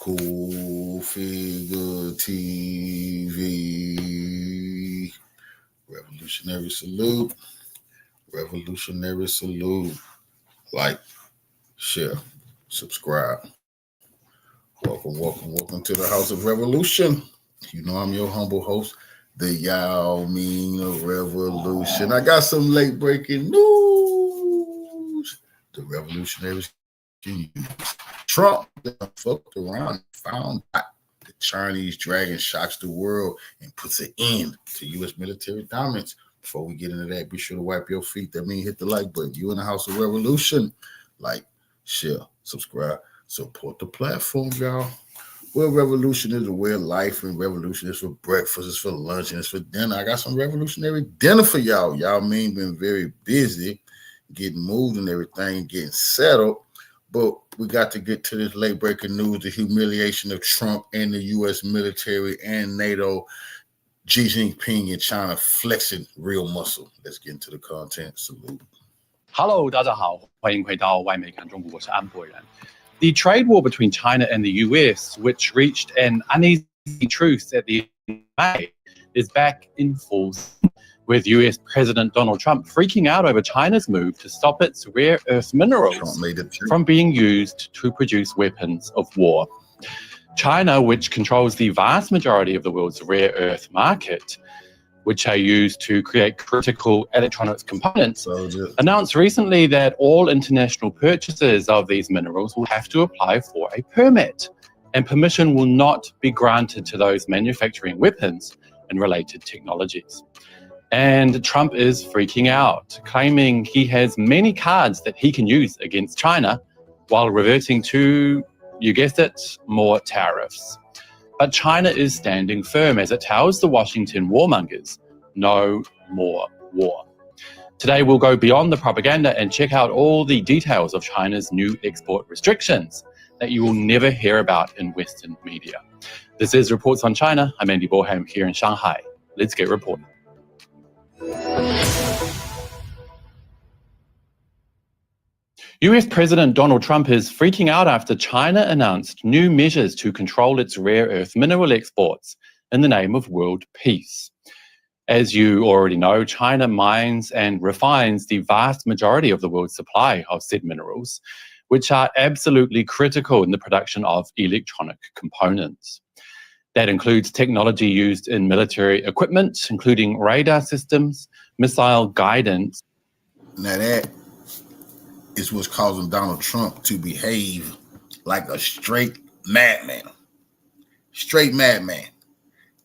Cool Figure TV. Revolutionary salute. Revolutionary salute. Like, share, subscribe. Welcome to the House of Revolution. You know I'm your humble host, the Yao Ming of Revolution. I got some late breaking news. The revolutionaries can use. Trump fucked around and found out the Chinese dragon shocks the world and puts an end to U.S. military dominance. Before we get into that, be sure to wipe your feet. That means hit the like button. You in the House of Revolution. Like, share, subscribe, support the platform, y'all. Well, revolution is a way of life, and revolution is for breakfast, it's for lunch, and it's for dinner. I got some revolutionary dinner for y'all. Y'all mean been very busy getting moved and everything, getting settled. But we got to get to this late-breaking news, the humiliation of Trump and the U.S. military and NATO, Xi Jinping and China flexing real muscle. Let's get into the content. Salute. Hello, 大家好，欢迎回到外媒看中国，我是安博人。The trade war between China and the US, which reached an uneasy truce at the end of May, is back in full swing, with US President Donald Trump freaking out over China's move to stop its rare earth minerals from being used to produce weapons of war. China, which controls the vast majority of the world's rare earth market, which are used to create critical electronics components, announced recently that all international purchases of these minerals will have to apply for a permit, and permission will not be granted to those manufacturing weapons and related technologies. And Trump is freaking out, claiming he has many cards that he can use against China while reverting to, you guessed it, more tariffs. But China is standing firm as it tells the Washington warmongers, no more war. Today we'll go beyond the propaganda and check out all the details of China's new export restrictions that you will never hear about in Western media. This is Reports on China. I'm Andy Borham here in Shanghai. Let's get reporting. US President Donald Trump is freaking out after China announced new measures to control its rare earth mineral exports in the name of world peace. As you already know, China mines and refines the vast majority of the world's supply of said minerals, which are absolutely critical in the production of electronic components. That includes technology used in military equipment, including radar systems, missile guidance. Now that is what's causing Donald Trump to behave like a straight madman. Straight madman.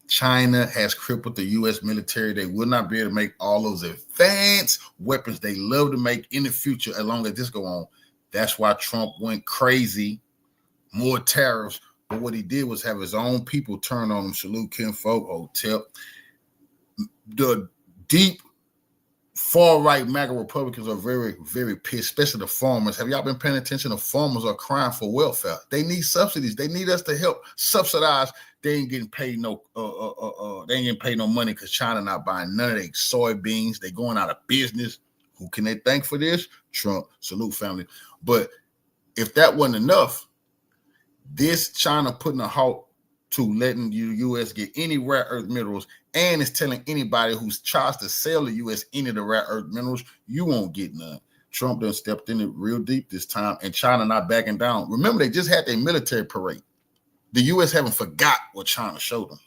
China has crippled the U.S. military. They will not be able to make all those advanced weapons they love to make in the future as long as this go on. That's why Trump went crazy. More tariffs. But what he did was have his own people turn on him. Salute Kim Folk, Hotel. The deep far-right MAGA Republicans are very, very pissed, especially the farmers. Have y'all been paying attention? The farmers are crying for welfare. They need subsidies. They need us to help subsidize. They ain't getting paid no. They ain't getting paid no money because China not buying none of their soybeans. They going out of business. Who can they thank for this? Trump. Salute, family. But if that wasn't enough, this China putting a halt to letting the U.S. get any rare earth minerals, and it's telling anybody who tries to sell the U.S. any of the rare earth minerals, you won't get none. Trump done stepped in it real deep this time, and China not backing down. Remember, they just had their military parade. The U.S. haven't forgot what China showed them.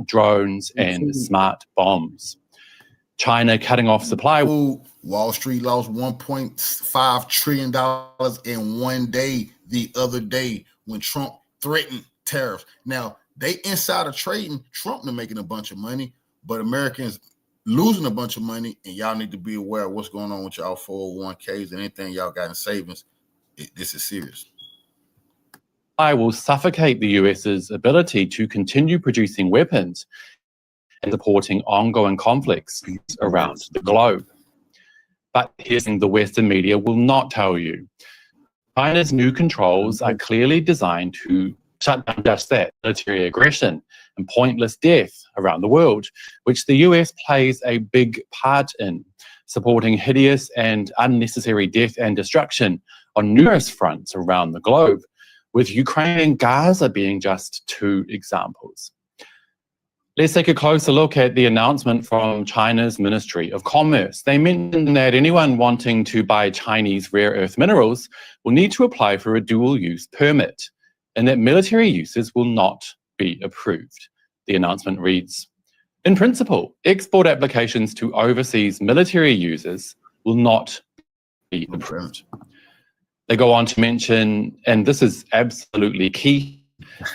Drones and smart bombs. China cutting off supply. Wall Street lost $1.5 trillion in one day the other day when Trump threatened tariffs. Now, they insider trading, Trump been making a bunch of money, but Americans losing a bunch of money, and y'all need to be aware of what's going on with y'all 401ks and anything y'all got in savings. This is serious. I will suffocate the US's ability to continue producing weapons and supporting ongoing conflicts around the globe. But here's the Western media will not tell you. China's new controls are clearly designed to shut down just that, military aggression and pointless death around the world, which the US plays a big part in, supporting hideous and unnecessary death and destruction on numerous fronts around the globe, with Ukraine and Gaza being just two examples. Let's take a closer look at the announcement from China's Ministry of Commerce. They mentioned that anyone wanting to buy Chinese rare earth minerals will need to apply for a dual-use permit, and that military uses will not be approved. The announcement reads, in principle, export applications to overseas military users will not be approved. They go on to mention, and this is absolutely key,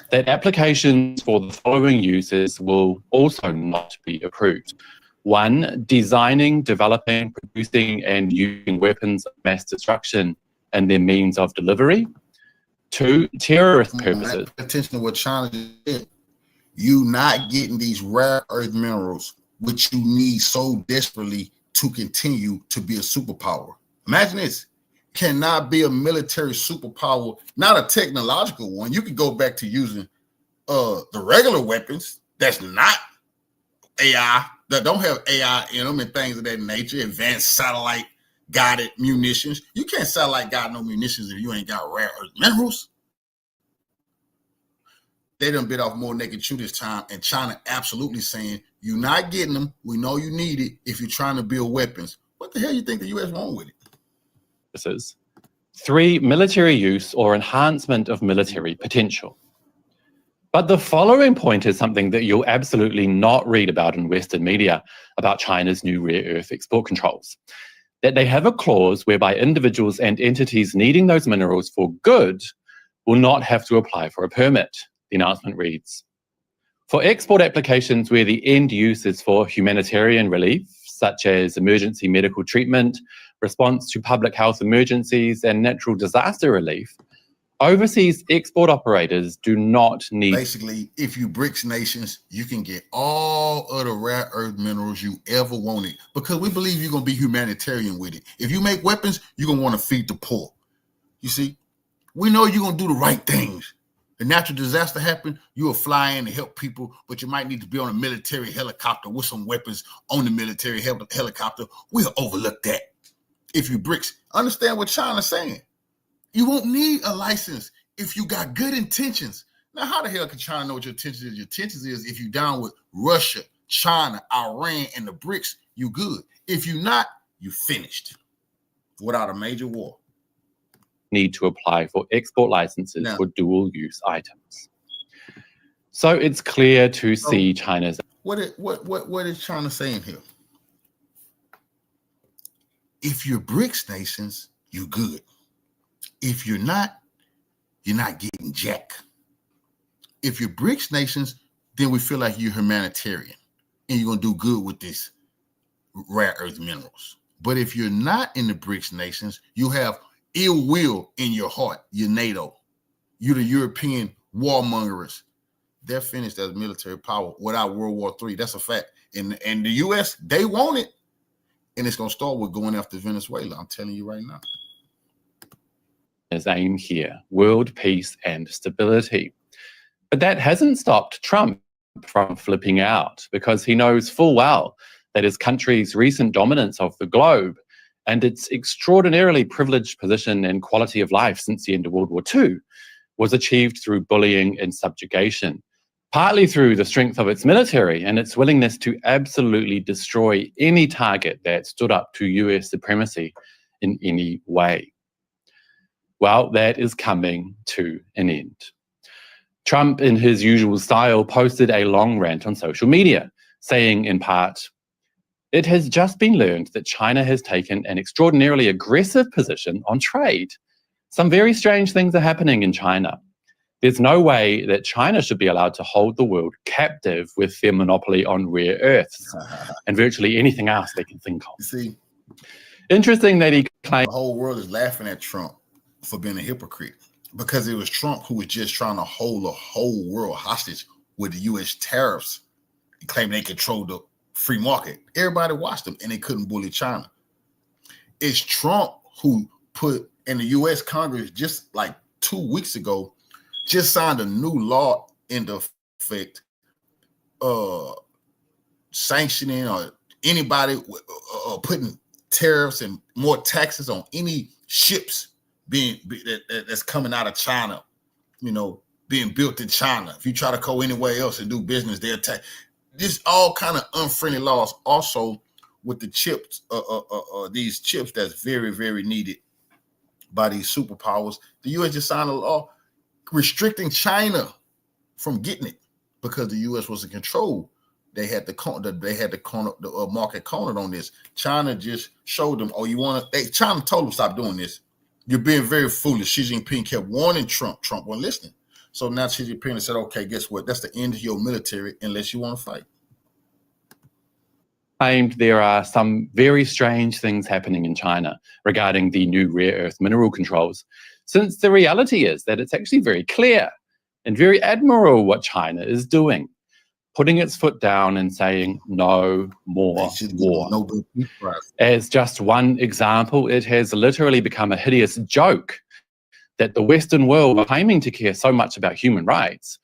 that applications for the following uses will also not be approved. 1, designing, developing, producing, and using weapons of mass destruction and their means of delivery. 2, terrorist purposes. Pay attention to what China did. You not getting these rare earth minerals, which you need so desperately to continue to be a superpower. Imagine this. Cannot be a military superpower, not a technological one. You could go back to using the regular weapons that's not AI, that don't have AI in them and things of that nature, advanced satellite guided munitions. You can't satellite guide no munitions if you ain't got rare earth minerals. They done bit off more than they can chew this time, and China absolutely saying, you're not getting them. We know you need it if you're trying to build weapons. What the hell you think the U.S. wrong with it? 3, military use or enhancement of military potential. But the following point is something that you'll absolutely not read about in Western media about China's new rare earth export controls. That they have a clause whereby individuals and entities needing those minerals for good will not have to apply for a permit. The announcement reads, for export applications where the end use is for humanitarian relief, such as emergency medical treatment, response to public health emergencies, and natural disaster relief, overseas export operators do not need... Basically, if you BRICS nations, you can get all of the rare earth minerals you ever wanted because we believe you're going to be humanitarian with it. If you make weapons, you're going to want to feed the poor. You see, we know you're going to do the right things. The natural disaster happened, you will fly in to help people, but you might need to be on a military helicopter with some weapons on the military helicopter. We'll overlook that. If you BRICS, understand what China's saying. You won't need a license if you got good intentions. Now, how the hell can China know what your intentions is? Your intentions is if you're down with Russia, China, Iran, and the BRICS, you good. If you're not, you finished without a major war. Need to apply for export licenses for dual-use items. So it's clear to see China's... What is China saying here? If you're BRICS nations, you're good. If you're not getting jack. If you're BRICS nations, then we feel like you're humanitarian and you're going to do good with this rare earth minerals. But if you're not in the BRICS nations, you have ill will in your heart. You're NATO. You're the European warmongers. They're finished as military power without World War III. That's a fact. And the U.S., they want it. And it's going to start with going after Venezuela. I'm telling you right now. His aim here, world peace and stability. But that hasn't stopped Trump from flipping out because he knows full well that his country's recent dominance of the globe and its extraordinarily privileged position and quality of life since the end of World War II was achieved through bullying and subjugation, partly through the strength of its military and its willingness to absolutely destroy any target that stood up to US supremacy in any way. Well, that is coming to an end. Trump, in his usual style, posted a long rant on social media, saying in part, "It has just been learned that China has taken an extraordinarily aggressive position on trade. Some very strange things are happening in China. There's no way that China should be allowed to hold the world captive with their monopoly on rare earths and virtually anything else they can think of." You see, interesting that he claimed the whole world is laughing at Trump for being a hypocrite because it was Trump who was just trying to hold the whole world hostage with the U.S. tariffs and claiming they controlled the free market. Everybody watched them and they couldn't bully China. It's Trump who put in the U.S. Congress just like 2 weeks ago, just signed a new law into effect, sanctioning or anybody putting tariffs and more taxes on any ships that's coming out of China, being built in China. If you try to go anywhere else and do business, they'll attack. This all kind of unfriendly laws. Also, with the chips, these chips that's very, very needed by these superpowers, the U.S. just signed a law restricting China from getting it because the U.S. was in control. They had the market cornered on this. China just showed them, China told them stop doing this. You're being very foolish. Xi Jinping kept warning Trump. Trump wasn't listening. So now Xi Jinping said, okay, guess what? That's the end of your military unless you want to fight. There are some very strange things happening in China regarding the new rare earth mineral controls, since the reality is that it's actually very clear and very admirable what China is doing, putting its foot down and saying no more war. As just one example, it has literally become a hideous joke that the Western world, claiming to care so much about human rights,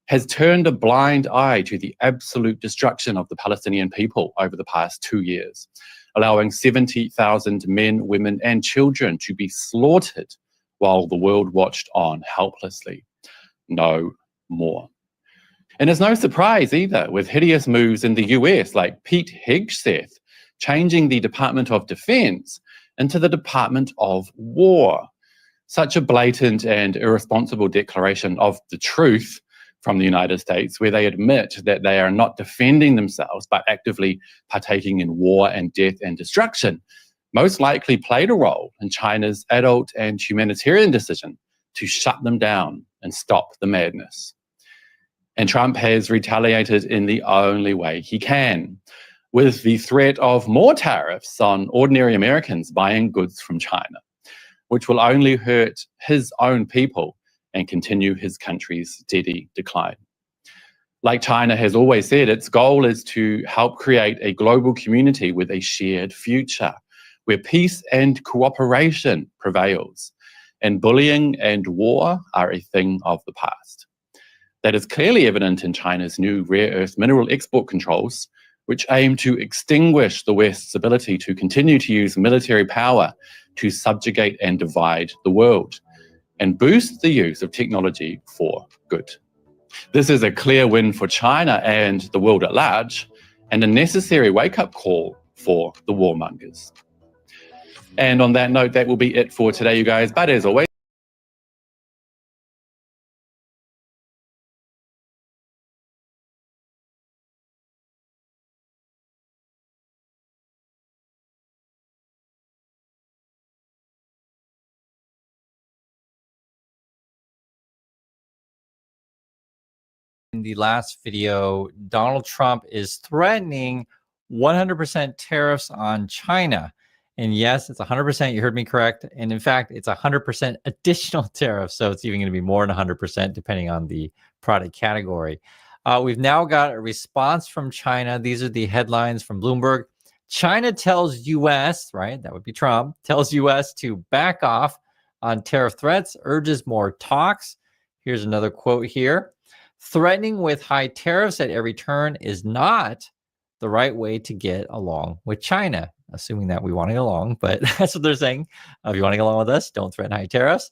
has turned a blind eye to the absolute destruction of the Palestinian people over the past 2 years, allowing 70,000 men, women, and children to be slaughtered while the world watched on helplessly. No more. And it's no surprise either, with hideous moves in the US like Pete Hegseth changing the Department of Defense into the Department of War. Such a blatant and irresponsible declaration of the truth from the United States, where they admit that they are not defending themselves but actively partaking in war and death and destruction, most likely played a role in China's adult and humanitarian decision to shut them down and stop the madness. And Trump has retaliated in the only way he can, with the threat of more tariffs on ordinary Americans buying goods from China, which will only hurt his own people and continue his country's steady decline. Like China has always said, its goal is to help create a global community with a shared future, where peace and cooperation prevails, and bullying and war are a thing of the past. That is clearly evident in China's new rare earth mineral export controls, which aim to extinguish the West's ability to continue to use military power to subjugate and divide the world, and boost the use of technology for good. This is a clear win for China and the world at large, and a necessary wake-up call for the warmongers. And on that note, that will be it for today, you guys. But as always, in the last video, Donald Trump is threatening 100% tariffs on China. And yes, it's 100%. You heard me correct. And in fact, it's 100% additional tariffs. So it's even going to be more than 100% depending on the product category. We've now got a response from China. These are the headlines from Bloomberg. China tells U.S., right, that would be Trump, tells U.S. to back off on tariff threats, urges more talks. Here's another quote here. Threatening with high tariffs at every turn is not the right way to get along with China, assuming that we want to get along, but that's what they're saying. If you want to get along with us, don't threaten high tariffs.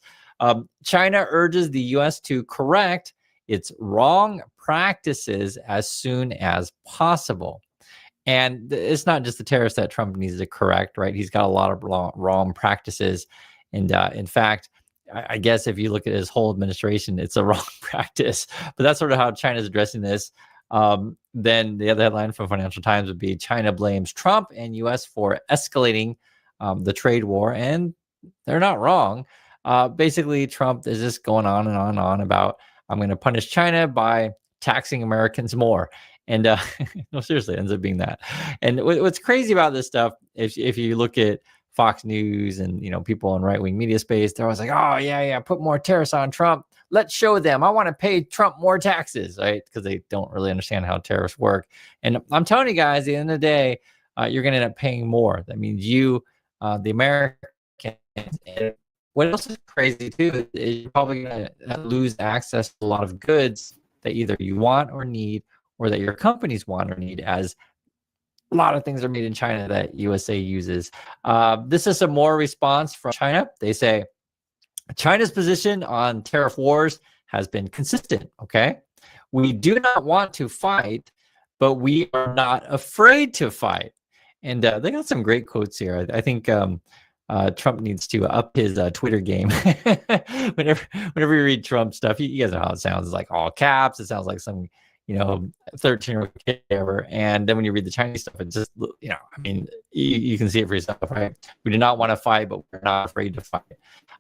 China urges the U.S. to correct its wrong practices as soon as possible. And it's not just the tariffs that Trump needs to correct, right? He's got a lot of wrong practices. And in fact, I guess if you look at his whole administration, it's a wrong practice. But that's sort of how China's addressing this. Then the other headline from Financial Times would be China blames Trump and U.S. for escalating the trade war. And they're not wrong. Basically, Trump is just going on and on and on about, I'm going to punish China by taxing Americans more. And no, seriously, it ends up being that. And what's crazy about this stuff, if you look at Fox News and people in right-wing media space, they're always like, oh yeah, put more tariffs on Trump. Let's show them. I want to pay Trump more taxes, right? Because they don't really understand how tariffs work. And I'm telling you guys, at the end of the day, you're going to end up paying more. That means you, the Americans. And what else is crazy too is you're probably going to lose access to a lot of goods that either you want or need, or that your companies want or need, as a lot of things are made in China that USA uses. This is some more response from China. They say, China's position on tariff wars has been consistent. Okay. We do not want to fight, but we are not afraid to fight. And they got some great quotes here. I think Trump needs to up his Twitter game. whenever you read Trump stuff, you guys know how it sounds. It's like all caps. It sounds like some 13-year-old kid ever. And then when you read the Chinese stuff, it's just, I mean, you can see it for yourself, right? We do not want to fight, but we're not afraid to fight.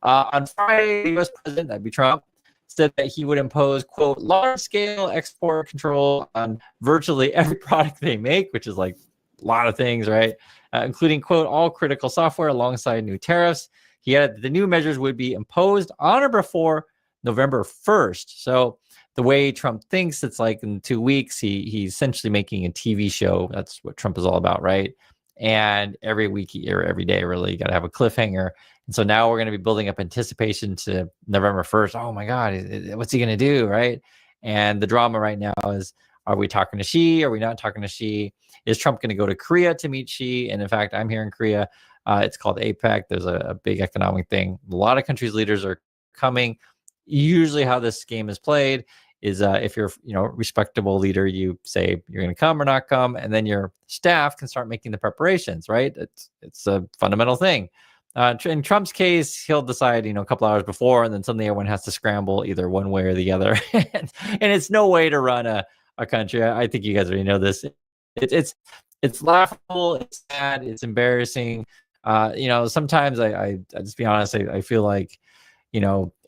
On Friday, the U.S. president, that'd be Trump, said that he would impose, quote, large-scale export control on virtually every product they make, which is like a lot of things, right? Including, quote, all critical software alongside new tariffs. He added that the new measures would be imposed on or before November 1st. So the way Trump thinks, it's like in 2 weeks, he's essentially making a TV show. That's what Trump is all about, right? And every week or every day, really, you got to have a cliffhanger. And so now we're going to be building up anticipation to November 1st. Oh my God, what's he going to do, right? And the drama right now is, are we talking to Xi? Are we not talking to Xi? Is Trump going to go to Korea to meet Xi? And in fact, I'm here in Korea. It's called APEC. There's a big economic thing. A lot of countries' leaders are coming. Usually how this game is played is if you're respectable leader, you say you're going to come or not come, and then your staff can start making the preparations, right? It's a fundamental thing. In Trump's case, he'll decide, a couple hours before, and then suddenly everyone has to scramble either one way or the other. And it's no way to run a country. I think you guys already know this. It's laughable, it's sad, it's embarrassing. Sometimes I just be honest, I feel like,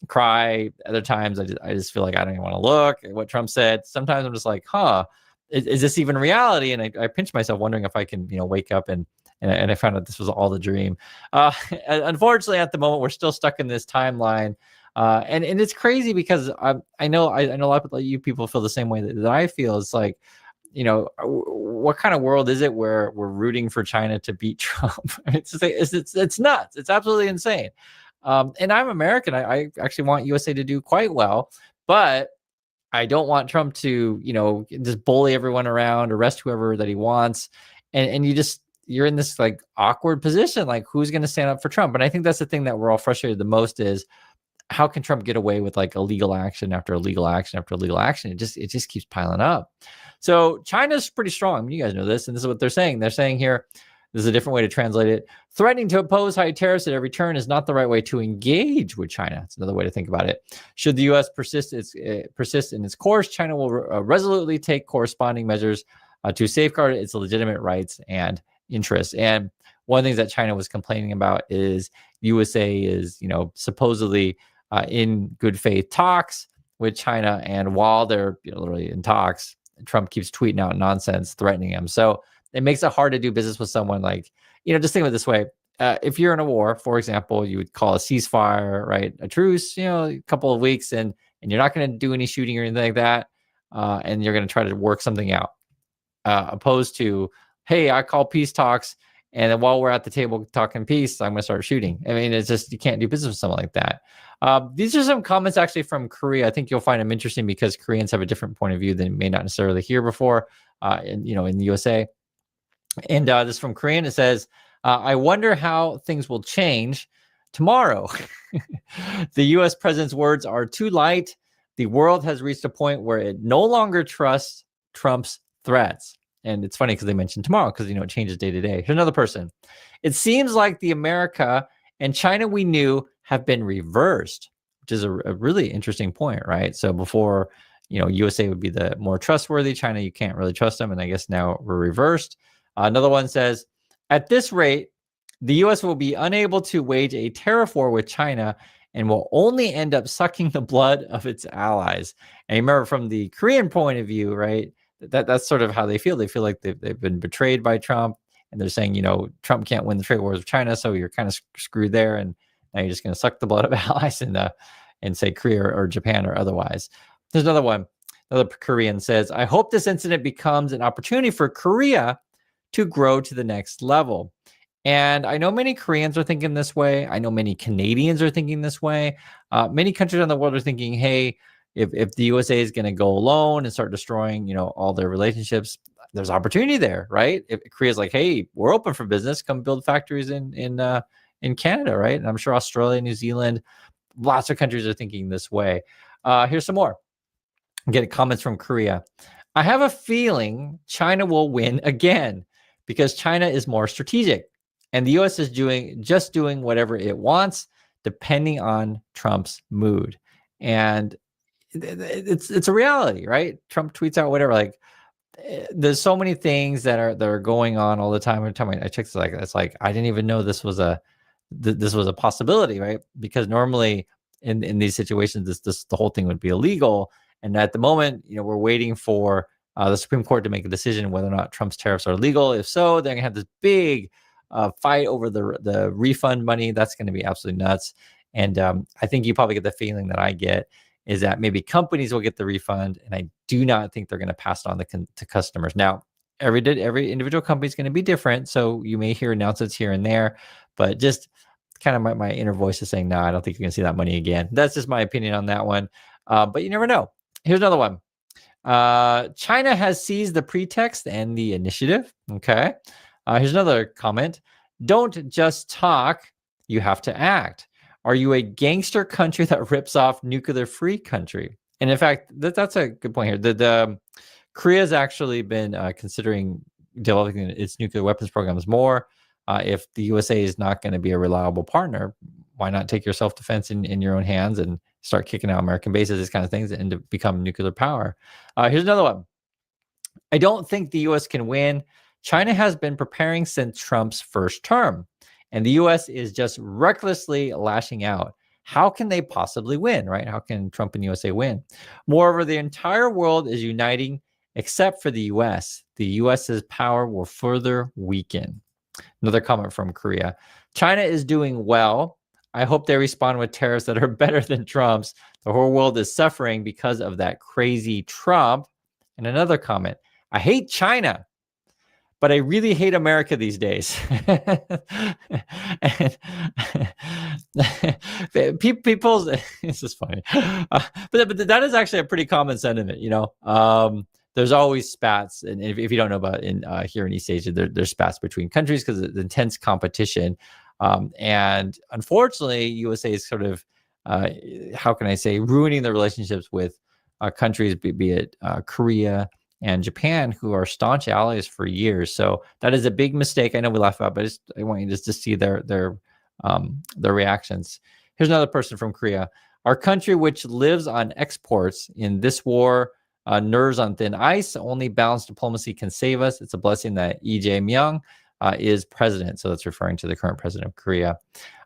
cry. Other times I just feel like I don't even want to look at what Trump said. Sometimes I'm just like, is this even reality? And I pinch myself wondering if I can, wake up and I found out this was all the dream. Unfortunately, at the moment, we're still stuck in this timeline. And it's crazy because I know a lot of you people feel the same way that I feel. It's like, what kind of world is it where we're rooting for China to beat Trump? It's nuts. It's absolutely insane. And I'm American. I actually want USA to do quite well, but I don't want Trump to, just bully everyone around, arrest whoever that he wants. And you're in this like awkward position, like who's going to stand up for Trump? And I think that's the thing that we're all frustrated the most is, how can Trump get away with like illegal action after illegal action after illegal action? It just keeps piling up. So China's pretty strong. I mean, you guys know this, and this is what they're saying. They're saying here, this is a different way to translate it. Threatening to impose high tariffs at every turn is not the right way to engage with China. It's another way to think about it. Should the U.S. persist in its course, China will resolutely take corresponding measures to safeguard its legitimate rights and interests. And one of the things that China was complaining about is USA is, supposedly in good faith talks with China, and while they're literally in talks, Trump keeps tweeting out nonsense, threatening him. So it makes it hard to do business with someone like, just think of it this way. If you're in a war, for example, you would call a ceasefire, right? A truce, a couple of weeks, and you're not going to do any shooting or anything like that. And you're going to try to work something out, opposed to, hey, I call peace talks, and then while we're at the table talking peace, I'm going to start shooting. I mean, it's just, you can't do business with someone like that. These are some comments actually from Korea. I think you'll find them interesting because Koreans have a different point of view than you may not necessarily hear before, in the USA. And this from Korean, it says, I wonder how things will change tomorrow. The U.S. president's words are too light. The world has reached a point where it no longer trusts Trump's threats. And it's funny because they mentioned tomorrow because, it changes day to day. Here's another person. It seems like the America and China we knew have been reversed, which is a really interesting point, right? So before, USA would be the more trustworthy. China, you can't really trust them. And I guess now we're reversed. Another one says, at this rate, the U.S. will be unable to wage a tariff war with China and will only end up sucking the blood of its allies. And remember, from the Korean point of view, right, that's sort of how they feel. They feel like they've been betrayed by Trump, and they're saying, Trump can't win the trade wars with China, so you're kind of screwed there, and now you're just going to suck the blood of allies and say Korea or Japan or otherwise. There's another one. Another Korean says, I hope this incident becomes an opportunity for Korea to grow to the next level. And I know many Koreans are thinking this way. I know many Canadians are thinking this way. Many countries in the world are thinking, hey, if the USA is going to go alone and start destroying, all their relationships, there's opportunity there, right? If Korea's like, hey, we're open for business, come build factories in Canada, right? And I'm sure Australia, New Zealand, lots of countries are thinking this way. Here's some more. Get comments from Korea. I have a feeling China will win again because China is more strategic, and the U.S. is just doing whatever it wants, depending on Trump's mood. And it's a reality, right? Trump tweets out whatever. Like, there's so many things that are going on all the time. Every time I check, it's like I didn't even know this was a possibility, right? Because normally in these situations, the whole thing would be illegal. And at the moment, we're waiting for the Supreme Court to make a decision whether or not Trump's tariffs are legal. If so, they're gonna have this big fight over the refund money. That's going to be absolutely nuts. And I think you probably get the feeling that I get is that maybe companies will get the refund, and I do not think they're going to pass it on to customers. Now, every individual company is going to be different, so you may hear announcements here and there, but just kind of my inner voice is saying, no, I don't think you're going to see that money again. That's just my opinion on that one. But you never know. Here's another one. China has seized the pretext and the initiative. Okay. Here's another comment. Don't just talk, you have to act. Are you a gangster country that rips off nuclear-free country? And in fact, that's a good point here. Korea's actually been considering developing its nuclear weapons programs more. If the USA is not going to be a reliable partner, why not take your self-defense in your own hands and start kicking out American bases, these kind of things, and to become nuclear power? Here's another one. I don't think the U.S. can win. China has been preparing since Trump's first term, and the U.S. is just recklessly lashing out. How can they possibly win, right? How can Trump and USA win? Moreover, the entire world is uniting except for the U.S. The U.S.'s power will further weaken. Another comment from Korea. China is doing well. I hope they respond with tariffs that are better than Trump's. The whole world is suffering because of that crazy Trump. And another comment. I hate China, but I really hate America these days. People's, this is funny. But that is actually a pretty common sentiment, There's always spats, and if you don't know about here in East Asia, there's spats between countries because of the intense competition. And unfortunately, USA is sort of, how can I say, ruining the relationships with countries, be it Korea and Japan, who are staunch allies for years. So that is a big mistake. I know we laugh about, but I want you just to see their reactions. Here's another person from Korea. Our country, which lives on exports in this war, nerves on thin ice. Only balanced diplomacy can save us. It's a blessing that Lee Jae-myung is president. So that's referring to the current president of Korea.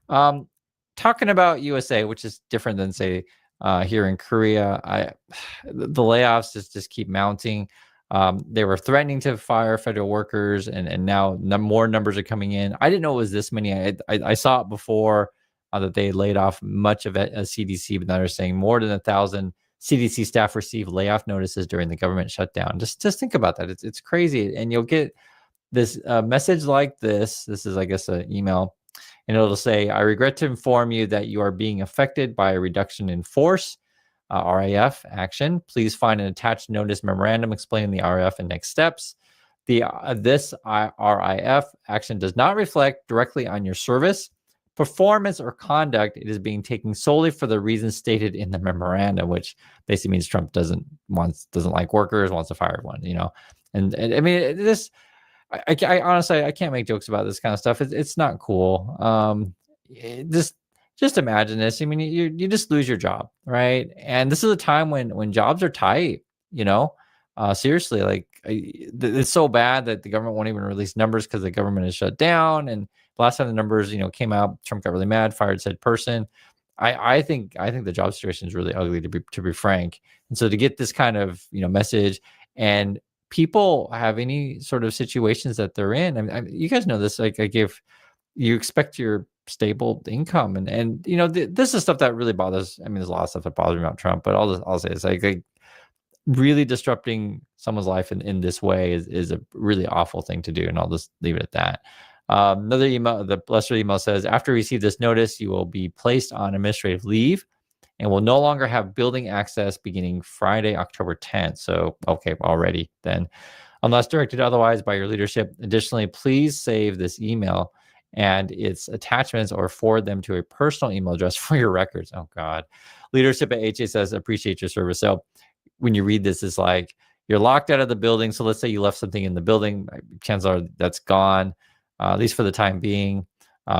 Talking about USA, which is different than, say, here in Korea, the layoffs just keep mounting. They were threatening to fire federal workers, and now more numbers are coming in. I didn't know it was this many. I saw it before that they laid off much of it as CDC, but now they're saying more than 1,000 CDC staff received layoff notices during the government shutdown. Just think about that. It's crazy. And you'll get this message like this. This is, I guess, an email. And it'll say, I regret to inform you that you are being affected by a reduction in force, RIF action. Please find an attached notice memorandum explaining the RIF and next steps. This RIF action does not reflect directly on your service, performance, or conduct. It is being taken solely for the reasons stated in the memorandum, which basically means Trump doesn't like workers, wants to fire everyone, And I mean, this, I honestly, I can't make jokes about this kind of stuff. It's not cool. Just imagine this. I mean, you just lose your job, right? And this is a time when jobs are tight. Seriously, like it's so bad that the government won't even release numbers because the government is shut down. And the last time the numbers, came out, Trump got really mad, fired said person. I think the job situation is really ugly, to be frank. And so to get this kind of message, and people have any sort of situations that they're in. I mean, you guys know this. Like, you expect your stable income, and this is stuff that really bothers. I mean, there's a lot of stuff that bothers me about Trump, but I'll say is like really disrupting someone's life in this way is a really awful thing to do, and I'll just leave it at that. Another email, the lesser email says, after you receive this notice, you will be placed on administrative leave and will no longer have building access beginning Friday, October 10th. So, okay, already then, unless directed otherwise by your leadership. Additionally, please save this email and its attachments or forward them to a personal email address for your records. Oh God. Leadership at HA says, appreciate your service. So when you read this, it's like you're locked out of the building. So let's say you left something in the building. Chances are that's gone, at least for the time being.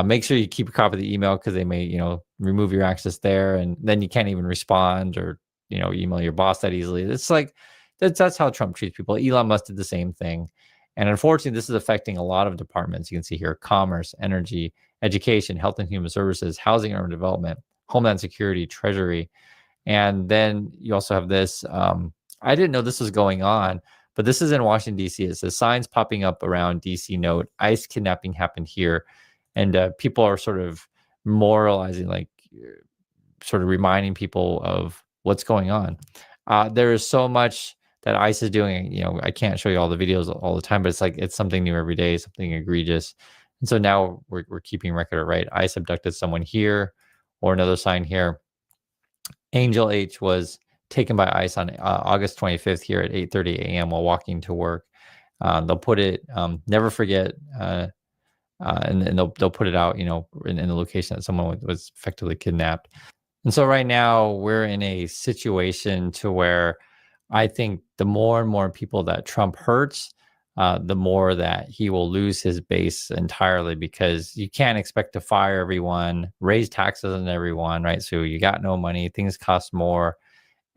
Make sure you keep a copy of the email because they may, remove your access there, and then you can't even respond or, email your boss that easily. It's like that's how Trump treats people. Elon Musk did the same thing. And unfortunately, this is affecting a lot of departments. You can see here, commerce, energy, education, health and human services, housing and urban development, homeland security, treasury. And then you also have this. I didn't know this was going on, but this is in Washington, D.C. It says signs popping up around D.C. Note, ICE kidnapping happened here. And people are sort of moralizing, like sort of reminding people of what's going on. There is so much that ICE is doing. I can't show you all the videos all the time, but it's like it's something new every day, something egregious. And so now we're keeping record of, right? ICE abducted someone here, or another sign here. Angel H was taken by ICE on August 25th here at 8:30 a.m. while walking to work. They'll put it, never forget, and they'll put it out, in the location that someone was effectively kidnapped. And so right now we're in a situation to where I think the more and more people that Trump hurts, the more that he will lose his base entirely, because you can't expect to fire everyone, raise taxes on everyone, right? So you got no money, things cost more,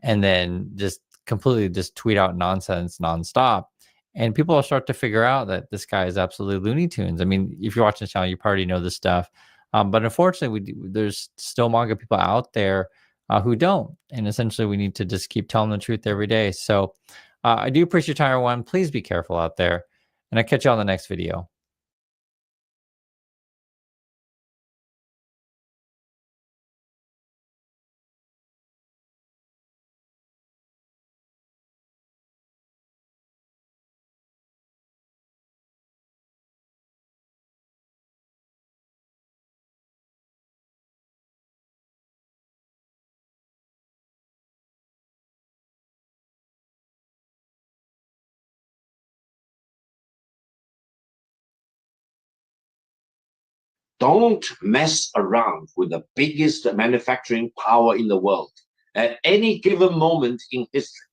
and then just completely just tweet out nonsense nonstop. And people will start to figure out that this guy is absolutely Looney Tunes. I mean, if you're watching this channel, you probably know this stuff. But unfortunately, there's still MAGA people out there who don't. And essentially, we need to just keep telling the truth every day. So I do appreciate your time, everyone. Please be careful out there. And I'll catch you on the next video. Don't mess around with the biggest manufacturing power in the world at any given moment in history.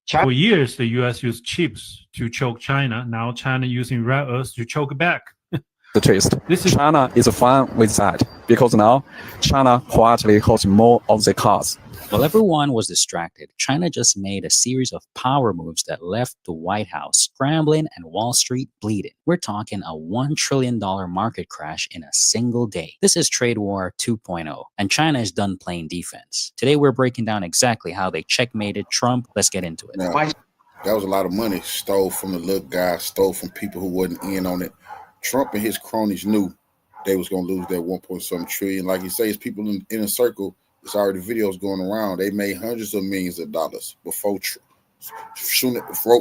For years, the U.S. used chips to choke China. Now China using rare earths to choke back. The twist. China is fine with that because now China quietly holds more of the cards. While everyone was distracted, China just made a series of power moves that left the White House scrambling and Wall Street bleeding. We're talking a $1 trillion market crash in a single day. This is Trade War 2.0, and China is done playing defense. Today, we're breaking down exactly how they checkmated Trump. Let's get into it. Now, that was a lot of money stole from the little guy, stole from people who wasn't in on it. Trump and his cronies knew they was going to lose that 1.7 trillion. Like he says, people in a circle, it's already videos going around. They made hundreds of millions of dollars before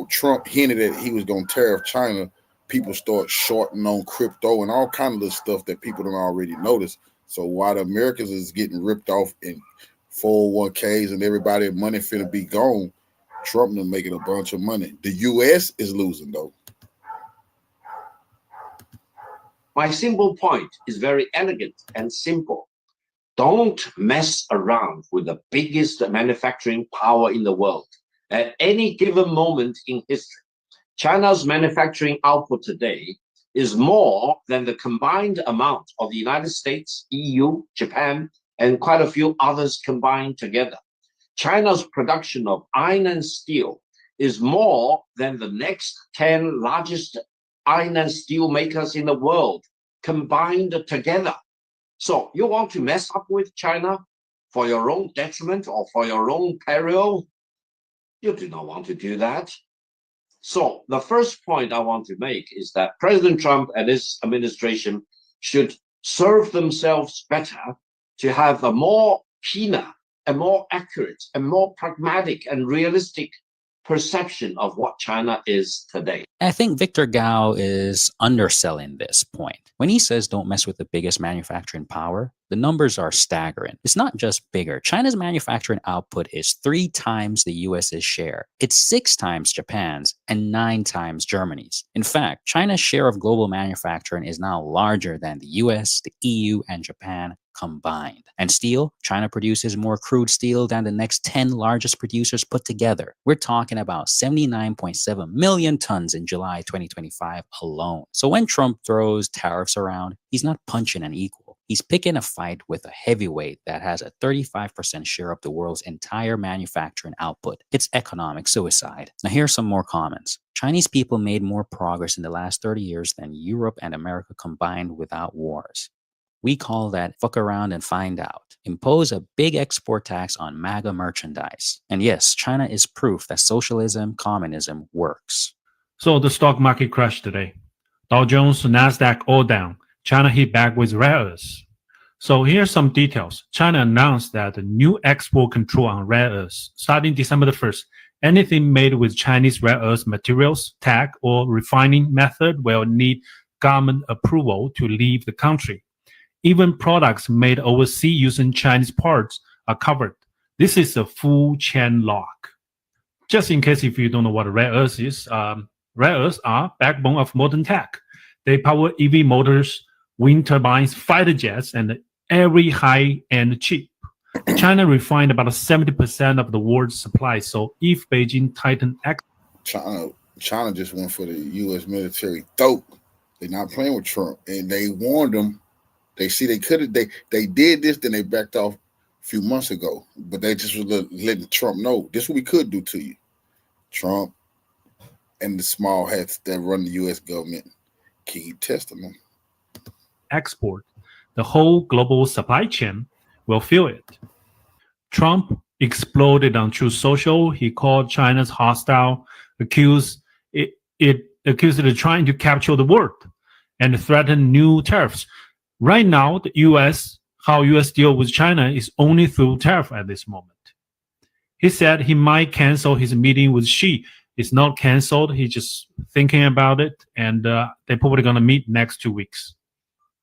Trump hinted that he was going to tariff China. People start shorting on crypto and all kind of little stuff that people don't already notice. So while the Americans is getting ripped off in 401ks and everybody money finna be gone, Trump is making a bunch of money. The U.S. is losing though. My simple point is very elegant and simple. Don't mess around with the biggest manufacturing power in the world at any given moment in history. China's manufacturing output today is more than the combined amount of the United States, EU, Japan, and quite a few others combined together. China's production of iron and steel is more than the next 10 largest iron and steel makers in the world combined together. So you want to mess up with China for your own detriment or for your own peril? You do not want to do that. So the first point I want to make is that President Trump and his administration should serve themselves better to have a more keener and more accurate and more pragmatic and realistic perception of what China is today. I think Victor Gao is underselling this point. When he says don't mess with the biggest manufacturing power, The numbers are staggering. It's not just bigger. China's manufacturing output is 3 times the US's share. It's 6 times Japan's and 9 times Germany's. In fact, China's share of global manufacturing is now larger than the US, the EU, and Japan combined. And steel, China produces more crude steel than the next 10 largest producers put together. We're talking about 79.7 million tons in July 2025 alone. So when Trump throws tariffs around, he's not punching an equal. He's picking a fight with a heavyweight that has a 35% share of the world's entire manufacturing output. It's economic suicide. Now here's some more comments. Chinese people made more progress in the last 30 years than Europe and America combined without wars. We call that fuck around and find out. Impose a big export tax on MAGA merchandise. And yes, China is proof that socialism, communism works. So the stock market crashed today. Dow Jones, Nasdaq all down. China hit back with rare earths. So here's some details. China announced that the new export control on rare earths starting December the 1st. Anything made with Chinese rare earth materials, tag, or refining method will need government approval to leave the country. Even products made overseas using Chinese parts are covered. This is a full chain lock. Just in case if you don't know what rare earth is, rare earths are backbone of modern tech. They power EV motors, wind turbines, fighter jets, and every high-end chip. China refined about 70% of the world's supply. So if Beijing tighten China just went for the U.S. military throat. They're not playing with Trump, and they warned them. They see they could have. They did this, then they backed off a few months ago. But they just was letting Trump know this is what we could do to you. Trump and the small hats that run the U.S. government keep testing them. Export, the whole global supply chain will feel it. Trump exploded on Truth Social. He called China's hostile, accused it of trying to capture the world, and threatened new tariffs. Right now, how U.S. deal with China is only through tariff at this moment. He said he might cancel his meeting with Xi. It's not canceled. He's just thinking about it, and they're probably going to meet next 2 weeks.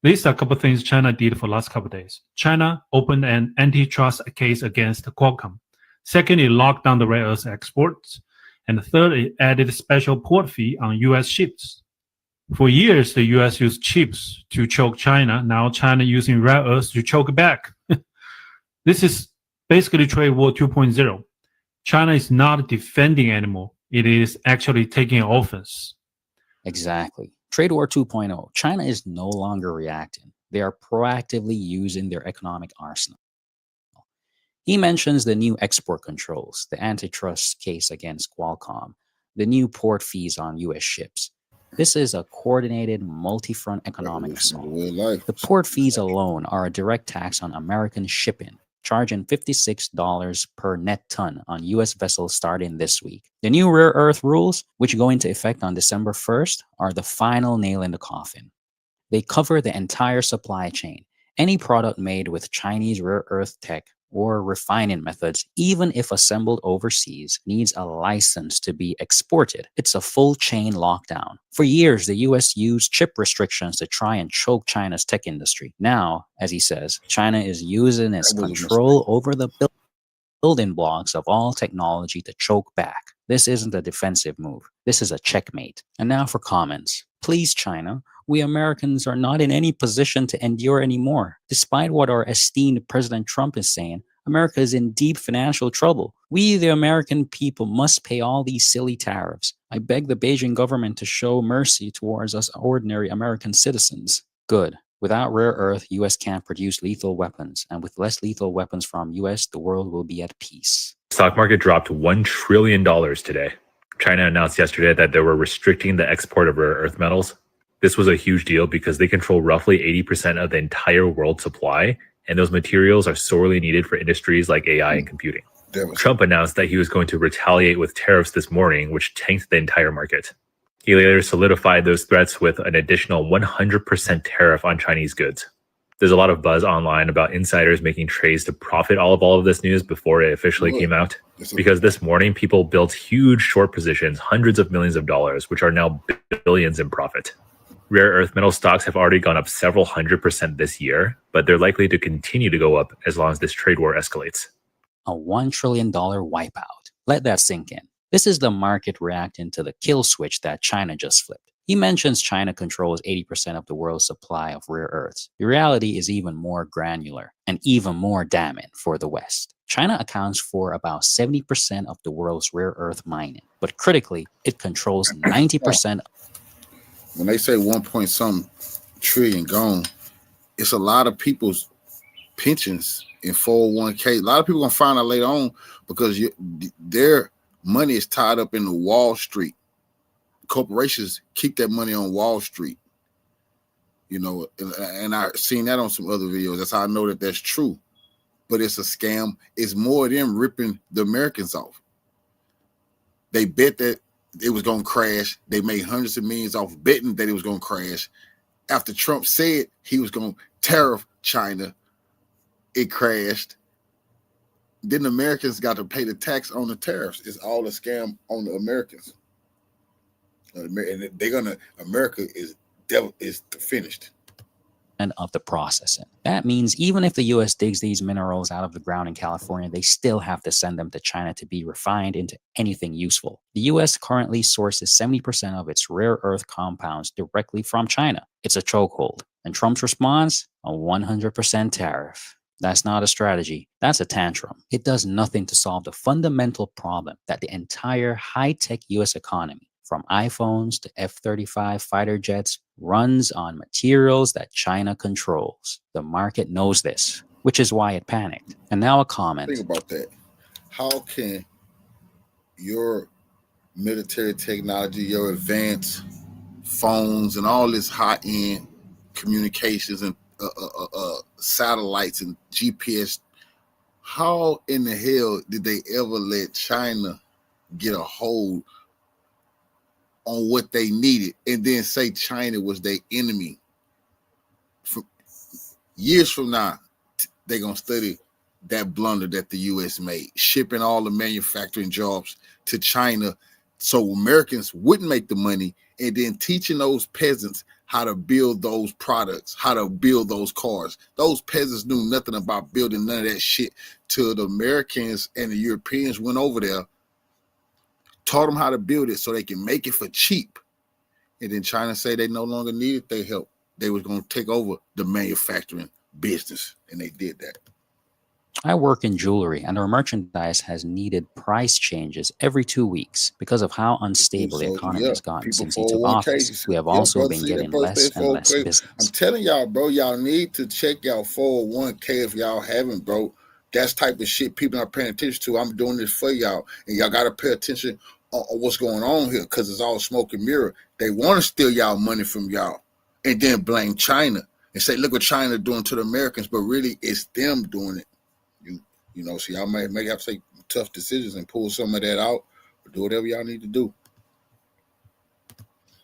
These are a couple of things China did for the last couple of days. China opened an antitrust case against Qualcomm. Second, it locked down the rare earth exports. And third, it added a special port fee on U.S. ships. For years, the U.S. used chips to choke China. Now China using rare earths to choke back. This is basically trade war 2.0. China is not defending anymore. It is actually taking offense. Exactly. Trade war 2.0. China is no longer reacting. They are proactively using their economic arsenal. He mentions the new export controls, the antitrust case against Qualcomm, the new port fees on U.S. ships. This is a coordinated, multi-front economic assault. The port fees alone are a direct tax on American shipping, charging $56 per net ton on U.S. vessels starting this week. The new rare earth rules, which go into effect on December 1st, are the final nail in the coffin. They cover the entire supply chain. Any product made with Chinese rare earth tech or refining methods, even if assembled overseas, needs a license to be exported. It's a full chain lockdown. For years, the US used chip restrictions to try and choke China's tech industry. Now, as he says, China is using its control over the building blocks of all technology to choke back. This isn't a defensive move. This is a checkmate. And now for comments. Please, China, we Americans are not in any position to endure anymore. Despite what our esteemed President Trump is saying, America is in deep financial trouble. We, the American people, must pay all these silly tariffs. I beg the Beijing government to show mercy towards us ordinary American citizens. Good. Without rare earth, U.S. can't produce lethal weapons. And with less lethal weapons from U.S., the world will be at peace. Stock market dropped $1 trillion today. China announced yesterday that they were restricting the export of rare earth metals. This was a huge deal because they control roughly 80% of the entire world supply, and those materials are sorely needed for industries like AI and computing. Trump announced that he was going to retaliate with tariffs this morning, which tanked the entire market. He later solidified those threats with an additional 100% tariff on Chinese goods. There's a lot of buzz online about insiders making trades to profit all of this news before it officially came out. Because this morning, people built huge short positions, hundreds of millions of dollars, which are now billions in profit. Rare earth metal stocks have already gone up several 100% this year, but they're likely to continue to go up as long as this trade war escalates. A $1 trillion wipeout. Let that sink in. This is the market reacting to the kill switch that China just flipped. He mentions China controls 80% of the world's supply of rare earths. The reality is even more granular and even more damning for the West. China accounts for about 70% of the world's rare earth mining, but critically, it controls 90%. When they say 1 trillion gone, it's a lot of people's pensions in 401k. A lot of people gonna find out later on because their money is tied up in the Wall Street. Corporations keep that money on Wall Street, you know, and I've seen that on some other videos. That's how I know that that's true. But it's a scam. It's more of them ripping the Americans off. They bet that it was going to crash. They made hundreds of millions off betting that it was going to crash. After Trump said he was going to tariff China, it crashed. Then the Americans got to pay the tax on the tariffs. It's all a scam on the Americans. And they're gonna. America is finished. Of the processing. That means even if the US digs these minerals out of the ground in California, they still have to send them to China to be refined into anything useful. The US currently sources 70% of its rare earth compounds directly from China. It's a chokehold. And Trump's response? A 100% tariff. That's not a strategy. That's a tantrum. It does nothing to solve the fundamental problem that the entire high-tech US economy, from iPhones to F-35 fighter jets, runs on materials that China controls. The market knows this, which is why it panicked. And now a comment. Think about that. How can your military technology, your advanced phones, and all this high-end communications and satellites and GPS, how in the hell did they ever let China get a hold on what they needed and then say China was their enemy? For years from now, they're going to study that blunder that the U.S. made, shipping all the manufacturing jobs to China so Americans wouldn't make the money, and then teaching those peasants how to build those products, how to build those cars. Those peasants knew nothing about building none of that shit till the Americans and the Europeans went over there, taught them how to build it so they can make it for cheap. And then China say they no longer needed their help. They was going to take over the manufacturing business, and they did that. I work in jewelry, and our merchandise has needed price changes every 2 weeks because of how unstable the economy has gotten since he took office. We have also been getting less and less business. I'm telling y'all, bro, y'all need to check y'all 401k if y'all haven't, bro. That's type of shit people are paying attention to. I'm doing this for y'all, and y'all got to pay attention on what's going on here because it's all smoke and mirror. They want to steal y'all money from y'all and then blame China and say, look what China doing to the Americans, but really it's them doing it. You know, so y'all may have to take tough decisions and pull some of that out or do whatever y'all need to do.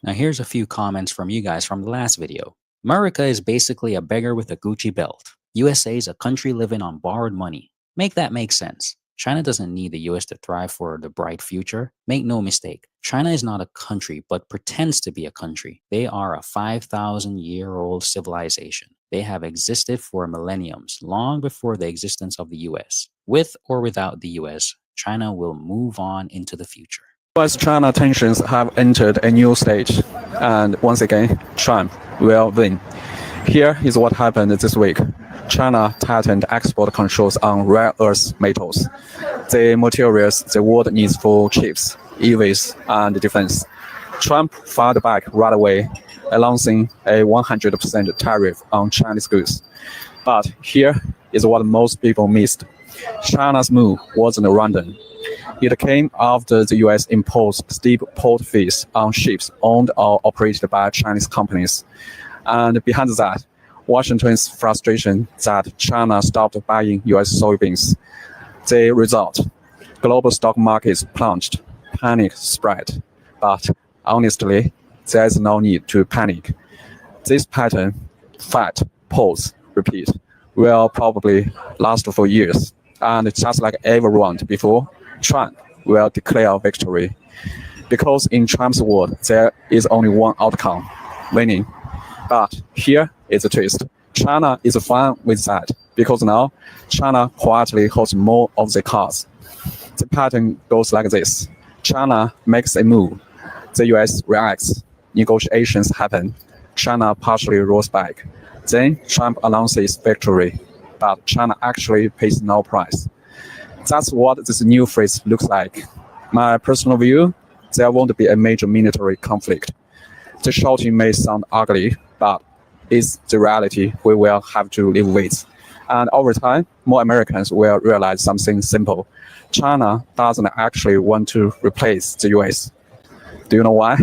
Now here's a few comments from you guys from the last video. America is basically a beggar with a Gucci belt. USA is a country living on borrowed money. Make that make sense. China doesn't need the US to thrive for the bright future. Make no mistake, China is not a country, but pretends to be a country. They are a 5,000-year-old civilization. They have existed for millenniums, long before the existence of the US. With or without the US, China will move on into the future. US-China tensions have entered a new stage, and once again, Trump will win. Here is what happened this week. China tightened export controls on rare earth metals, the materials the world needs for chips, EVs, and defense. Trump fired back right away, announcing a 100% tariff on Chinese goods. But here is what most people missed. China's move wasn't random. It came after the US imposed steep port fees on ships owned or operated by Chinese companies. And behind that, Washington's frustration that China stopped buying US soybeans. The result, global stock markets plunged, panic spread. But honestly, there is no need to panic. This pattern, fight, pause, repeat, will probably last for years. And just like every round before, Trump will declare victory. Because in Trump's world, there is only one outcome, winning. But here is a twist. China is fine with that because now China quietly holds more of the cards. The pattern goes like this. China makes a move. The US reacts. Negotiations happen. China partially rolls back. Then Trump announces victory. But China actually pays no price. That's what this new phase looks like. My personal view, there won't be a major military conflict. The shouting may sound ugly, but it's the reality we will have to live with. And over time, more Americans will realize something simple. China doesn't actually want to replace the US. Do you know why?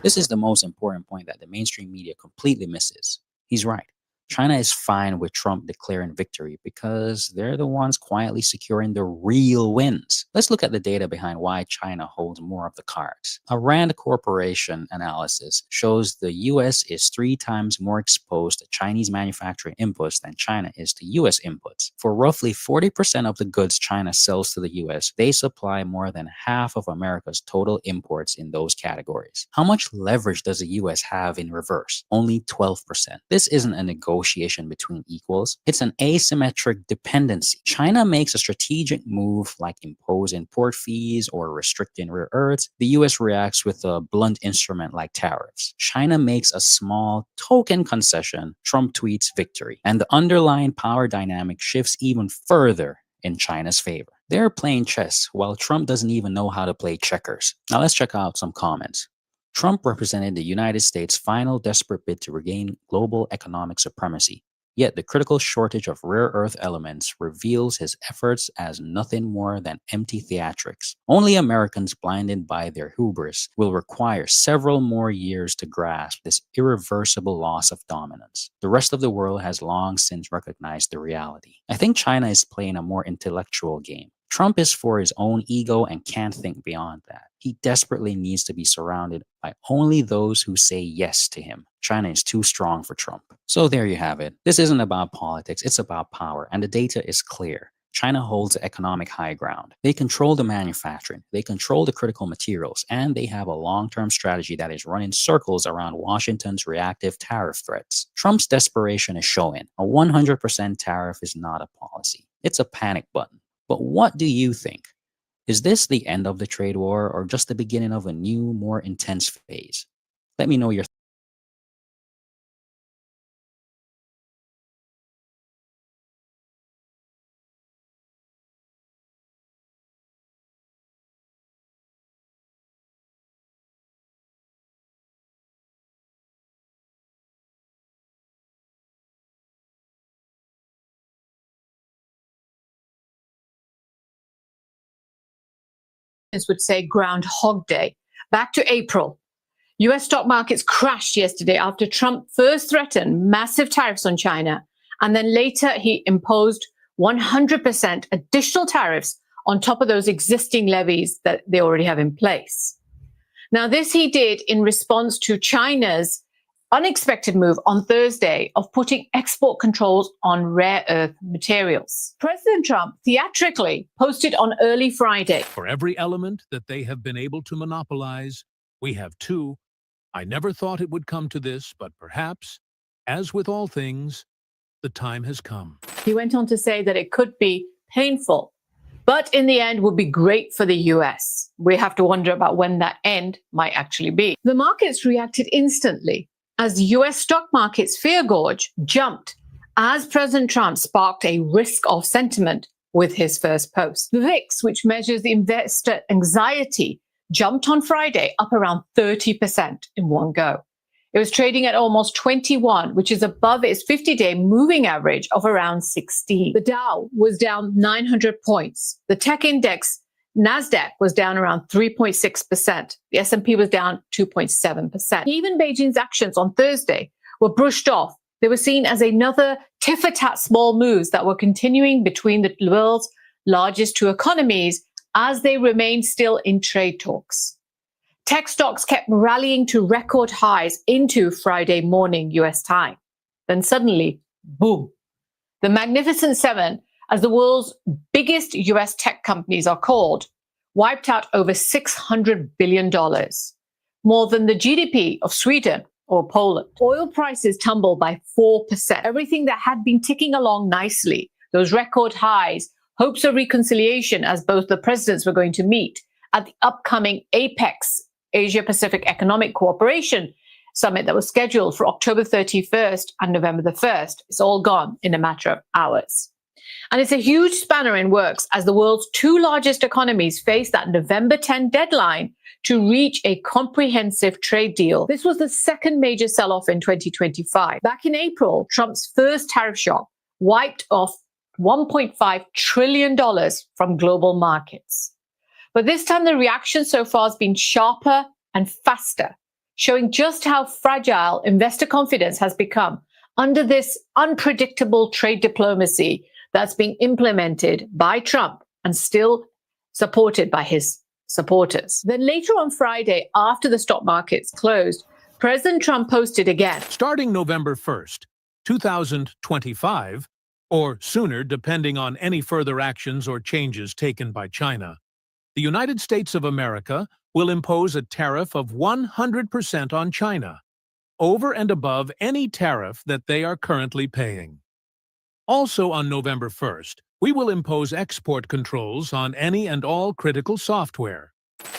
This is the most important point that the mainstream media completely misses. He's right. China is fine with Trump declaring victory because they're the ones quietly securing the real wins. Let's look at the data behind why China holds more of the cards. A Rand Corporation analysis shows the US is 3 times more exposed to Chinese manufacturing inputs than China is to US inputs. For roughly 40% of the goods China sells to the US, they supply more than half of America's total imports in those categories. How much leverage does the US have in reverse? Only 12%. This isn't a negotiation between equals. It's an asymmetric dependency. China makes a strategic move like imposing port fees or restricting rare earths. The US reacts with a blunt instrument like tariffs. China makes a small token concession. Trump tweets victory. And the underlying power dynamic shifts even further in China's favor. They're playing chess while Trump doesn't even know how to play checkers. Now let's check out some comments. Trump represented the United States' final desperate bid to regain global economic supremacy. Yet the critical shortage of rare earth elements reveals his efforts as nothing more than empty theatrics. Only Americans blinded by their hubris will require several more years to grasp this irreversible loss of dominance. The rest of the world has long since recognized the reality. I think China is playing a more intellectual game. Trump is for his own ego and can't think beyond that. He desperately needs to be surrounded by only those who say yes to him. China is too strong for Trump. So there you have it. This isn't about politics, it's about power, and the data is clear. China holds the economic high ground. They control the manufacturing, they control the critical materials, and they have a long-term strategy that is running circles around Washington's reactive tariff threats. Trump's desperation is showing. A 100% tariff is not a policy. It's a panic button. But what do you think? Is this the end of the trade war or just the beginning of a new, more intense phase? Let me know your thoughts. Would say Groundhog Day. Back to April. US stock markets crashed yesterday after Trump first threatened massive tariffs on China, and then later he imposed 100% additional tariffs on top of those existing levies that they already have in place. Now, this he did in response to China's unexpected move on Thursday of putting export controls on rare earth materials. President Trump theatrically posted on early Friday. For every element that they have been able to monopolize, we have 2. I never thought it would come to this, but perhaps, as with all things, the time has come. He went on to say that it could be painful, but in the end would be great for the US. We have to wonder about when that end might actually be. The markets reacted instantly as US stock markets fear gauge jumped as President Trump sparked a risk-off sentiment with his first post. The VIX, which measures the investor anxiety, jumped on Friday up around 30% in one go. It was trading at almost 21, which is above its 50-day moving average of around 16. The Dow was down 900 points. The tech index NASDAQ was down around 3.6%. The S&P was down 2.7%. Even Beijing's actions on Thursday were brushed off. They were seen as another tit-for-tat small moves that were continuing between the world's largest 2 economies as they remained still in trade talks. Tech stocks kept rallying to record highs into Friday morning US time. Then suddenly, boom. The Magnificent Seven, as the world's biggest US tech companies are called, wiped out over $600 billion, more than the GDP of Sweden or Poland. Oil prices tumbled by 4%. Everything that had been ticking along nicely, those record highs, hopes of reconciliation as both the presidents were going to meet at the upcoming APEC, Asia Pacific Economic Cooperation Summit that was scheduled for October 31st and November the 1st. It's all gone in a matter of hours. And it's a huge spanner in works as the world's two largest economies face that November 10 deadline to reach a comprehensive trade deal. This was the second major sell-off in 2025. Back in April, Trump's first tariff shock wiped off $1.5 trillion from global markets. But this time, the reaction so far has been sharper and faster, showing just how fragile investor confidence has become under this unpredictable trade diplomacy that's being implemented by Trump and still supported by his supporters. Then later on Friday, after the stock markets closed, President Trump posted again. Starting November 1st, 2025, or sooner depending on any further actions or changes taken by China, the United States of America will impose a tariff of 100% on China, over and above any tariff that they are currently paying. Also on November 1st, we will impose export controls on any and all critical software.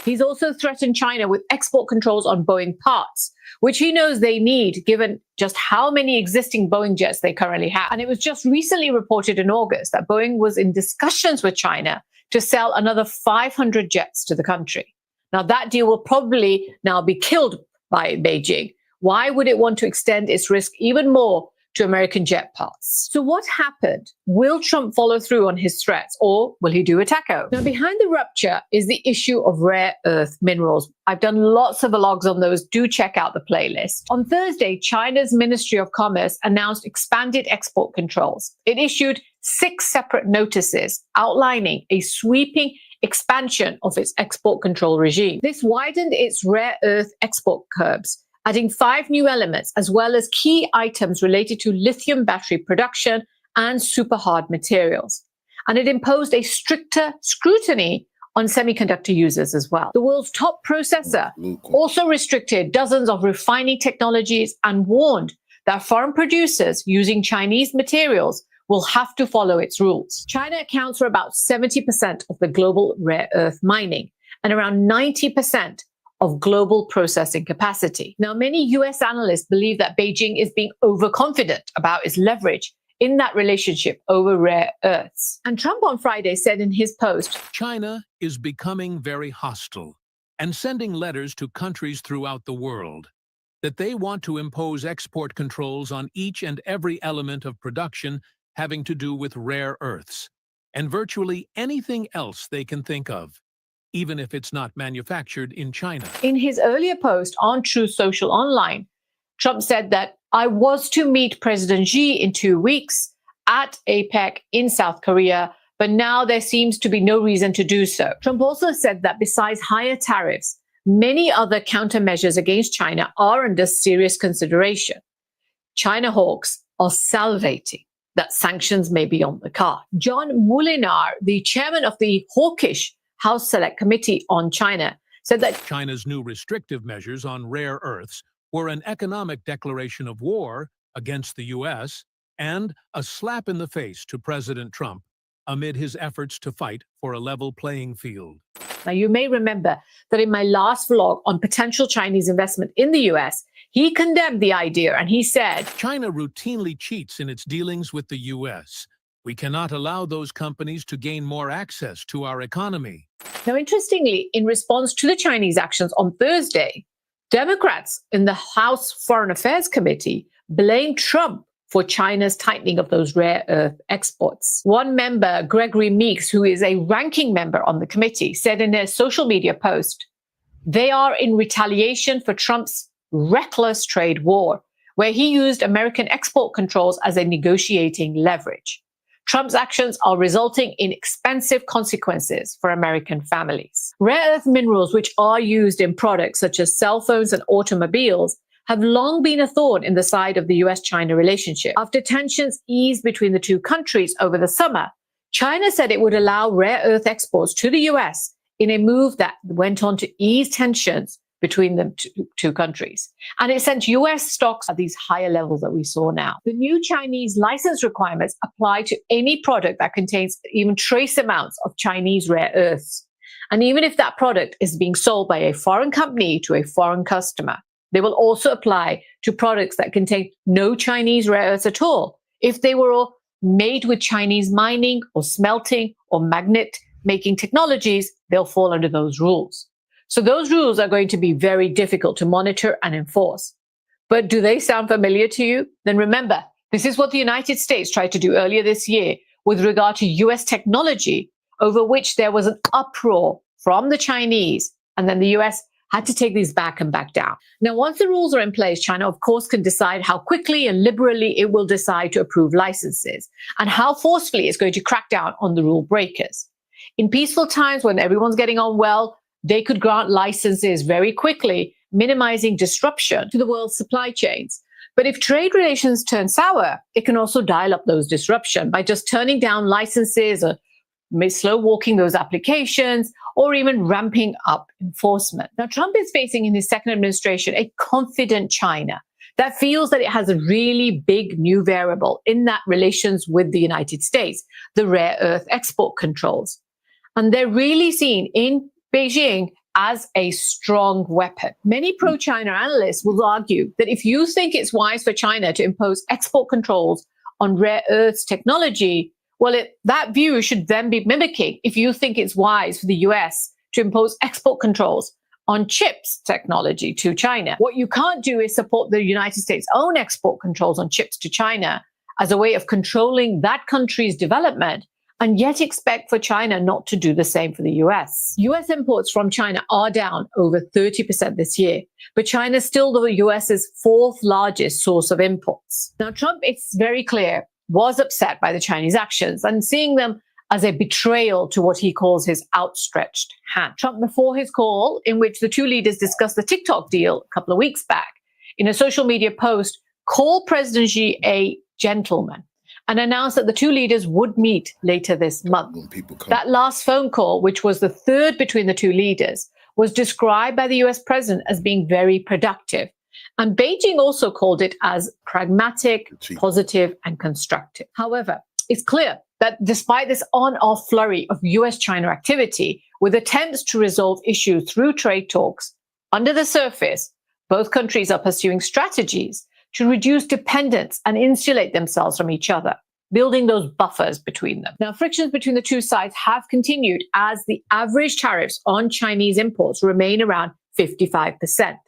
He's also threatened China with export controls on Boeing parts, which he knows they need given just how many existing Boeing jets they currently have. And it was just recently reported in August that Boeing was in discussions with China to sell another 500 jets to the country. Now, that deal will probably now be killed by Beijing. Why would it want to extend its risk even more to American jet parts? So what happened? Will Trump follow through on his threats, or will he do a taco? Now, behind the rupture is the issue of rare earth minerals. I've done lots of vlogs on those. Do check out the playlist. On Thursday, China's Ministry of Commerce announced expanded export controls. It issued 6 separate notices outlining a sweeping expansion of its export control regime. This widened its rare earth export curbs, adding 5 new elements, as well as key items related to lithium battery production and super hard materials. And it imposed a stricter scrutiny on semiconductor users as well. The world's top processor also restricted dozens of refining technologies and warned that foreign producers using Chinese materials will have to follow its rules. China accounts for about 70% of the global rare earth mining and around 90% of global processing capacity. Now, many US analysts believe that Beijing is being overconfident about its leverage in that relationship over rare earths. And Trump on Friday said in his post, China is becoming very hostile and sending letters to countries throughout the world that they want to impose export controls on each and every element of production having to do with rare earths and virtually anything else they can think of, even if it's not manufactured in China. In his earlier post on Truth Social Online, Trump said that I was to meet President Xi in 2 weeks at APEC in South Korea, but now there seems to be no reason to do so. Trump also said that besides higher tariffs, many other countermeasures against China are under serious consideration. China hawks are salivating that sanctions may be on the card. John Moulinar, the chairman of the hawkish House Select Committee on China, said that China's new restrictive measures on rare earths were an economic declaration of war against the U.S. and a slap in the face to President Trump amid his efforts to fight for a level playing field. Now, you may remember that in my last vlog on potential Chinese investment in the U.S., he condemned the idea and he said, China routinely cheats in its dealings with the U.S. We cannot allow those companies to gain more access to our economy. Now, interestingly, in response to the Chinese actions on Thursday, Democrats in the House Foreign Affairs Committee blamed Trump for China's tightening of those rare earth exports. One member, Gregory Meeks, who is a ranking member on the committee, said in a social media post, they are in retaliation for Trump's reckless trade war, where he used American export controls as a negotiating leverage. Trump's actions are resulting in expensive consequences for American families. Rare earth minerals, which are used in products such as cell phones and automobiles, have long been a thorn in the side of the US-China relationship. After tensions eased between the two countries over the summer, China said it would allow rare earth exports to the US in a move that went on to ease tensions between the two countries. And it sent US stocks at these higher levels that we saw now. The new Chinese license requirements apply to any product that contains even trace amounts of Chinese rare earths. And even if that product is being sold by a foreign company to a foreign customer, they will also apply to products that contain no Chinese rare earths at all. If they were all made with Chinese mining or smelting or magnet making technologies, they'll fall under those rules. So those rules are going to be very difficult to monitor and enforce. But do they sound familiar to you? Then remember, this is what the United States tried to do earlier this year with regard to US technology, over which there was an uproar from the Chinese, and then the US had to take these back and back down. Now, once the rules are in place, China, of course, can decide how quickly and liberally it will decide to approve licenses and how forcefully it's going to crack down on the rule breakers. In peaceful times, when everyone's getting on well, they could grant licenses very quickly, minimizing disruption to the world's supply chains. But if trade relations turn sour, it can also dial up those disruptions by just turning down licenses or slow walking those applications, or even ramping up enforcement. Now, Trump is facing in his second administration a confident China that feels that it has a really big new variable in that relations with the United States, the rare earth export controls. And they're really seen in Beijing as a strong weapon. Many pro-China analysts will argue that if you think it's wise for China to impose export controls on rare earths technology, well, that view should then be mimicking if you think it's wise for the US to impose export controls on chips technology to China. What you can't do is support the United States' own export controls on chips to China as a way of controlling that country's development, and yet expect for China not to do the same for the US. US imports from China are down over 30% this year, but China is still the US's fourth largest source of imports. Now, Trump, it's very clear, was upset by the Chinese actions and seeing them as a betrayal to what he calls his outstretched hand. Trump, before his call, in which the two leaders discussed the TikTok deal a couple of weeks back, in a social media post, called President Xi a gentleman and announced that the two leaders would meet later this month. That last phone call, which was the third between the two leaders, was described by the US president as being very productive. And Beijing also called it as pragmatic, positive, and constructive. However, it's clear that despite this on-off flurry of US-China activity, with attempts to resolve issues through trade talks, under the surface, both countries are pursuing strategies to reduce dependence and insulate themselves from each other, building those buffers between them. Now, frictions between the two sides have continued as the average tariffs on Chinese imports remain around 55%.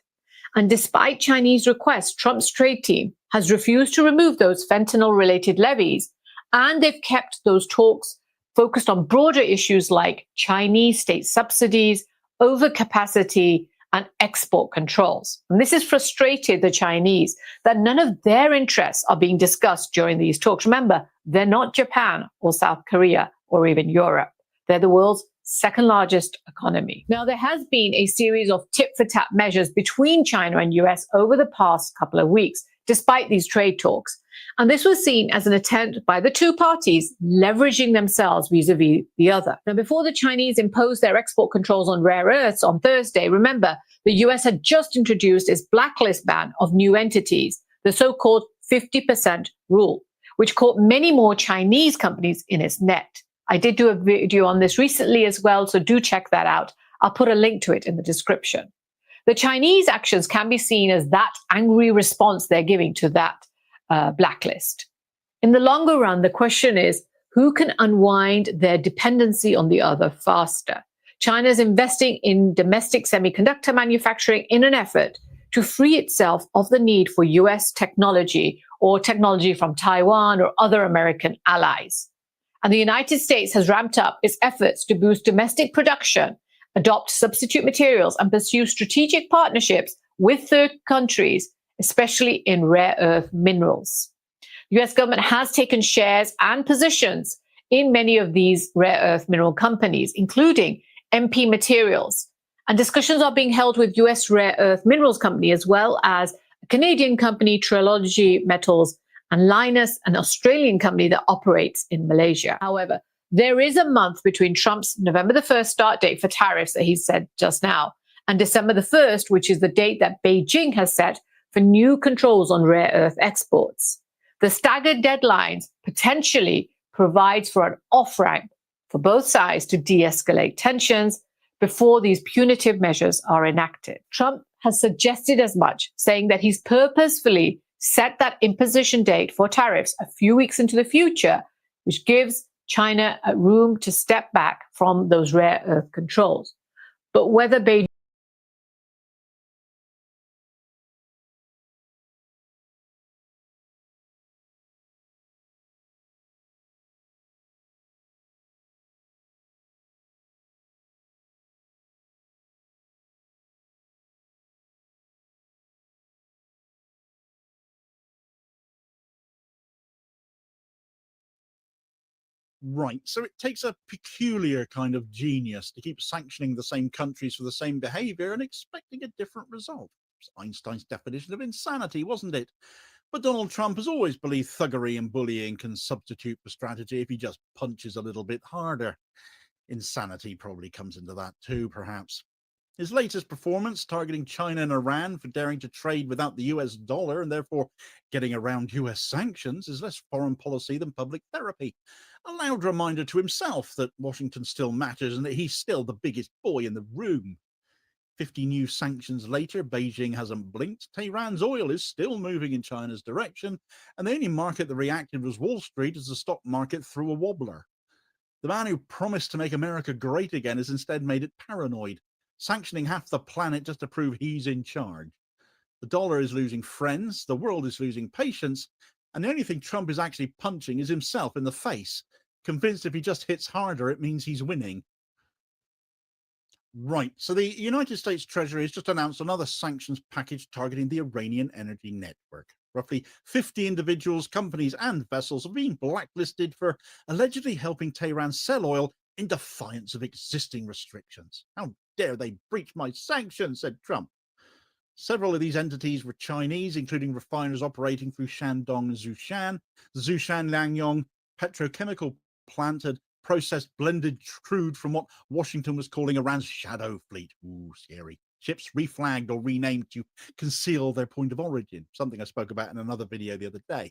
And despite Chinese requests, Trump's trade team has refused to remove those fentanyl-related levies, and they've kept those talks focused on broader issues like Chinese state subsidies, overcapacity, and export controls. And this has frustrated the Chinese that none of their interests are being discussed during these talks. Remember, they're not Japan or South Korea or even Europe. They're the world's second largest economy. Now, there has been a series of tit-for-tat measures between China and US over the past couple of weeks, despite these trade talks. And this was seen as an attempt by the two parties leveraging themselves vis-a-vis the other. Now, before the Chinese imposed their export controls on rare earths on Thursday, remember, the US had just introduced its blacklist ban of new entities, the so-called 50% rule, which caught many more Chinese companies in its net. I did do a video on this recently as well, so do check that out. I'll put a link to it in the description. The Chinese actions can be seen as that angry response they're giving to that blacklist. In the longer run, the question is, who can unwind their dependency on the other faster? China is investing in domestic semiconductor manufacturing in an effort to free itself of the need for US technology or technology from Taiwan or other American allies. And the United States has ramped up its efforts to boost domestic production, adopt substitute materials, and pursue strategic partnerships with third countries, especially in rare earth minerals. The US government has taken shares and positions in many of these rare earth mineral companies, including MP Materials. And discussions are being held with US rare earth minerals company, as well as a Canadian company, Trilogy Metals, and Linus, an Australian company that operates in Malaysia. However, there is a month between Trump's November the 1st start date for tariffs that he said just now, and December the 1st, which is the date that Beijing has set for new controls on rare earth exports. The staggered deadlines potentially provides for an off-ramp for both sides to de-escalate tensions before these punitive measures are enacted. Trump has suggested as much, saying that he's purposefully set that imposition date for tariffs a few weeks into the future, which gives China room to step back from those rare earth controls. But whether Beijing Right. So it takes a peculiar kind of genius to keep sanctioning the same countries for the same behavior and expecting a different result. It's Einstein's definition of insanity, wasn't it? But Donald Trump has always believed thuggery and bullying can substitute for strategy if he just punches a little bit harder. Insanity probably comes into that too, perhaps. His latest performance, targeting China and Iran for daring to trade without the US dollar and therefore getting around US sanctions, is less foreign policy than public therapy. A loud reminder to himself that Washington still matters and that he's still the biggest boy in the room. 50 new sanctions later, Beijing hasn't blinked. Tehran's oil is still moving in China's direction, and the only market that reacted was Wall Street as the stock market threw a wobbler. The man who promised to make America great again has instead made it paranoid, sanctioning half the planet just to prove he's in charge. The dollar is losing friends, the world is losing patience, and the only thing Trump is actually punching is himself in the face, convinced if he just hits harder, it means he's winning. Right, so the United States Treasury has just announced another sanctions package targeting the Iranian energy network. Roughly 50 individuals, companies, and vessels have been blacklisted for allegedly helping Tehran sell oil in defiance of existing restrictions. How dare they breach my sanctions, said Trump. Several of these entities were Chinese, including refiners operating through Shandong and Zhoushan. The Zhoushan Langyong petrochemical plant had processed blended crude from what Washington was calling Iran's shadow fleet. Ooh, scary. Ships reflagged or renamed to conceal their point of origin, something I spoke about in another video the other day.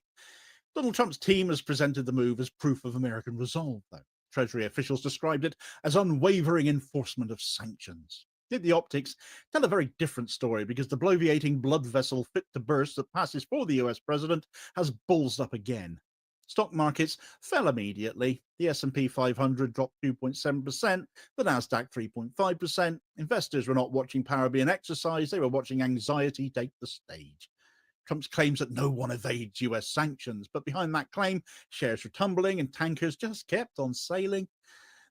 Donald Trump's team has presented the move as proof of American resolve, though. Treasury officials described it as unwavering enforcement of sanctions. Yet the optics tell a very different story, because the bloviating blood vessel fit to burst that passes for the US president has ballsed up again. Stock markets fell immediately. The S&P 500 dropped 2.7%, the Nasdaq 3.5%. Investors were not watching power being exercised, they were watching anxiety take the stage. Trump's claims that no one evades US sanctions, but behind that claim, shares were tumbling and tankers just kept on sailing.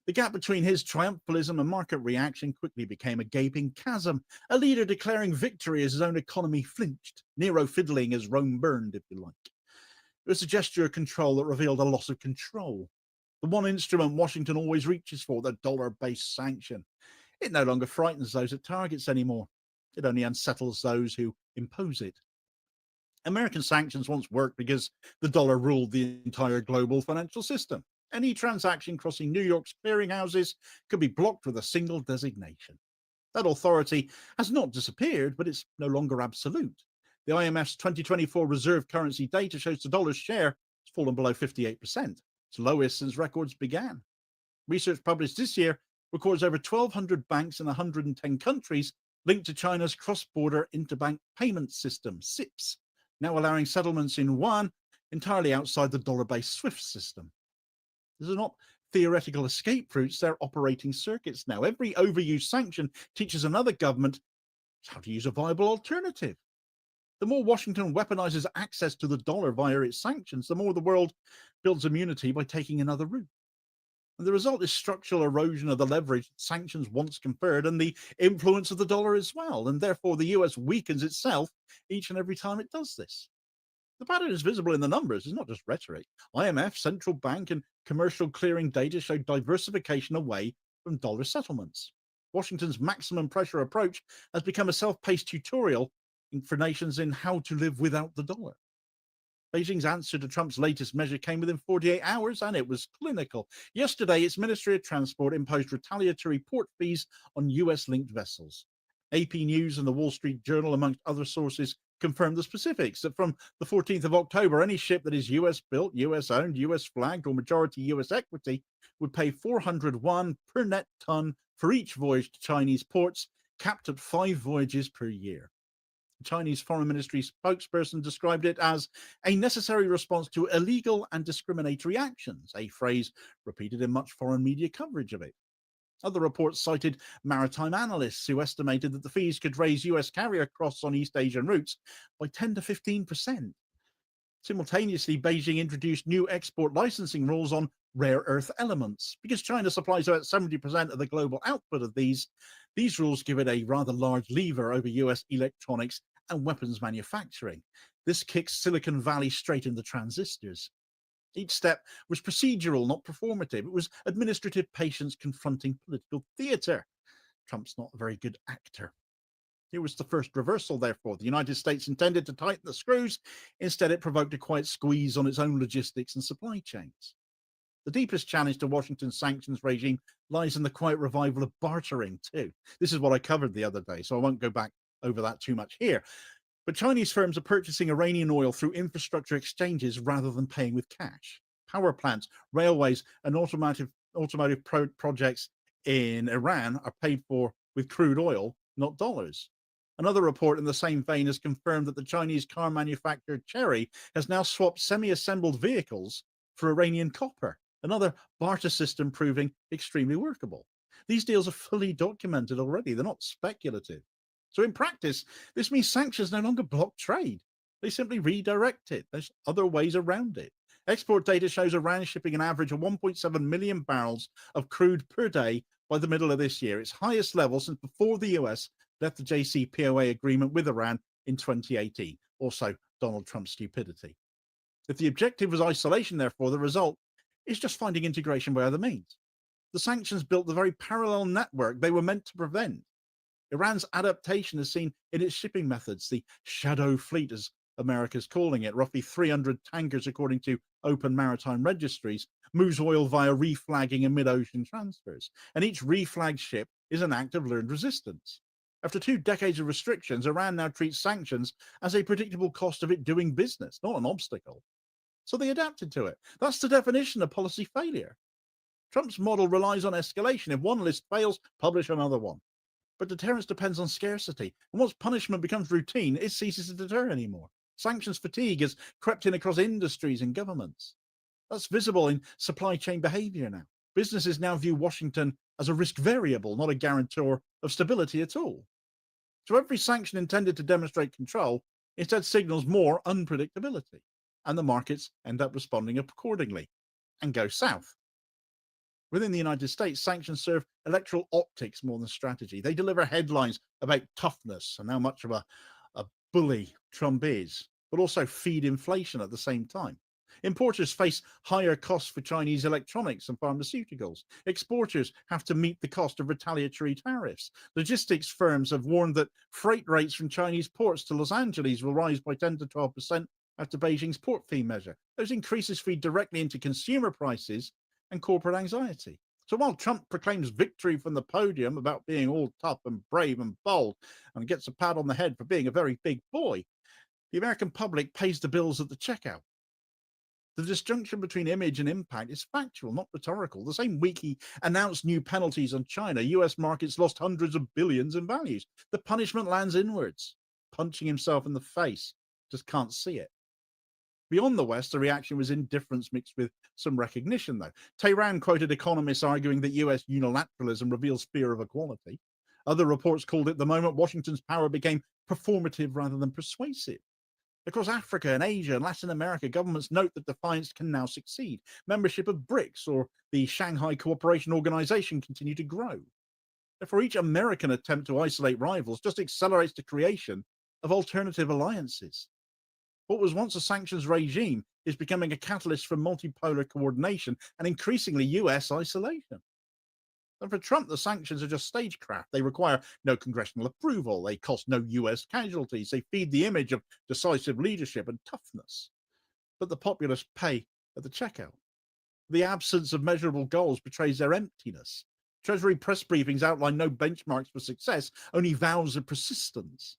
The gap between his triumphalism and market reaction quickly became a gaping chasm, a leader declaring victory as his own economy flinched, Nero fiddling as Rome burned, if you like. It was a gesture of control that revealed a loss of control. The one instrument Washington always reaches for, the dollar-based sanction. It no longer frightens those it targets anymore. It only unsettles those who impose it. American sanctions once worked because the dollar ruled the entire global financial system. Any transaction crossing New York's clearinghouses could be blocked with a single designation. That authority has not disappeared, but it's no longer absolute. The IMF's 2024 reserve currency data shows the dollar's share has fallen below 58%. It's lowest since records began. Research published this year records over 1,200 banks in 110 countries linked to China's cross-border interbank payment system, SIPS, now allowing settlements in yuan entirely outside the dollar-based SWIFT system. These are not theoretical escape routes, they're operating circuits now. Every overused sanction teaches another government how to use a viable alternative. The more Washington weaponizes access to the dollar via its sanctions, the more the world builds immunity by taking another route. And the result is structural erosion of the leverage sanctions once conferred and the influence of the dollar as well. And therefore, the US weakens itself each and every time it does this. The pattern is visible in the numbers. It's not just rhetoric. IMF, central bank, and commercial clearing data show diversification away from dollar settlements. Washington's maximum pressure approach has become a self-paced tutorial for nations in how to live without the dollar. Beijing's answer to Trump's latest measure came within 48 hours, and it was clinical. Yesterday, its Ministry of Transport imposed retaliatory port fees on US-linked vessels. AP News and the Wall Street Journal, amongst other sources, confirmed the specifics that from the 14th of October, any ship that is US built, US owned, US flagged, or majority US equity would pay 401 per net ton for each voyage to Chinese ports, capped at 5 voyages per year. The Chinese Foreign Ministry spokesperson described it as a necessary response to illegal and discriminatory actions, a phrase repeated in much foreign media coverage of it. Other reports cited maritime analysts who estimated that the fees could raise US carrier costs on East Asian routes by 10 to 15%. Simultaneously, Beijing introduced new export licensing rules on rare earth elements. Because China supplies about 70% of the global output of these rules give it a rather large lever over US electronics and weapons manufacturing. This kicks Silicon Valley straight in the transistors. Each step was procedural, not performative. It was administrative patience confronting political theatre. Trump's not a very good actor. Here was the first reversal, therefore. The United States intended to tighten the screws. Instead, it provoked a quiet squeeze on its own logistics and supply chains. The deepest challenge to Washington's sanctions regime lies in the quiet revival of bartering, too. This is what I covered the other day, so I won't go back over that too much here. But Chinese firms are purchasing Iranian oil through infrastructure exchanges rather than paying with cash. Power plants, railways, and automotive projects in Iran are paid for with crude oil, not dollars. Another report in the same vein has confirmed that the Chinese car manufacturer Chery has now swapped semi-assembled vehicles for Iranian copper, another barter system proving extremely workable. These deals are fully documented already. They're not speculative. So in practice, this means sanctions no longer block trade. They simply redirect it. There's other ways around it. Export data shows Iran shipping an average of 1.7 million barrels of crude per day by the middle of this year, its highest level since before the US left the JCPOA agreement with Iran in 2018. Also, Donald Trump's stupidity. If the objective was isolation, therefore, the result is just finding integration by other means. The sanctions built the very parallel network they were meant to prevent. Iran's adaptation is seen in its shipping methods, the shadow fleet, as America's calling it. Roughly 300 tankers, according to open maritime registries, moves oil via reflagging and mid-ocean transfers. And each reflagged ship is an act of learned resistance. After 2 decades of restrictions, Iran now treats sanctions as a predictable cost of it doing business, not an obstacle. So they adapted to it. That's the definition of policy failure. Trump's model relies on escalation. If one list fails, publish another one. But deterrence depends on scarcity. And once punishment becomes routine, it ceases to deter anymore. Sanctions fatigue has crept in across industries and governments. That's visible in supply chain behavior now. Businesses now view Washington as a risk variable, not a guarantor of stability at all. So every sanction intended to demonstrate control instead signals more unpredictability, and the markets end up responding accordingly and go south. Within the United States, sanctions serve electoral optics more than strategy. They deliver headlines about toughness and how much of a bully Trump is, but also feed inflation at the same time. Importers face higher costs for Chinese electronics and pharmaceuticals. Exporters have to meet the cost of retaliatory tariffs. Logistics firms have warned that freight rates from Chinese ports to Los Angeles will rise by 10 to 12% after Beijing's port fee measure. Those increases feed directly into consumer prices and corporate anxiety. So while Trump proclaims victory from the podium about being all tough and brave and bold and gets a pat on the head for being a very big boy, the American public pays the bills at the checkout. The disjunction between image and impact is factual, not rhetorical. The same week he announced new penalties on China, US markets lost hundreds of billions in values. The punishment lands inwards, punching himself in the face. Just can't see it. Beyond the West, the reaction was indifference mixed with some recognition, though. Tehran quoted economists arguing that US unilateralism reveals fear of equality. Other reports called it the moment Washington's power became performative rather than persuasive. Across Africa and Asia and Latin America, governments note that defiance can now succeed. Membership of BRICS or the Shanghai Cooperation Organization continue to grow. Therefore, each American attempt to isolate rivals just accelerates the creation of alternative alliances. What was once a sanctions regime is becoming a catalyst for multipolar coordination and increasingly US isolation. And for Trump, the sanctions are just stagecraft. They require no congressional approval. They cost no US casualties. They feed the image of decisive leadership and toughness. But the populace pay at the checkout. The absence of measurable goals betrays their emptiness. Treasury press briefings outline no benchmarks for success, only vows of persistence.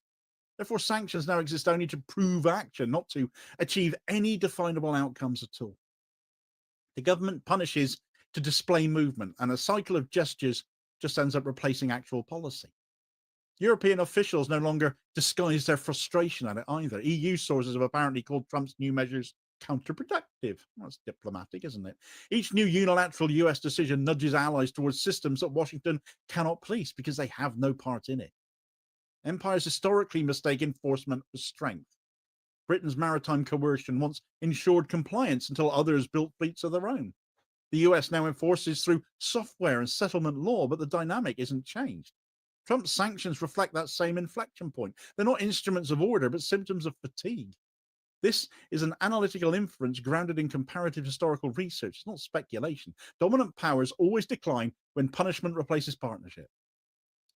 Therefore, sanctions now exist only to prove action, not to achieve any definable outcomes at all. The government punishes to display movement, and a cycle of gestures just ends up replacing actual policy. European officials no longer disguise their frustration at it either. EU sources have apparently called Trump's new measures counterproductive. Well, that's diplomatic, isn't it? Each new unilateral US decision nudges allies towards systems that Washington cannot police because they have no part in it. Empires historically mistake enforcement for strength. Britain's maritime coercion once ensured compliance until others built fleets of their own. The US now enforces through software and settlement law, but the dynamic isn't changed. Trump's sanctions reflect that same inflection point. They're not instruments of order, but symptoms of fatigue. This is an analytical inference grounded in comparative historical research. It's not speculation. Dominant powers always decline when punishment replaces partnership.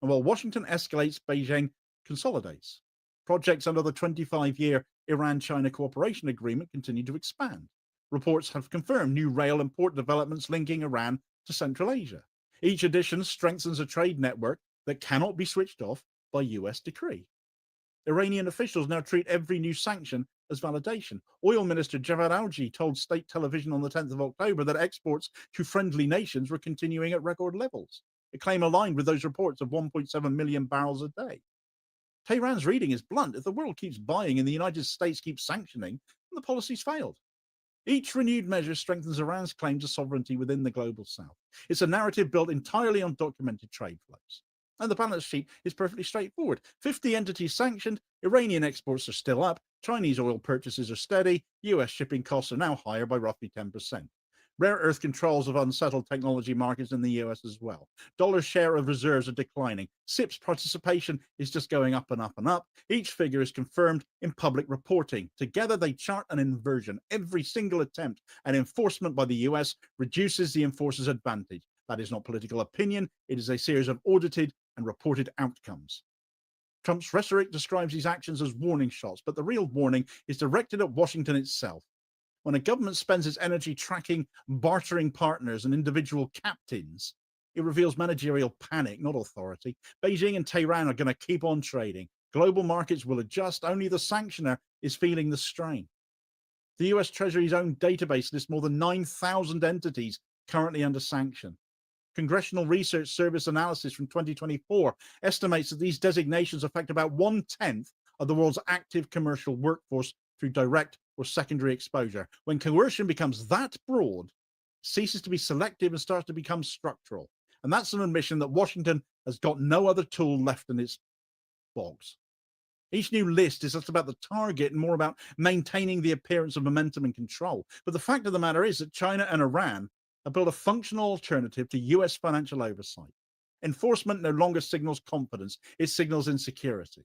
And while Washington escalates, Beijing consolidates. Projects under the 25-year Iran-China cooperation agreement continue to expand. Reports have confirmed new rail and port developments linking Iran to Central Asia. Each addition strengthens a trade network that cannot be switched off by US decree. Iranian officials now treat every new sanction as validation. Oil Minister Javad Alji told state television on the 10th of October that exports to friendly nations were continuing at record levels, a claim aligned with those reports of 1.7 million barrels a day. Tehran's reading is blunt. If the world keeps buying and the United States keeps sanctioning, then the policy's failed. Each renewed measure strengthens Iran's claim to sovereignty within the global south. It's a narrative built entirely on documented trade flows. And the balance sheet is perfectly straightforward. 50 entities sanctioned, Iranian exports are still up, Chinese oil purchases are steady, US shipping costs are now higher by roughly 10%. Rare earth controls of unsettled technology markets in the US as well. Dollar's share of reserves are declining. CIP's participation is just going up and up and up. Each figure is confirmed in public reporting. Together, they chart an inversion. Every single attempt at enforcement by the US reduces the enforcer's advantage. That is not political opinion. It is a series of audited and reported outcomes. Trump's rhetoric describes these actions as warning shots, but the real warning is directed at Washington itself. When a government spends its energy tracking, bartering partners and individual captains, it reveals managerial panic, not authority. Beijing and Tehran are going to keep on trading. Global markets will adjust. Only the sanctioner is feeling the strain. The US Treasury's own database lists more than 9,000 entities currently under sanction. Congressional Research Service analysis from 2024 estimates that these designations affect about 1/10 of the world's active commercial workforce through direct or secondary exposure. When coercion becomes that broad, it ceases to be selective and starts to become structural. And that's an admission that Washington has got no other tool left in its box. Each new list is less about the target and more about maintaining the appearance of momentum and control. But the fact of the matter is that China and Iran have built a functional alternative to US financial oversight. Enforcement no longer signals confidence, it signals insecurity.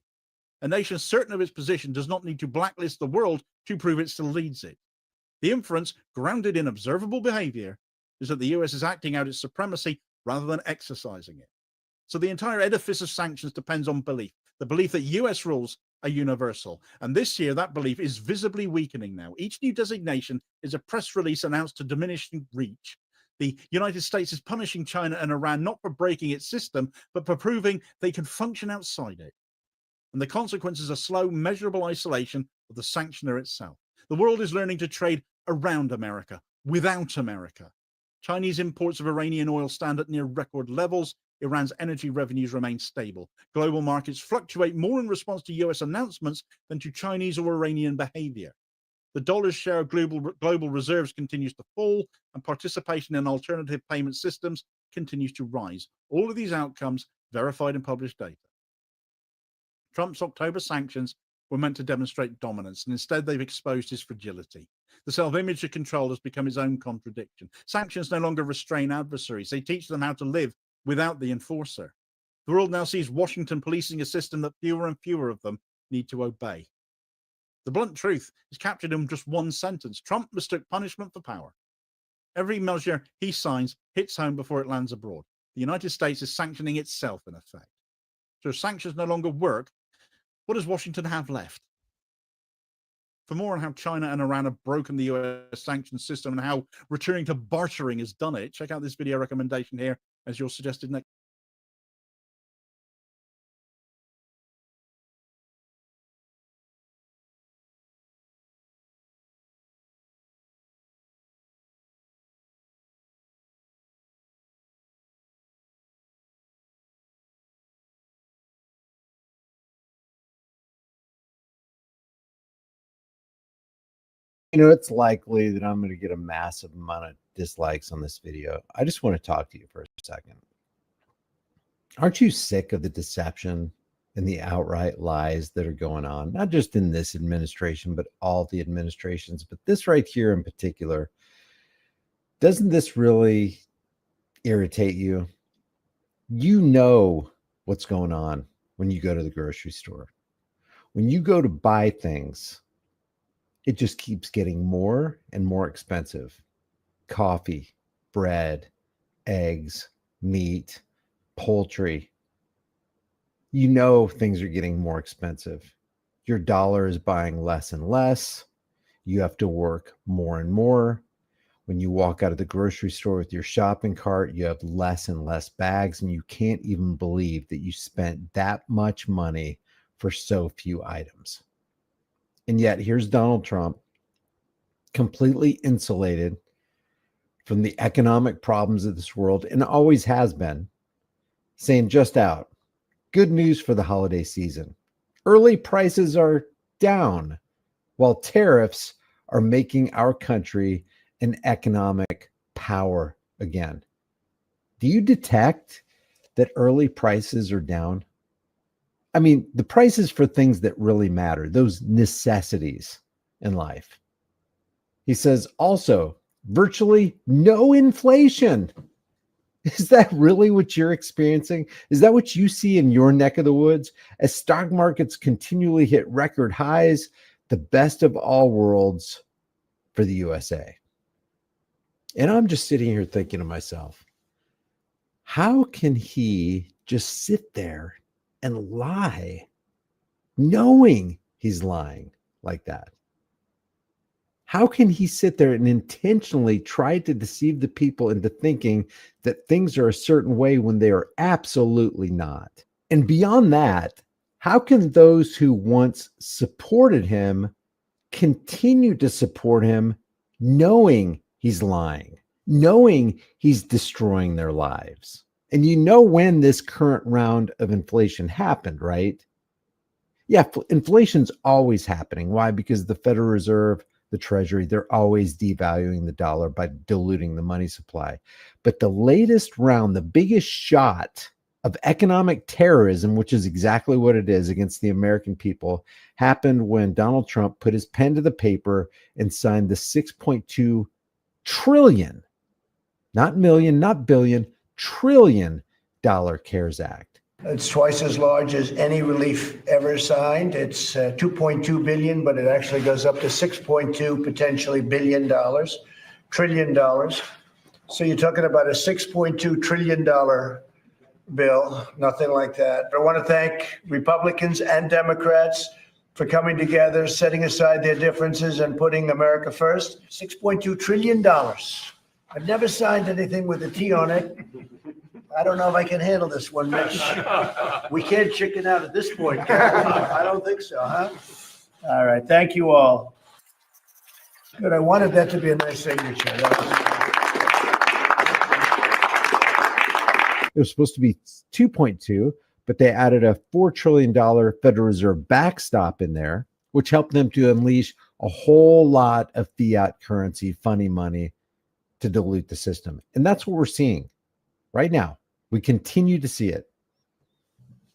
A nation certain of its position does not need to blacklist the world to prove it still leads it. The inference, grounded in observable behavior, is that the US is acting out its supremacy rather than exercising it. So the entire edifice of sanctions depends on belief, the belief that US rules are universal. And this year, that belief is visibly weakening now. Each new designation is a press release announced to diminishing reach. The United States is punishing China and Iran not for breaking its system, but for proving they can function outside it. And the consequences are slow, measurable isolation of the sanctioner itself. The world is learning to trade around America, without America. Chinese imports of Iranian oil stand at near record levels. Iran's energy revenues remain stable. Global markets fluctuate more in response to US announcements than to Chinese or Iranian behavior. The dollar's share of global reserves continues to fall, and participation in alternative payment systems continues to rise. All of these outcomes verified in published data. Trump's October sanctions were meant to demonstrate dominance, and instead they've exposed his fragility. The self-image of control has become his own contradiction. Sanctions no longer restrain adversaries. They teach them how to live without the enforcer. The world now sees Washington policing a system that fewer and fewer of them need to obey. The blunt truth is captured in just one sentence. Trump mistook punishment for power. Every measure he signs hits home before it lands abroad. The United States is sanctioning itself, in effect. So if sanctions no longer work, what does Washington have left? For more on how China and Iran have broken the US sanctions system and how returning to bartering has done it, check out this video recommendation here as you're suggesting that. It's likely that I'm going to get a massive amount of dislikes on this video. I just want to talk to you for a second. Aren't you sick of the deception and the outright lies that are going on, not just in this administration, but all the administrations, but this right here in particular? Doesn't this really irritate you? You know what's going on when you go to the grocery store. When you go to buy things, it just keeps getting more and more expensive. Coffee, bread, eggs, meat, poultry. You know things are getting more expensive. Your dollar is buying less and less. You have to work more and more. When you walk out of the grocery store with your shopping cart, you have less and less bags, and you can't even believe that you spent that much money for so few items. And yet here's Donald Trump, completely insulated from the economic problems of this world, and always has been, saying just out, good news for the holiday season. Early prices are down, while tariffs are making our country an economic power again. Do you detect that early prices are down? I mean, the prices for things that really matter, those necessities in life. He says also, virtually no inflation. Is that really what you're experiencing? Is that what you see in your neck of the woods? As stock markets continually hit record highs, the best of all worlds for the USA. And I'm just sitting here thinking to myself, how can he just sit there and lie, knowing he's lying like that? How can he sit there and intentionally try to deceive the people into thinking that things are a certain way when they are absolutely not? And beyond that, how can those who once supported him continue to support him knowing he's lying, knowing he's destroying their lives? And you know when this current round of inflation happened, right? Yeah, inflation's always happening. Why? Because the Federal Reserve, the Treasury, they're always devaluing the dollar by diluting the money supply. But the latest round, the biggest shot of economic terrorism, which is exactly what it is against the American people, happened when Donald Trump put his pen to the paper and signed the $6.2 trillion, not million, not billion, $trillion CARES Act. It's twice as large as any relief ever signed. It's 2.2 billion, but it actually goes up to 6.2 potentially trillion dollars. So you're talking about a $6.2 trillion bill, nothing like that. But I want to thank Republicans and Democrats for coming together, setting aside their differences and putting America first. $6.2 trillion. I've never signed anything with a T on it. I don't know if I can handle this one, Mitch. We can't chicken out at this point. I don't think so, huh? All right. Thank you all. Good. I wanted that to be a nice signature. It was supposed to be 2.2, but they added a $4 trillion Federal Reserve backstop in there, which helped them to unleash a whole lot of fiat currency, funny money, to dilute the system. And that's what we're seeing right now. We continue to see it.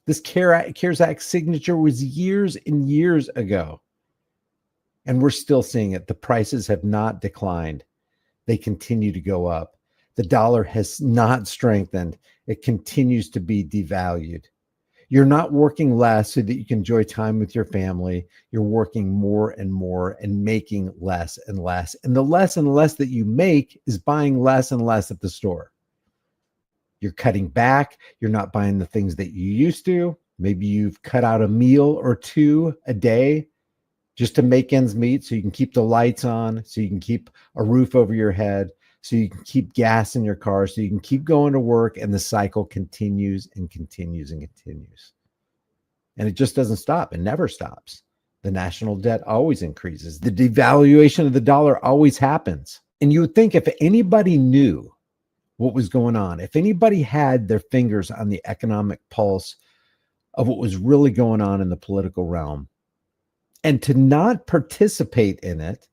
This CARES Act signature was years and years ago, and we're still seeing it. The prices have not declined. They continue to go up. The dollar has not strengthened. It continues to be devalued. You're not working less so that you can enjoy time with your family. You're working more and more and making less and less. And the less and less that you make is buying less and less at the store. You're cutting back. You're not buying the things that you used to. Maybe you've cut out a meal or two a day just to make ends meet so you can keep the lights on, so you can keep a roof over your head, so you can keep gas in your car, so you can keep going to work, and the cycle continues and continues and continues. And it just doesn't stop. It never stops. The national debt always increases. The devaluation of the dollar always happens. And you would think if anybody knew what was going on, if anybody had their fingers on the economic pulse of what was really going on in the political realm, and to not participate in it,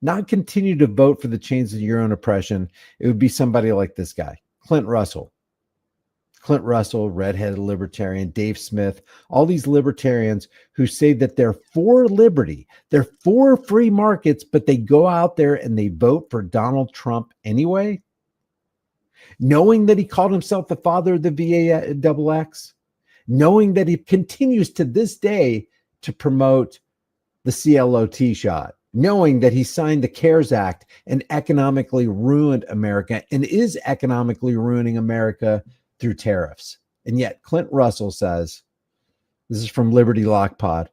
not continue to vote for the chains of your own oppression, it would be somebody like this guy, Clint Russell. Clint Russell, redheaded libertarian, Dave Smith, all these libertarians who say that they're for liberty, they're for free markets, but they go out there and they vote for Donald Trump anyway, knowing that he called himself the father of the VAXX, knowing that he continues to this day to promote the CLOT shot, knowing that he signed the CARES Act and economically ruined America and is economically ruining America through tariffs. And yet Clint Russell says, this is from Liberty Lock Pod,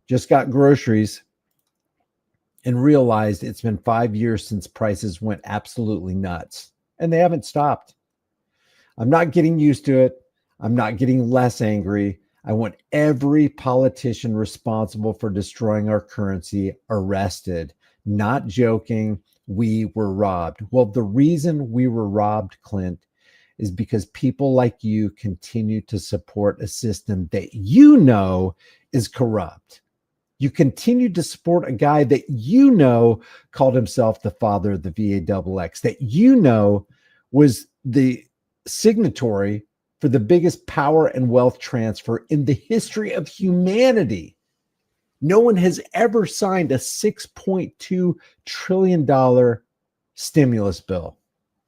just got groceries and realized it's been 5 years since prices went absolutely nuts. And they haven't stopped. I'm not getting used to it. I'm not getting less angry. I want every politician responsible for destroying our currency arrested. Not joking. We were robbed. Well, the reason we were robbed, Clint, is because people like you continue to support a system that you know is corrupt. You continue to support a guy that you know called himself the father of the VAXX, that you know was the signatory for the biggest power and wealth transfer in the history of humanity. No one has ever signed a $6.2 trillion stimulus bill.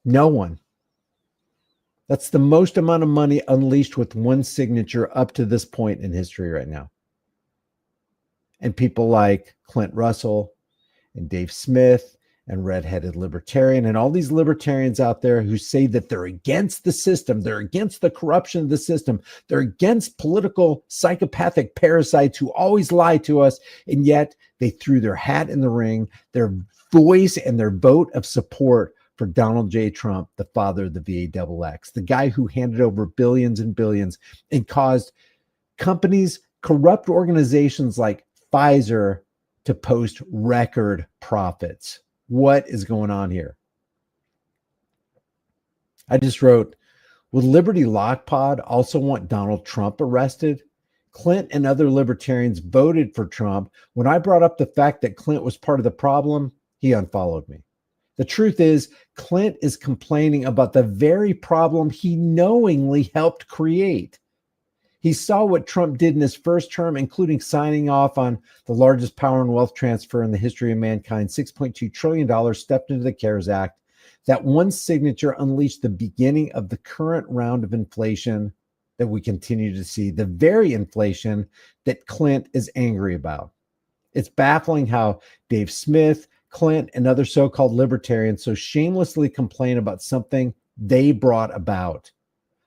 No one. That's the most amount of money unleashed with one signature up to this point in history right now. And people like Clint Russell and Dave Smith and redheaded libertarian and all these libertarians out there who say that they're against the system, they're against the corruption of the system, they're against political psychopathic parasites who always lie to us, and yet they threw their hat in the ring, their voice and their vote of support for Donald J. Trump, the father of the VAXX, the guy who handed over billions and billions and caused companies, corrupt organizations like Pfizer to post record profits. What is going on here? I just wrote, would Liberty Lock Pod also want Donald Trump arrested? Clint and other libertarians voted for Trump. When I brought up the fact that Clint was part of the problem, he unfollowed me. The truth is, Clint is complaining about the very problem he knowingly helped create. He saw what Trump did in his first term, including signing off on the largest power and wealth transfer in the history of mankind, $6.2 trillion stepped into the CARES Act. That one signature unleashed the beginning of the current round of inflation that we continue to see, the very inflation that Clint is angry about. It's baffling how Dave Smith, Clint, and other so-called libertarians so shamelessly complain about something they brought about.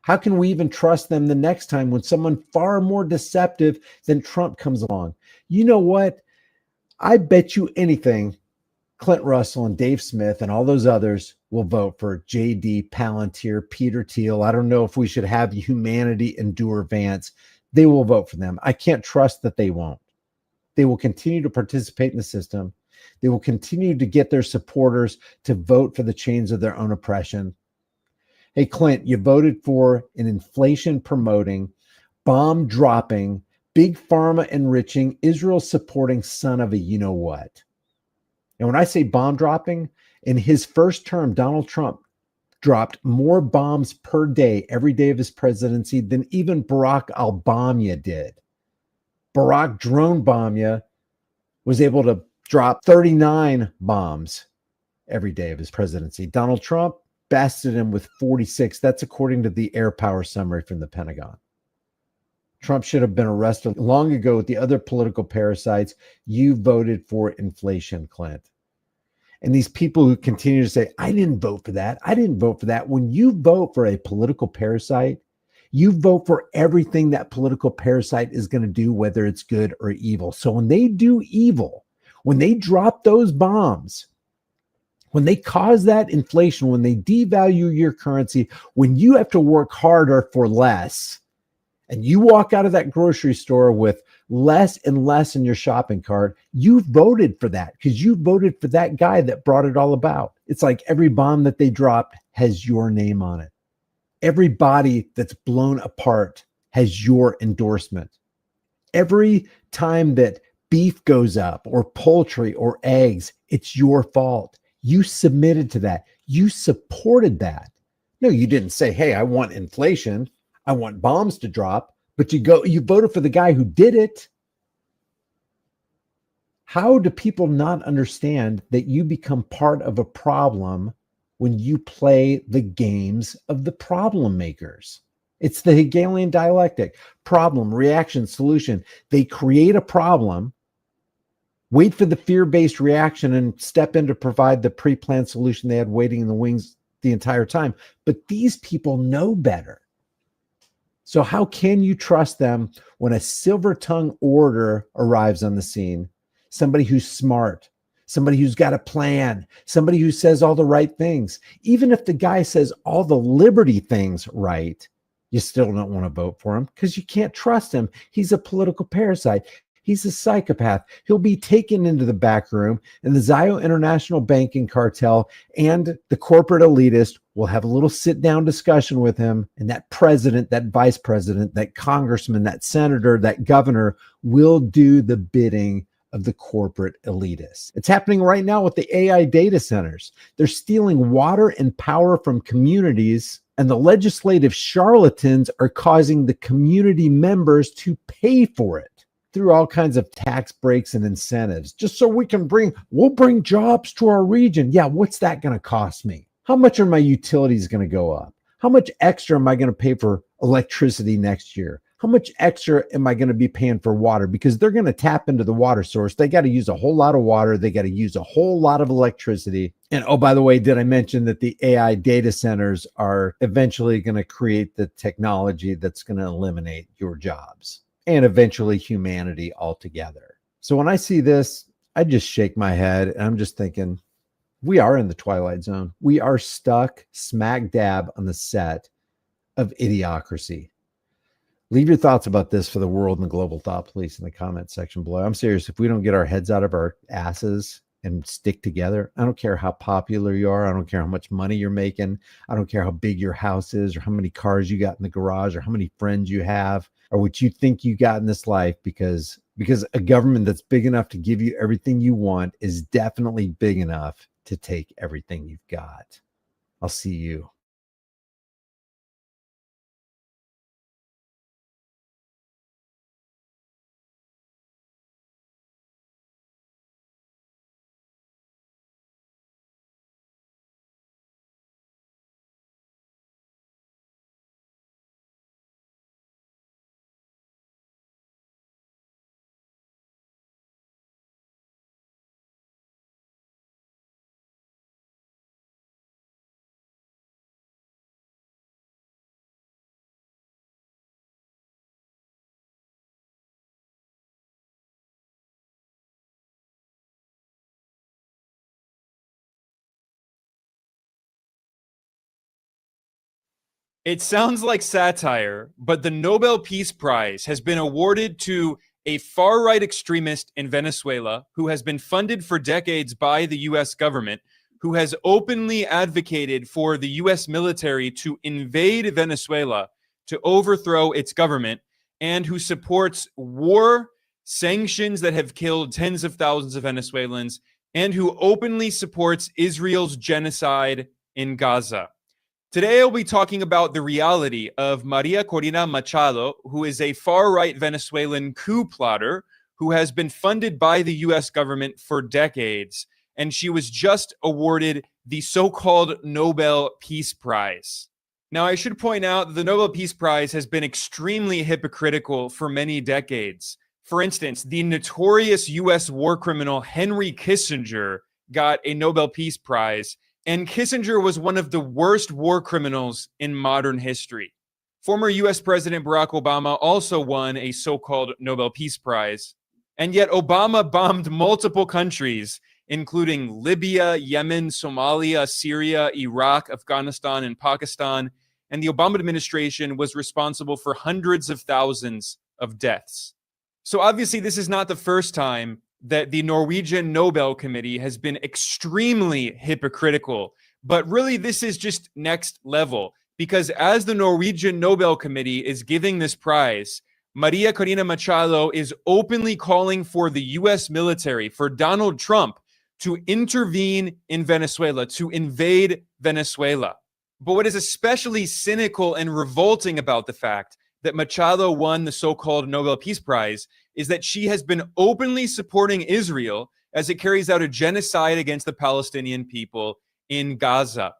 How can we even trust them the next time when someone far more deceptive than Trump comes along? You know what? I bet you anything Clint Russell and Dave Smith and all those others will vote for J.D. Palantir, Peter Thiel. I don't know if we should have humanity endure Vance. They will vote for them. I can't trust that they won't. They will continue to participate in the system. They will continue to get their supporters to vote for the chains of their own oppression. Hey, Clint, you voted for an inflation promoting, bomb dropping, big pharma enriching, Israel supporting son of a you know what. And when I say bomb dropping, in his first term, Donald Trump dropped more bombs per day, every day of his presidency, than even Barack Obama did. Barack drone bomb was able to drop 39 bombs every day of his presidency. Donald Trump bested him with 46. That's according to the air power summary from the Pentagon. Trump should have been arrested long ago with the other political parasites. You voted for inflation, Clint. And these people who continue to say, I didn't vote for that. I didn't vote for that. When you vote for a political parasite, you vote for everything that political parasite is going to do, whether it's good or evil. So when they do evil, when they drop those bombs, When they cause that inflation, when they devalue your currency, when you have to work harder for less, and you walk out of that grocery store with less and less in your shopping cart, you voted for that because you voted for that guy that brought it all about. It's like every bomb that they dropped has your name on it. Every body that's blown apart has your endorsement. Every time that beef goes up or poultry or eggs, it's your fault. You submitted to that. You supported that. No, you didn't say, hey, I want inflation. I want bombs to drop, but you voted for the guy who did it. How do people not understand that you become part of a problem when you play the games of the problem makers? It's the Hegelian dialectic: problem, reaction, solution. They create a problem, wait for the fear-based reaction, and step in to provide the pre-planned solution they had waiting in the wings the entire time. But these people know better. So how can you trust them when a silver-tongued orator arrives on the scene? Somebody who's smart, somebody who's got a plan, somebody who says all the right things. Even if the guy says all the liberty things right, you still don't want to vote for him because you can't trust him. He's a political parasite. He's a psychopath. He'll be taken into the back room, and the Zio International Banking Cartel and the corporate elitist will have a little sit-down discussion with him, and that president, that vice president, that congressman, that senator, that governor will do the bidding of the corporate elitists. It's happening right now with the AI data centers. They're stealing water and power from communities, and the legislative charlatans are causing the community members to pay for it through all kinds of tax breaks and incentives, just so we'll bring jobs to our region. Yeah, what's that going to cost me? How much are my utilities going to go up? How much extra am I going to pay for electricity next year? How much extra am I going to be paying for water? Because they're going to tap into the water source. They got to use a whole lot of water. They got to use a whole lot of electricity. And oh, by the way, did I mention that the AI data centers are eventually going to create the technology that's going to eliminate your jobs and eventually humanity altogether? So when I see this, I just shake my head and I'm just thinking, we are in the twilight zone. We are stuck smack dab on the set of Idiocracy. Leave your thoughts about this for the world and the global thought police in the comment section below. I'm serious. If we don't get our heads out of our asses and stick together, I don't care how popular you are. I don't care how much money you're making. I don't care how big your house is or how many cars you got in the garage or how many friends you have or what you think you got in this life, because a government that's big enough to give you everything you want is definitely big enough to take everything you've got. I'll see you. It sounds like satire, but the Nobel Peace Prize has been awarded to a far-right extremist in Venezuela who has been funded for decades by the U.S. government, who has openly advocated for the U.S. military to invade Venezuela to overthrow its government, and who supports war, sanctions that have killed tens of thousands of Venezuelans, and who openly supports Israel's genocide in Gaza. Today, I'll be talking about the reality of Maria Corina Machado, who is a far-right Venezuelan coup plotter who has been funded by the U.S. government for decades, and she was just awarded the so-called Nobel Peace Prize. Now, I should point out that the Nobel Peace Prize has been extremely hypocritical for many decades. For instance, the notorious U.S. war criminal Henry Kissinger got a Nobel Peace Prize, and Kissinger was one of the worst war criminals in modern history. Former US President Barack Obama also won a so-called Nobel Peace Prize. And yet Obama bombed multiple countries including Libya, Yemen, Somalia, Syria, Iraq, Afghanistan, and Pakistan. And the Obama administration was responsible for hundreds of thousands of deaths. So obviously, this is not the first time that the Norwegian Nobel Committee has been extremely hypocritical. But really, this is just next level, because as the Norwegian Nobel Committee is giving this prize, Maria Corina Machado is openly calling for the US military, for Donald Trump, to intervene in Venezuela, to invade Venezuela. But what is especially cynical and revolting about the fact that Machado won the so-called Nobel Peace Prize is that she has been openly supporting Israel as it carries out a genocide against the Palestinian people in Gaza.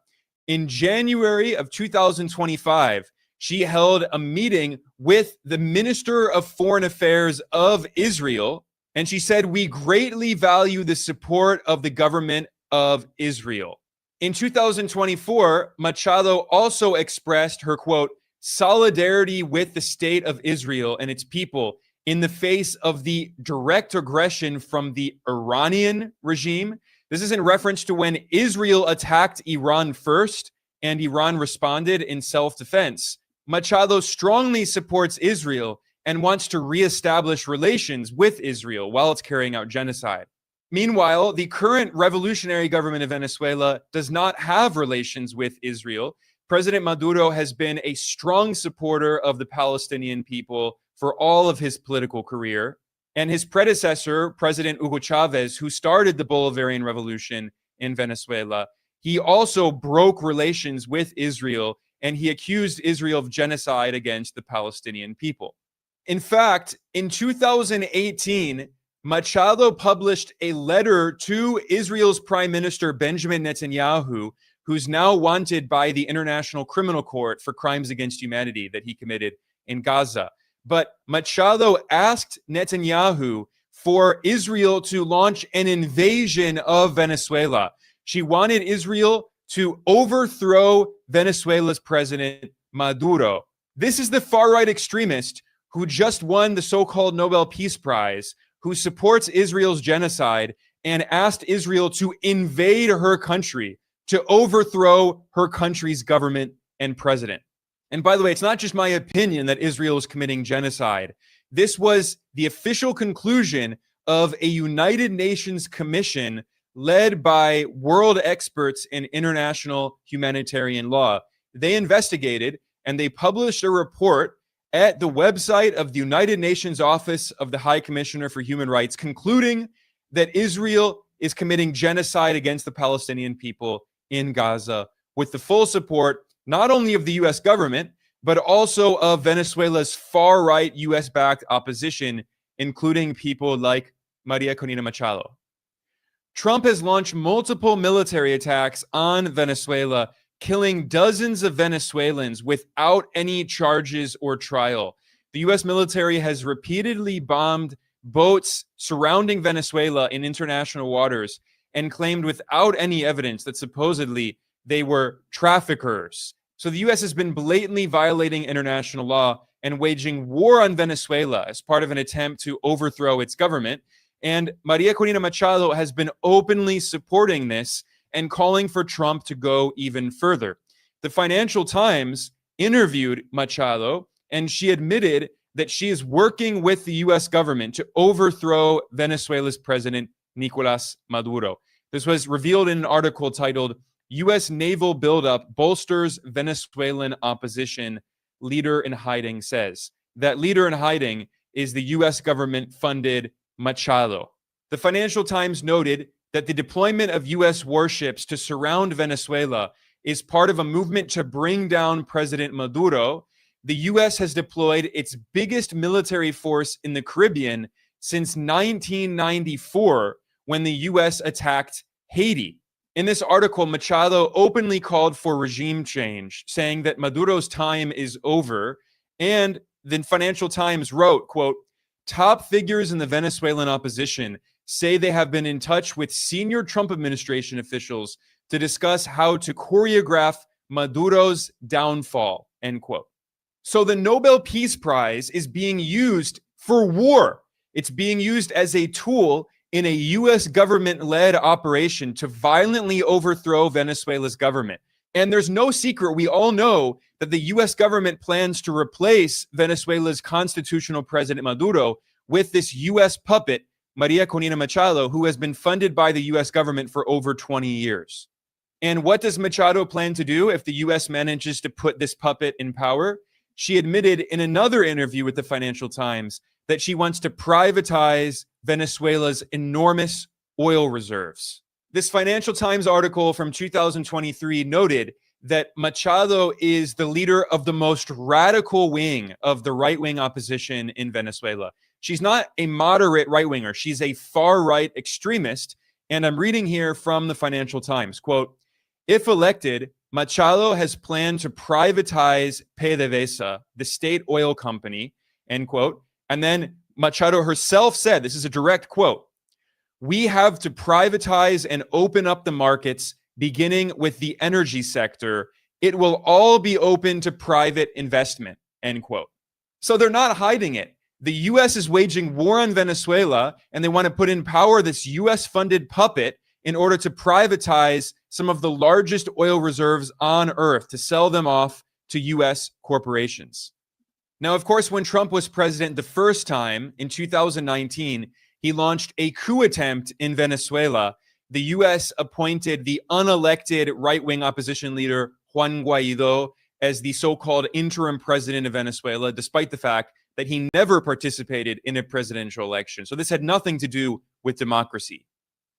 In January of 2025, she held a meeting with the Minister of Foreign Affairs of Israel, and she said, "We greatly value the support of the government of Israel." In 2024, Machado also expressed her, quote, solidarity with the state of Israel and its people in the face of the direct aggression from the Iranian regime. This is in reference to when Israel attacked Iran first and Iran responded in self-defense. Machado strongly supports Israel and wants to reestablish relations with Israel while it's carrying out genocide. Meanwhile, the current revolutionary government of Venezuela does not have relations with Israel. President Maduro has been a strong supporter of the Palestinian people for all of his political career. And his predecessor, President Hugo Chavez, who started the Bolivarian Revolution in Venezuela, he also broke relations with Israel, and he accused Israel of genocide against the Palestinian people. In fact, in 2018, Machado published a letter to Israel's Prime Minister Benjamin Netanyahu, who's now wanted by the International Criminal Court for crimes against humanity that he committed in Gaza. But Machado asked Netanyahu for Israel to launch an invasion of Venezuela. She wanted Israel to overthrow Venezuela's president, Maduro. This is the far-right extremist who just won the so-called Nobel Peace Prize, who supports Israel's genocide and asked Israel to invade her country, to overthrow her country's government and president. And by the way, it's not just my opinion that Israel is committing genocide. This was the official conclusion of a United Nations commission led by world experts in international humanitarian law. They investigated and they published a report at the website of the United Nations Office of the High Commissioner for Human Rights, concluding that Israel is committing genocide against the Palestinian people in Gaza with the full support not only of the US government, but also of Venezuela's far-right US-backed opposition, including people like Maria Corina Machado. Trump has launched multiple military attacks on Venezuela, killing dozens of Venezuelans without any charges or trial. The US military has repeatedly bombed boats surrounding Venezuela in international waters and claimed without any evidence that supposedly they were traffickers. So the US has been blatantly violating international law and waging war on Venezuela as part of an attempt to overthrow its government. And Maria Corina Machado has been openly supporting this and calling for Trump to go even further. The Financial Times interviewed Machado, and she admitted that she is working with the US government to overthrow Venezuela's president, Nicolás Maduro. This was revealed in an article titled, US Naval Buildup Bolsters Venezuelan Opposition, Leader in Hiding Says. That leader in hiding is the US government-funded Machado. The Financial Times noted that the deployment of US warships to surround Venezuela is part of a movement to bring down President Maduro. The US has deployed its biggest military force in the Caribbean since 1994, when the US attacked Haiti. In this article, Machado openly called for regime change, saying that Maduro's time is over. And the Financial Times wrote, quote, top figures in the Venezuelan opposition say they have been in touch with senior Trump administration officials to discuss how to choreograph Maduro's downfall, end quote. So the Nobel Peace Prize is being used for war. It's being used as a tool in a US government-led operation to violently overthrow Venezuela's government. And there's no secret, we all know that the US government plans to replace Venezuela's constitutional president Maduro with this US puppet, Maria Corina Machado, who has been funded by the US government for over 20 years. And what does Machado plan to do if the US manages to put this puppet in power? She admitted in another interview with the Financial Times that she wants to privatize Venezuela's enormous oil reserves. This Financial Times article from 2023 noted that Machado is the leader of the most radical wing of the right-wing opposition in Venezuela. She's not a moderate right-winger. She's a far-right extremist. And I'm reading here from the Financial Times, quote, "If elected, Machado has planned to privatize PDVSA, the state oil company," end quote. And then Machado herself said, this is a direct quote, "We have to privatize and open up the markets, beginning with the energy sector. It will all be open to private investment," end quote. So they're not hiding it. The US is waging war on Venezuela, and they want to put in power this US-funded puppet in order to privatize some of the largest oil reserves on earth, to sell them off to US corporations. Now, of course, when Trump was president the first time in 2019, he launched a coup attempt in Venezuela. The US appointed the unelected right-wing opposition leader Juan Guaido as the so-called interim president of Venezuela, despite the fact that he never participated in a presidential election. So this had nothing to do with democracy.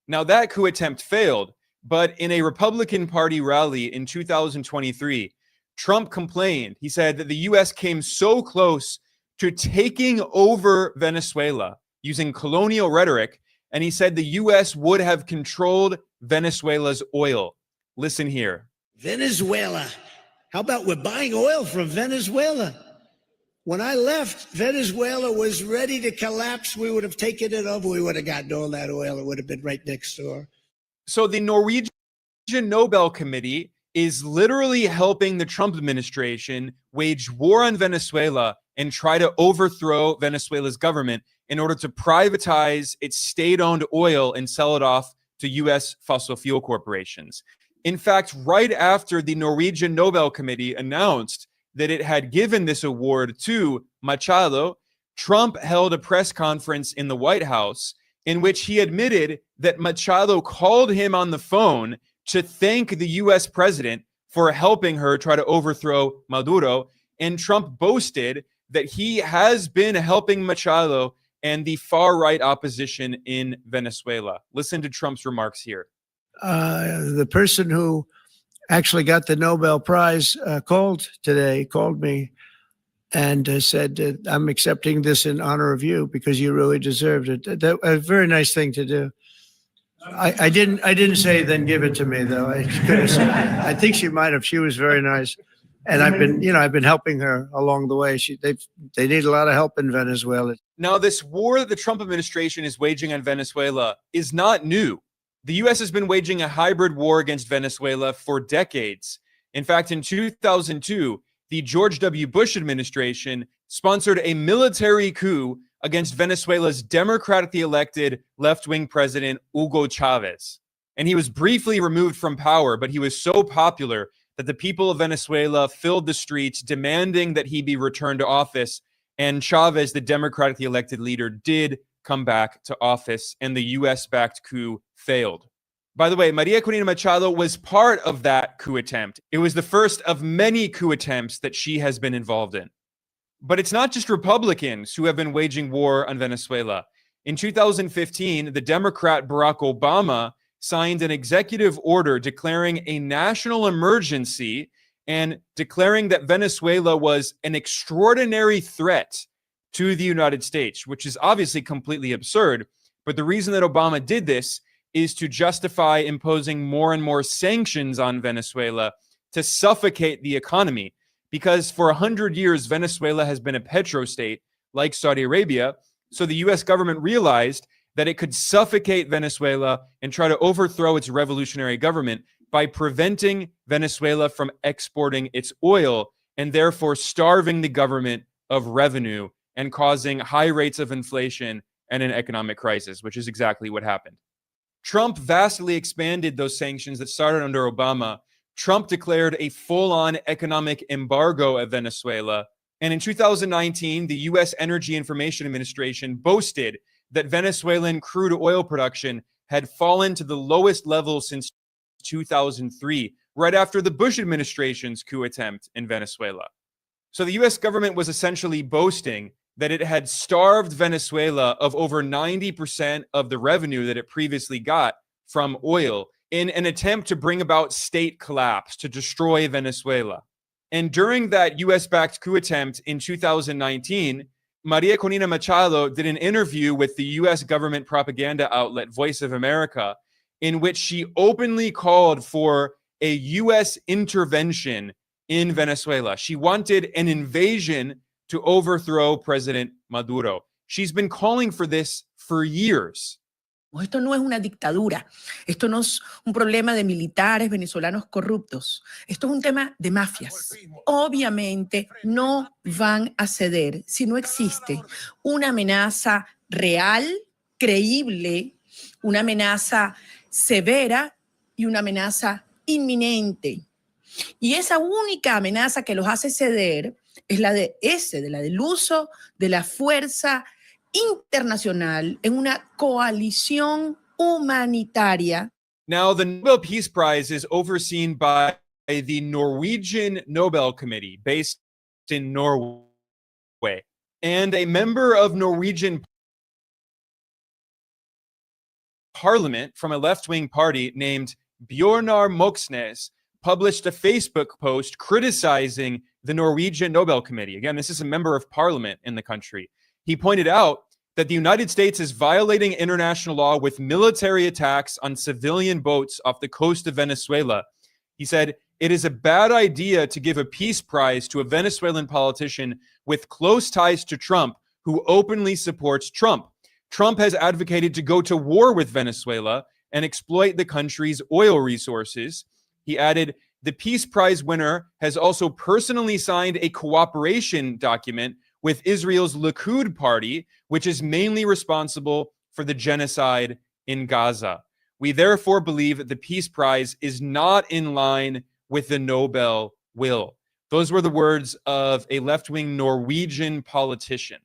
Now, that coup attempt failed, but in a Republican Party rally in 2023, Trump complained. He said that the US came so close to taking over Venezuela using colonial rhetoric, and he said the US would have controlled Venezuela's oil. Listen here. Venezuela. How about we're buying oil from Venezuela? When I left, Venezuela was ready to collapse. We would have taken it over. We would have gotten all that oil. It would have been right next door. So the Norwegian Nobel Committee is literally helping the Trump administration wage war on Venezuela and try to overthrow Venezuela's government in order to privatize its state-owned oil and sell it off to U.S. fossil fuel corporations. In fact, right after the Norwegian Nobel Committee announced that it had given this award to Machado, Trump held a press conference in the White House in which he admitted that Machado called him on the phone to thank the U.S. president for helping her try to overthrow Maduro. And Trump boasted that he has been helping Machado and the far-right opposition in Venezuela. Listen to Trump's remarks here. The person who actually got the Nobel Prize called me and said, "I'm accepting this in honor of you because you really deserved it." That a very nice thing to do. I didn't say then give it to me though. I think she might have. She was very nice, and I've been helping her along the way. They need a lot of help in Venezuela. Now, this war that the Trump administration is waging on Venezuela is not new. The U.S. has been waging a hybrid war against Venezuela for decades. In fact, in 2002, the George W. Bush administration sponsored a military coup against Venezuela's democratically elected left-wing president, Hugo Chavez. And he was briefly removed from power, but he was so popular that the people of Venezuela filled the streets demanding that he be returned to office. And Chavez, the democratically elected leader, did come back to office, and the US-backed coup failed. By the way, Maria Corina Machado was part of that coup attempt. It was the first of many coup attempts that she has been involved in. But it's not just Republicans who have been waging war on Venezuela. In 2015, the Democrat Barack Obama signed an executive order declaring a national emergency and declaring that Venezuela was an extraordinary threat to the United States, which is obviously completely absurd. But the reason that Obama did this is to justify imposing more and more sanctions on Venezuela to suffocate the economy. Because for 100 years, Venezuela has been a petrostate like Saudi Arabia. So the US government realized that it could suffocate Venezuela and try to overthrow its revolutionary government by preventing Venezuela from exporting its oil and therefore starving the government of revenue and causing high rates of inflation and an economic crisis, which is exactly what happened. Trump vastly expanded those sanctions that started under Obama. Trump declared a full-on economic embargo of Venezuela. And in 2019, the U.S. Energy Information Administration boasted that Venezuelan crude oil production had fallen to the lowest level since 2003, right after the Bush administration's coup attempt in Venezuela. So the U.S. government was essentially boasting that it had starved Venezuela of over 90% of the revenue that it previously got from oil in an attempt to bring about state collapse, to destroy Venezuela. And during that US-backed coup attempt in 2019, Maria Corina Machado did an interview with the US government propaganda outlet Voice of America, in which she openly called for a US intervention in Venezuela. She wanted an invasion to overthrow President Maduro. She's been calling for this for years. Esto no es una dictadura, esto no es un problema de militares venezolanos corruptos, esto es un tema de mafias. Obviamente no van a ceder si no existe una amenaza real, creíble, una amenaza severa y una amenaza inminente. Y esa única amenaza que los hace ceder es la del uso de la fuerza internacional en una coalición humanitaria. Now, the Nobel Peace Prize is overseen by the Norwegian Nobel Committee based in Norway, and a member of Norwegian parliament from a left-wing party named Bjørnar Moxnes published a Facebook post criticizing the Norwegian Nobel Committee. Again, this is a member of parliament in the country. He pointed out that the United States is violating international law with military attacks on civilian boats off the coast of Venezuela. He said, "It is a bad idea to give a peace prize to a Venezuelan politician with close ties to Trump who openly supports Trump. Trump has advocated to go to war with Venezuela and exploit the country's oil resources." He added, "The Peace Prize winner has also personally signed a cooperation document with Israel's Likud party, which is mainly responsible for the genocide in Gaza. We therefore believe that the Peace Prize is not in line with the Nobel will." Those were the words of a left-wing Norwegian politician.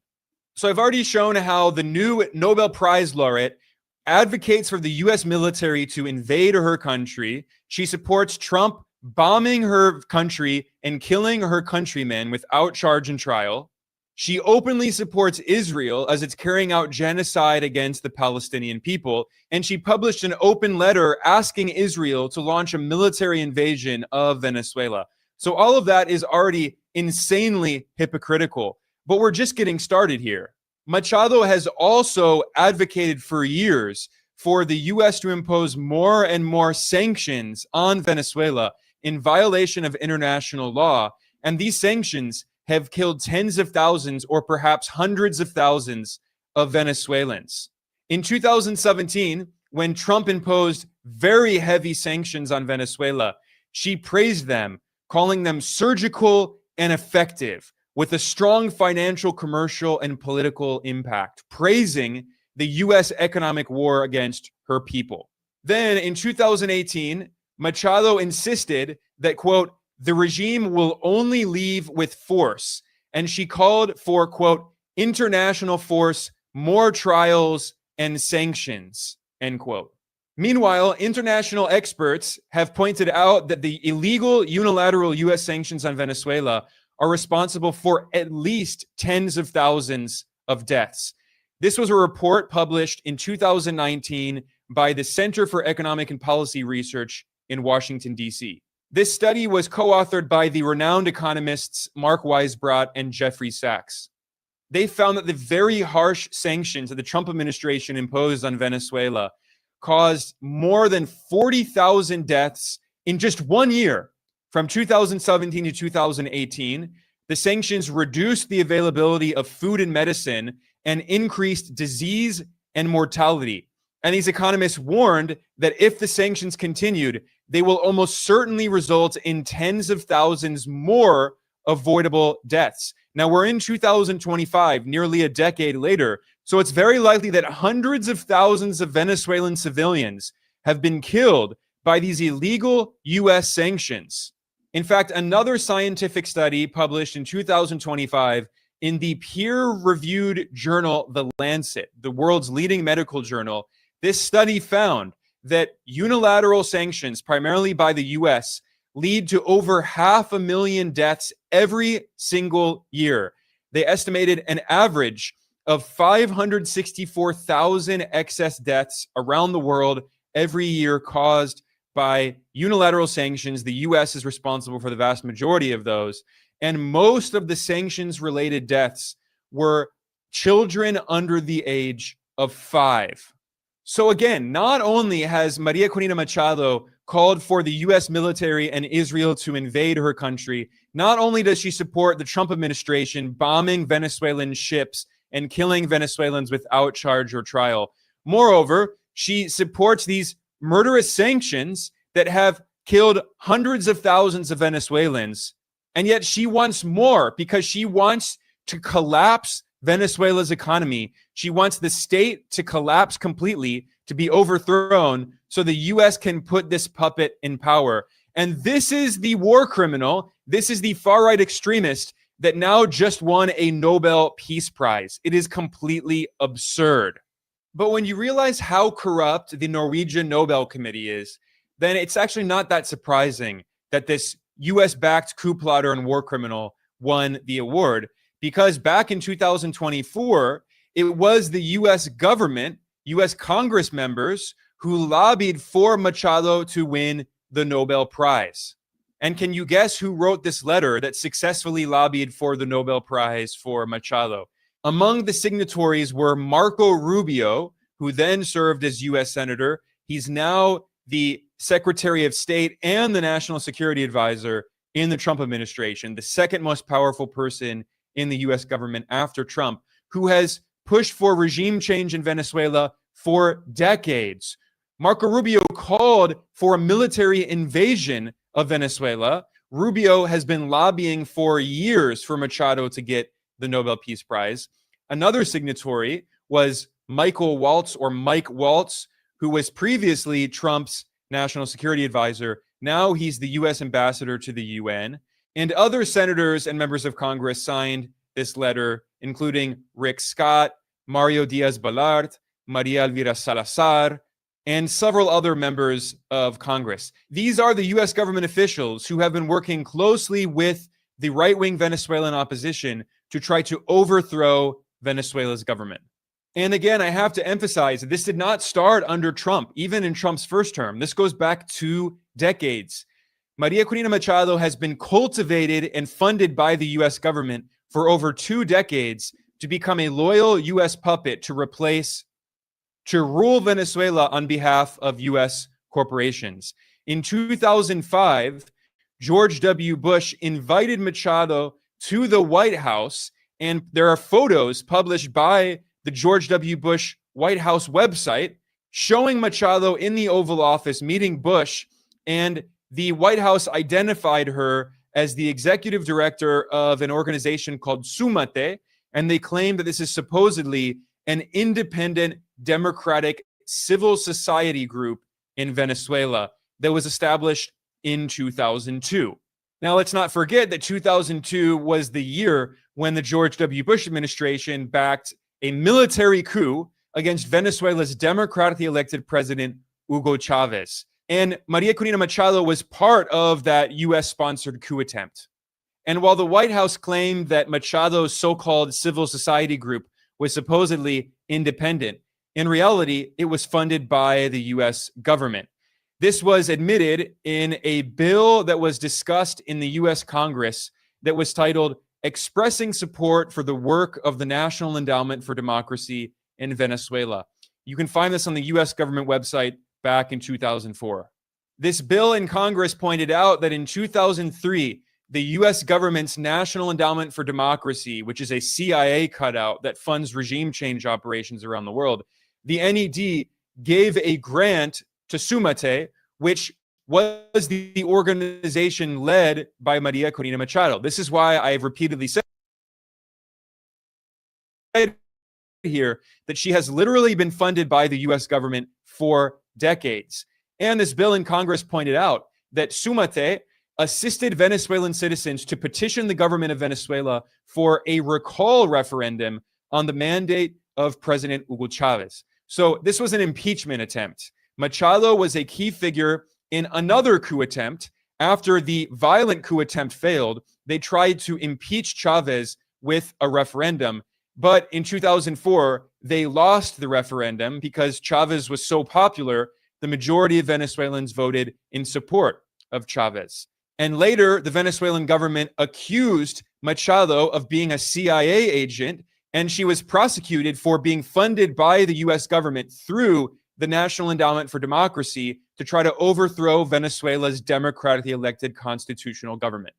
So I've already shown how the new Nobel Prize laureate advocates for the US military to invade her country. She supports Trump bombing her country and killing her countrymen without charge and trial. She openly supports Israel as it's carrying out genocide against the Palestinian people. And she published an open letter asking Israel to launch a military invasion of Venezuela. So all of that is already insanely hypocritical. But we're just getting started here. Machado has also advocated for years for the U.S. to impose more and more sanctions on Venezuela in violation of international law. And these sanctions have killed tens of thousands or perhaps hundreds of thousands of Venezuelans. In 2017, when Trump imposed very heavy sanctions on Venezuela, she praised them, calling them surgical and effective, with a strong financial, commercial, and political impact, praising the U.S. economic war against her people. Then in 2018, Machado insisted that, quote, "the regime will only leave with force," and she called for, quote, "international force, more trials, and sanctions," end quote. Meanwhile, international experts have pointed out that the illegal unilateral U.S. sanctions on Venezuela are responsible for at least tens of thousands of deaths. This was a report published in 2019 by the Center for Economic and Policy Research in Washington, D.C. This study was co-authored by the renowned economists Mark Weisbrot and Jeffrey Sachs. They found that the very harsh sanctions that the Trump administration imposed on Venezuela caused more than 40,000 deaths in just 1 year. From 2017 to 2018, the sanctions reduced the availability of food and medicine and increased disease and mortality. And these economists warned that if the sanctions continued, they will almost certainly result in tens of thousands more avoidable deaths. Now we're in 2025, nearly a decade later, So it's very likely that hundreds of thousands of Venezuelan civilians have been killed by these illegal US sanctions. In fact, another scientific study published in 2025 in the peer-reviewed journal The Lancet, the world's leading medical journal, this study found that unilateral sanctions, primarily by the US, lead to over 500,000 deaths every single year. They estimated an average of 564,000 excess deaths around the world every year caused by unilateral sanctions. The US is responsible for the vast majority of those. And most of the sanctions-related deaths were children under the age of 5. So again, not only has Maria Corina Machado called for the US military and Israel to invade her country, not only does she support the Trump administration bombing Venezuelan ships and killing Venezuelans without charge or trial. Moreover, she supports these murderous sanctions that have killed hundreds of thousands of Venezuelans. And yet she wants more because she wants to collapse Venezuela's economy. She wants the state to collapse completely, to be overthrown, so the US can put this puppet in power. And this is the war criminal. This is the far-right extremist that now just won a Nobel Peace Prize. It is completely absurd. But when you realize how corrupt the Norwegian Nobel Committee is, then it's actually not that surprising that this US-backed coup plotter and war criminal won the award, because back in 2024, it was the US government, US Congress members, who lobbied for Machado to win the Nobel Prize. And can you guess who wrote this letter that successfully lobbied for the Nobel Prize for Machado? Among the signatories were Marco Rubio, who then served as US Senator. He's now the Secretary of State and the National Security Advisor in the Trump administration, the second most powerful person in the US government after Trump, who has pushed for regime change in Venezuela for decades. Marco Rubio called for a military invasion of Venezuela. Rubio has been lobbying for years for Machado to get the Nobel Peace Prize. Another signatory was Michael Waltz, or Mike Waltz, who was previously Trump's national security advisor. Now he's the US ambassador to the UN. And other senators and members of Congress signed this letter, including Rick Scott, Mario Diaz-Balart, Maria Elvira Salazar, and several other members of Congress. These are the US government officials who have been working closely with the right-wing Venezuelan opposition to try to overthrow Venezuela's government. And again, I have to emphasize that this did not start under Trump, even in Trump's first term. This goes back 2 decades. Maria Corina Machado has been cultivated and funded by the US government for over 2 decades to become a loyal US puppet to rule Venezuela on behalf of US corporations. In 2005, George W. Bush invited Machado to the White House, and there are photos published by the George W. Bush White House website showing Machado in the Oval Office meeting Bush, and the White House identified her as the executive director of an organization called Sumate, and they claim that this is supposedly an independent democratic civil society group in Venezuela that was established in 2002. Now, let's not forget that 2002 was the year when the George W. Bush administration backed a military coup against Venezuela's democratically elected president, Hugo Chavez. And Maria Corina Machado was part of that US-sponsored coup attempt. And while the White House claimed that Machado's so-called civil society group was supposedly independent, in reality, it was funded by the US government. This was admitted in a bill that was discussed in the US Congress that was titled Expressing Support for the Work of the National Endowment for Democracy in Venezuela. You can find this on the US government website back in 2004. This bill in Congress pointed out that in 2003, the US government's National Endowment for Democracy, which is a CIA cutout that funds regime change operations around the world, the NED gave a grant to Sumate, which was the organization led by Maria Corina Machado. This is why I have repeatedly said here that she has literally been funded by the US government for decades. And this bill in Congress pointed out that Sumate assisted Venezuelan citizens to petition the government of Venezuela for a recall referendum on the mandate of President Hugo Chavez. So this was an impeachment attempt. Machado was a key figure in another coup attempt. After the violent coup attempt failed, they tried to impeach Chavez with a referendum. But in 2004, they lost the referendum because Chavez was so popular, the majority of Venezuelans voted in support of Chavez. And later, the Venezuelan government accused Machado of being a CIA agent, and she was prosecuted for being funded by the US government through the National Endowment for Democracy to try to overthrow Venezuela's democratically elected constitutional government.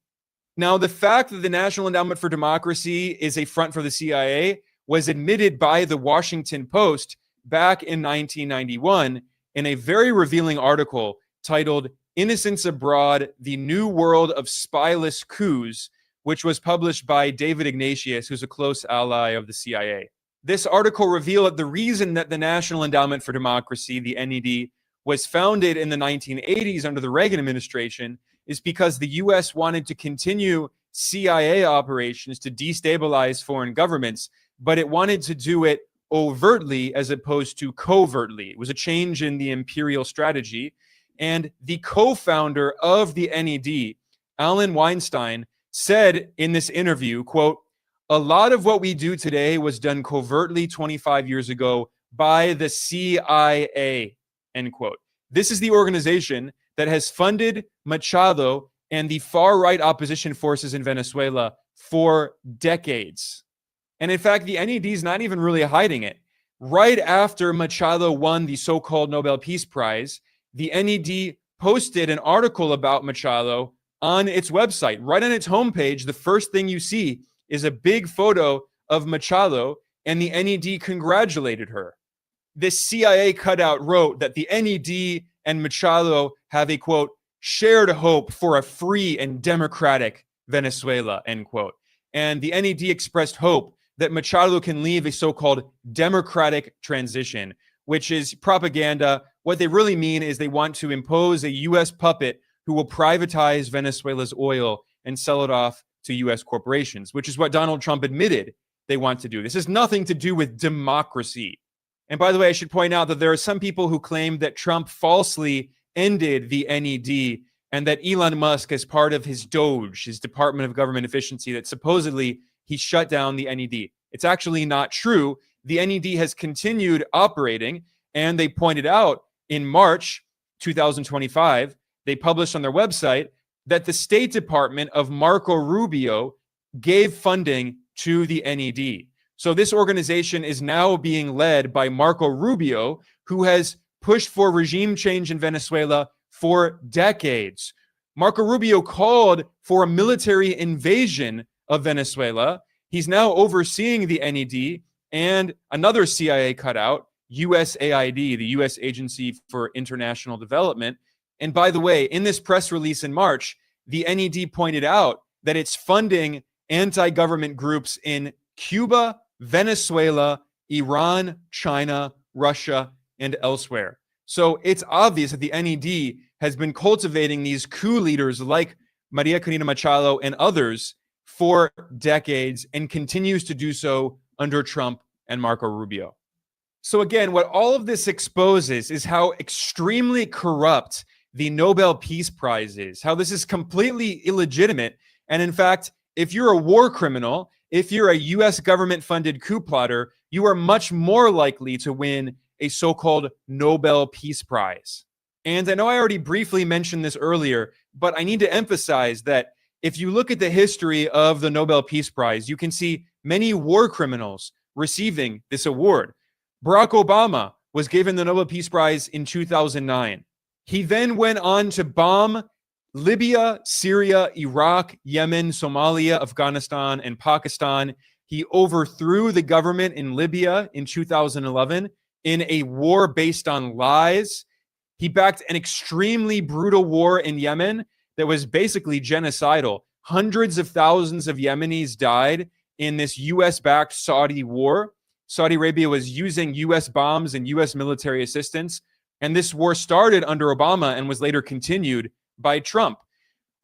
Now, the fact that the National Endowment for Democracy is a front for the CIA was admitted by the Washington Post back in 1991 in a very revealing article titled Innocents Abroad, The New World of Spyless Coups, which was published by David Ignatius, who's a close ally of the CIA. This article revealed that the reason that the National Endowment for Democracy, the NED, was founded in the 1980s under the Reagan administration is because the US wanted to continue CIA operations to destabilize foreign governments, but it wanted to do it overtly as opposed to covertly. It was a change in the imperial strategy. And the co-founder of the NED, Alan Weinstein, said in this interview, quote, "A lot of what we do today was done covertly 25 years ago by the CIA," end quote. This is the organization that has funded Machado and the far-right opposition forces in Venezuela for decades. And in fact, the NED is not even really hiding it. Right after Machado won the so-called Nobel Peace Prize, the NED posted an article about Machado on its website. Right on its homepage, the first thing you see is a big photo of Machado, and the NED congratulated her. This CIA cutout wrote that the NED and Machado have a, quote, shared hope for a free and democratic Venezuela, end quote. And the NED expressed hope that Machado can lead a so-called democratic transition, which is propaganda. What they really mean is they want to impose a U.S. puppet who will privatize Venezuela's oil and sell it off to U.S. corporations, which is what Donald Trump admitted they want to do. This has nothing to do with democracy. And by the way, I should point out that there are some people who claim that Trump falsely ended the NED and that Elon Musk, as part of his DOGE, his Department of Government Efficiency, that supposedly he shut down the NED. It's actually not true. The NED has continued operating, and they pointed out in March 2025, they published on their website that the State Department of Marco Rubio gave funding to the NED. So this organization is now being led by Marco Rubio, who has pushed for regime change in Venezuela for decades. Marco Rubio called for a military invasion of Venezuela. He's now overseeing the NED and another CIA cutout, USAID, the U.S. Agency for International Development. And by the way, in this press release in March, the NED pointed out that it's funding anti-government groups in Cuba, Venezuela, Iran, China, Russia, and elsewhere. So it's obvious that the NED has been cultivating these coup leaders like Maria Corina Machado and others for decades and continues to do so under Trump and Marco Rubio. So again, what all of this exposes is how extremely corrupt the Nobel Peace Prize is, how this is completely illegitimate. And in fact, if you're a war criminal, if you're a US government-funded coup plotter, you are much more likely to win a so-called Nobel Peace Prize. And I know I already briefly mentioned this earlier, but I need to emphasize that if you look at the history of the Nobel Peace Prize, you can see many war criminals receiving this award. Barack Obama was given the Nobel Peace Prize in 2009. He then went on to bomb Libya, Syria, Iraq, Yemen, Somalia, Afghanistan, and Pakistan. He overthrew the government in Libya in 2011 in a war based on lies. He backed an extremely brutal war in Yemen that was basically genocidal. Hundreds of thousands of Yemenis died in this US-backed Saudi war. Saudi Arabia was using US bombs and US military assistance. And this war started under Obama and was later continued by Trump.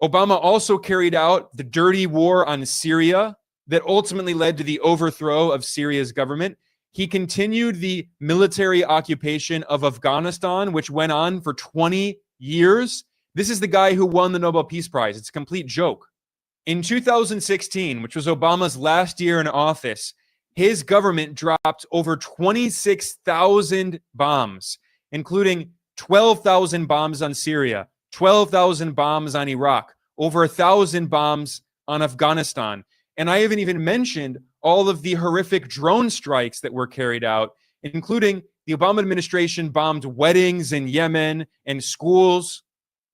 Obama also carried out the dirty war on Syria that ultimately led to the overthrow of Syria's government. He continued the military occupation of Afghanistan, which went on for 20 years. This is the guy who won the Nobel Peace Prize. It's a complete joke. In 2016, which was Obama's last year in office, his government dropped over 26,000 bombs, including 12,000 bombs on Syria, 12,000 bombs on Iraq, over 1,000 bombs on Afghanistan. And I haven't even mentioned all of the horrific drone strikes that were carried out, including the Obama administration bombed weddings in Yemen and schools.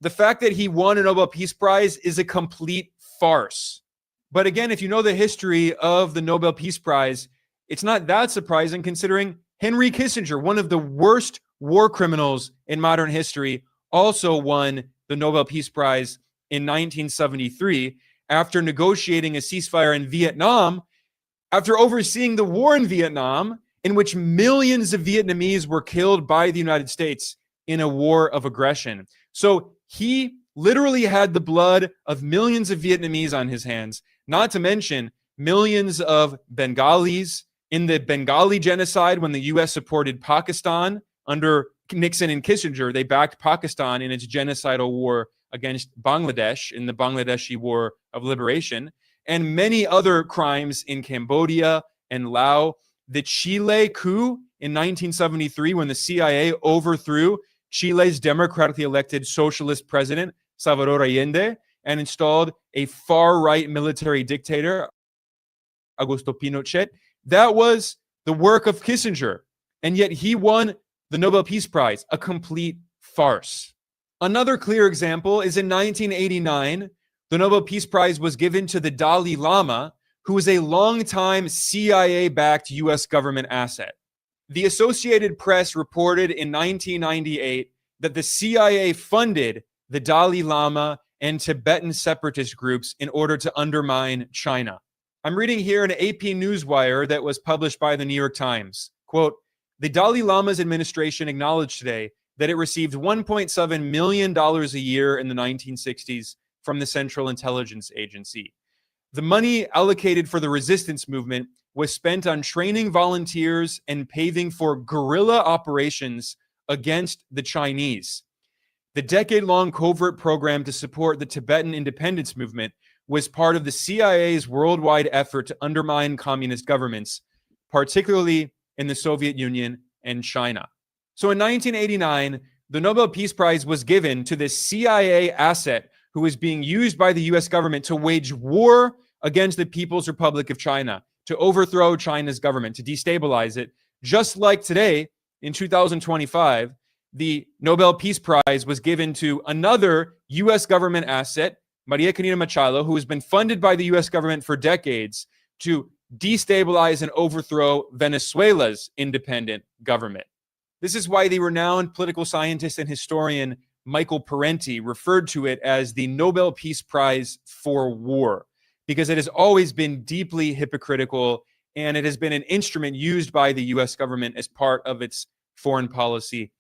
The fact that he won a Nobel Peace Prize is a complete farce. But again, if you know the history of the Nobel Peace Prize, it's not that surprising considering Henry Kissinger, one of the worst war criminals in modern history, also won the Nobel Peace Prize in 1973 after negotiating a ceasefire in Vietnam, after overseeing the war in Vietnam, in which millions of Vietnamese were killed by the United States in a war of aggression. So he literally had the blood of millions of Vietnamese on his hands, not to mention millions of Bengalis in the Bengali genocide when the U.S. supported Pakistan under Nixon and Kissinger. They backed Pakistan in its genocidal war against Bangladesh in the Bangladeshi War of Liberation, and many other crimes in Cambodia and Laos. The Chile coup in 1973, when the CIA overthrew Chile's democratically elected socialist president, Salvador Allende, and installed a far-right military dictator, Augusto Pinochet. That was the work of Kissinger, and yet he won the Nobel Peace Prize, a complete farce. Another clear example is in 1989, the Nobel Peace Prize was given to the Dalai Lama, who was a longtime CIA-backed U.S. government asset. The Associated Press reported in 1998 that the CIA funded the Dalai Lama and Tibetan separatist groups in order to undermine China. I'm reading here an AP Newswire that was published by the New York Times. Quote, the Dalai Lama's administration acknowledged today that it received $1.7 million a year in the 1960s from the Central Intelligence Agency. The money allocated for the resistance movement was spent on training volunteers and paving for guerrilla operations against the Chinese. The decade-long covert program to support the Tibetan independence movement was part of the CIA's worldwide effort to undermine communist governments, particularly in the Soviet Union and China. So in 1989, the Nobel Peace Prize was given to this CIA asset who was being used by the US government to wage war against the People's Republic of China, to overthrow China's government, to destabilize it. Just like today, in 2025, the Nobel Peace Prize was given to another US government asset, Maria Corina Machado, who has been funded by the US government for decades to destabilize and overthrow Venezuela's independent government. This is why the renowned political scientist and historian Michael Parenti referred to it as the Nobel Peace Prize for war, because it has always been deeply hypocritical and it has been an instrument used by the US government as part of its foreign policy.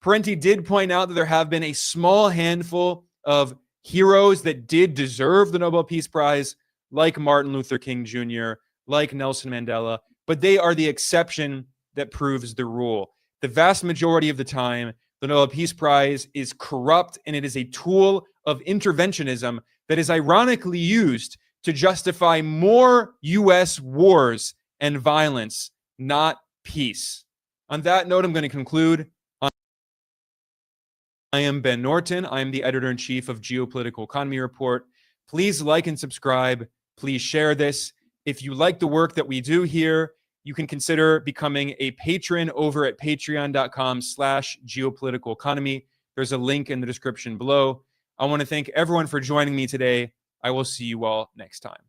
Parenti did point out that there have been a small handful of heroes that did deserve the Nobel Peace Prize, like Martin Luther King Jr., like Nelson Mandela, but they are the exception that proves the rule. The vast majority of the time, the Nobel Peace Prize is corrupt and it is a tool of interventionism that is ironically used to justify more US wars and violence, not peace. On that note, I'm going to conclude. I am Ben Norton. I am the editor-in-chief of Geopolitical Economy Report. Please like and subscribe. Please share this. If you like the work that we do here, you can consider becoming a patron over at patreon.com/geopolitical economy. There's a link in the description below. I want to thank everyone for joining me today. I will see you all next time.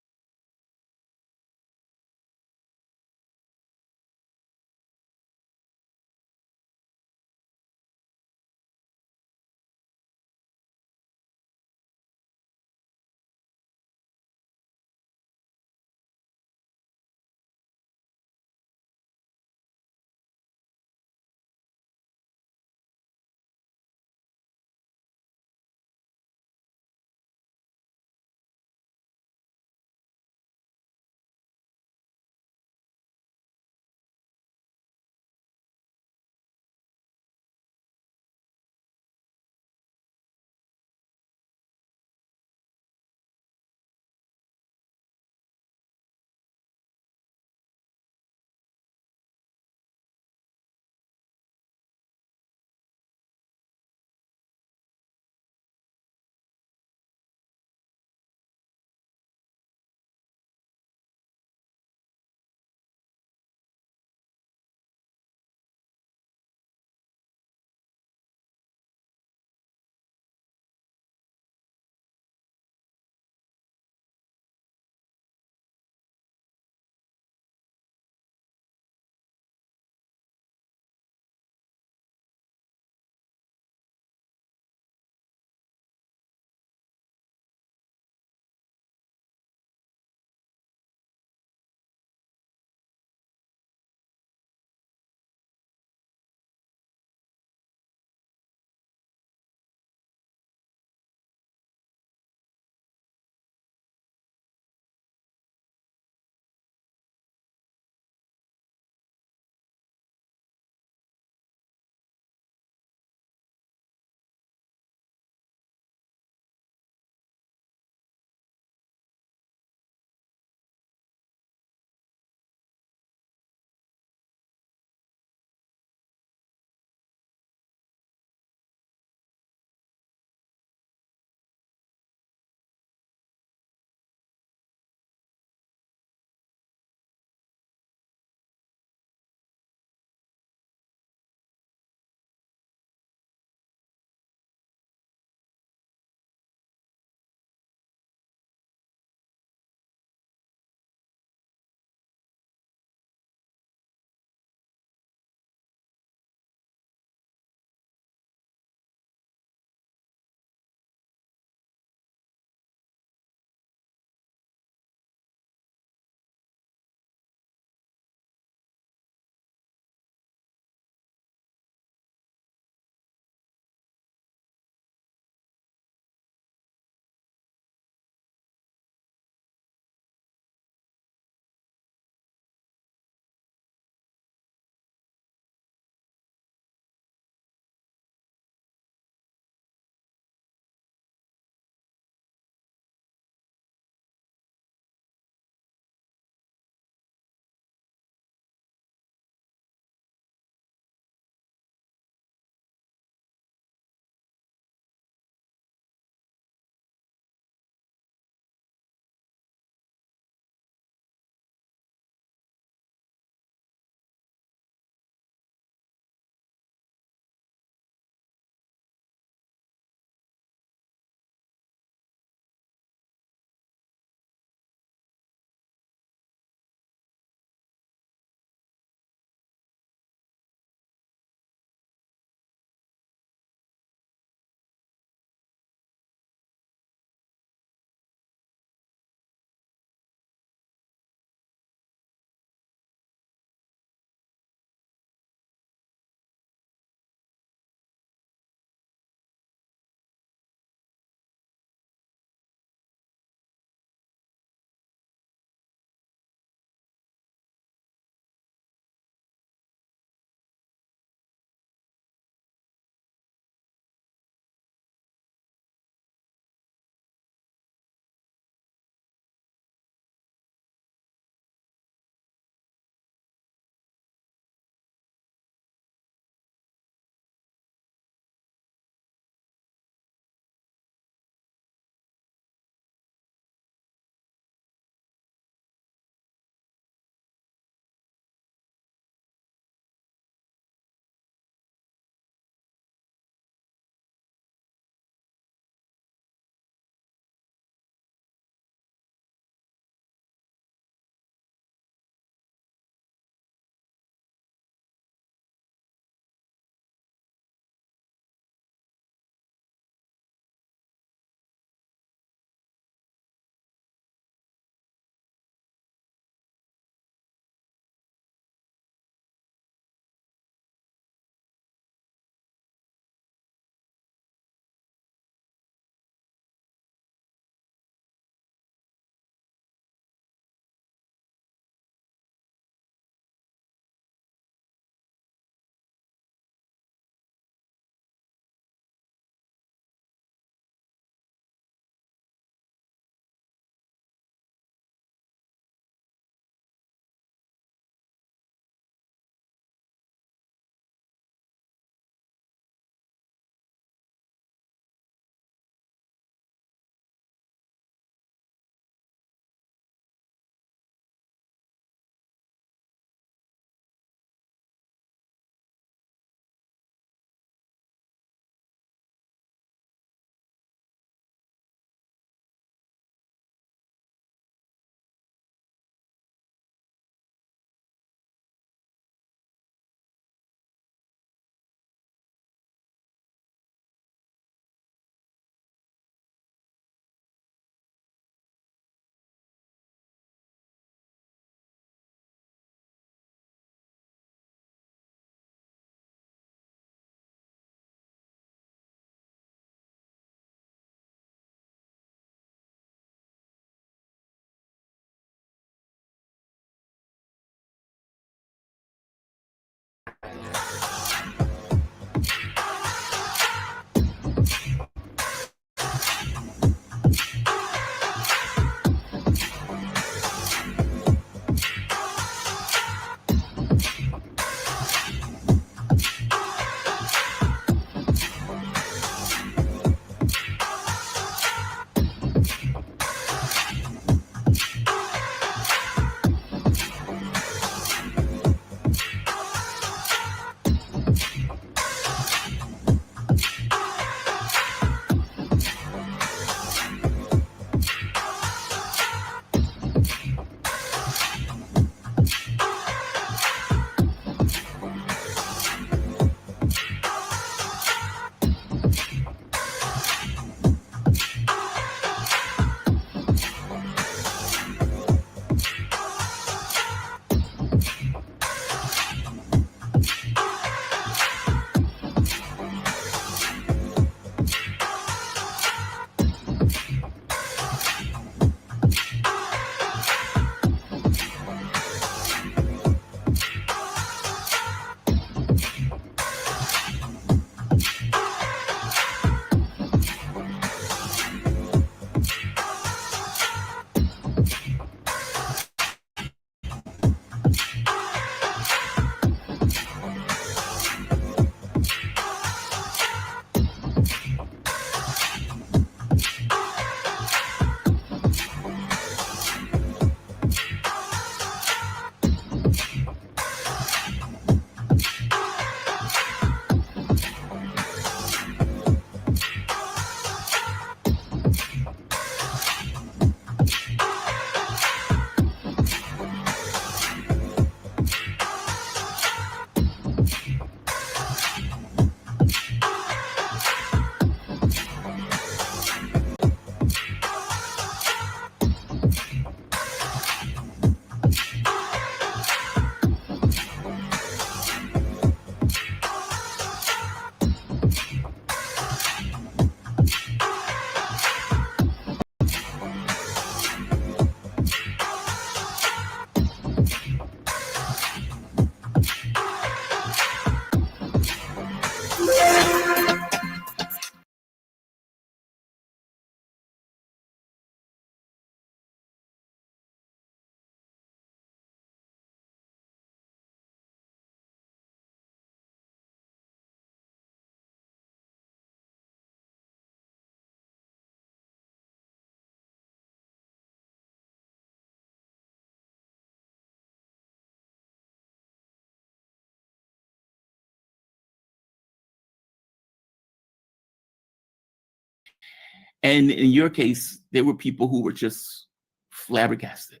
And in your case, there were people who were just flabbergasted.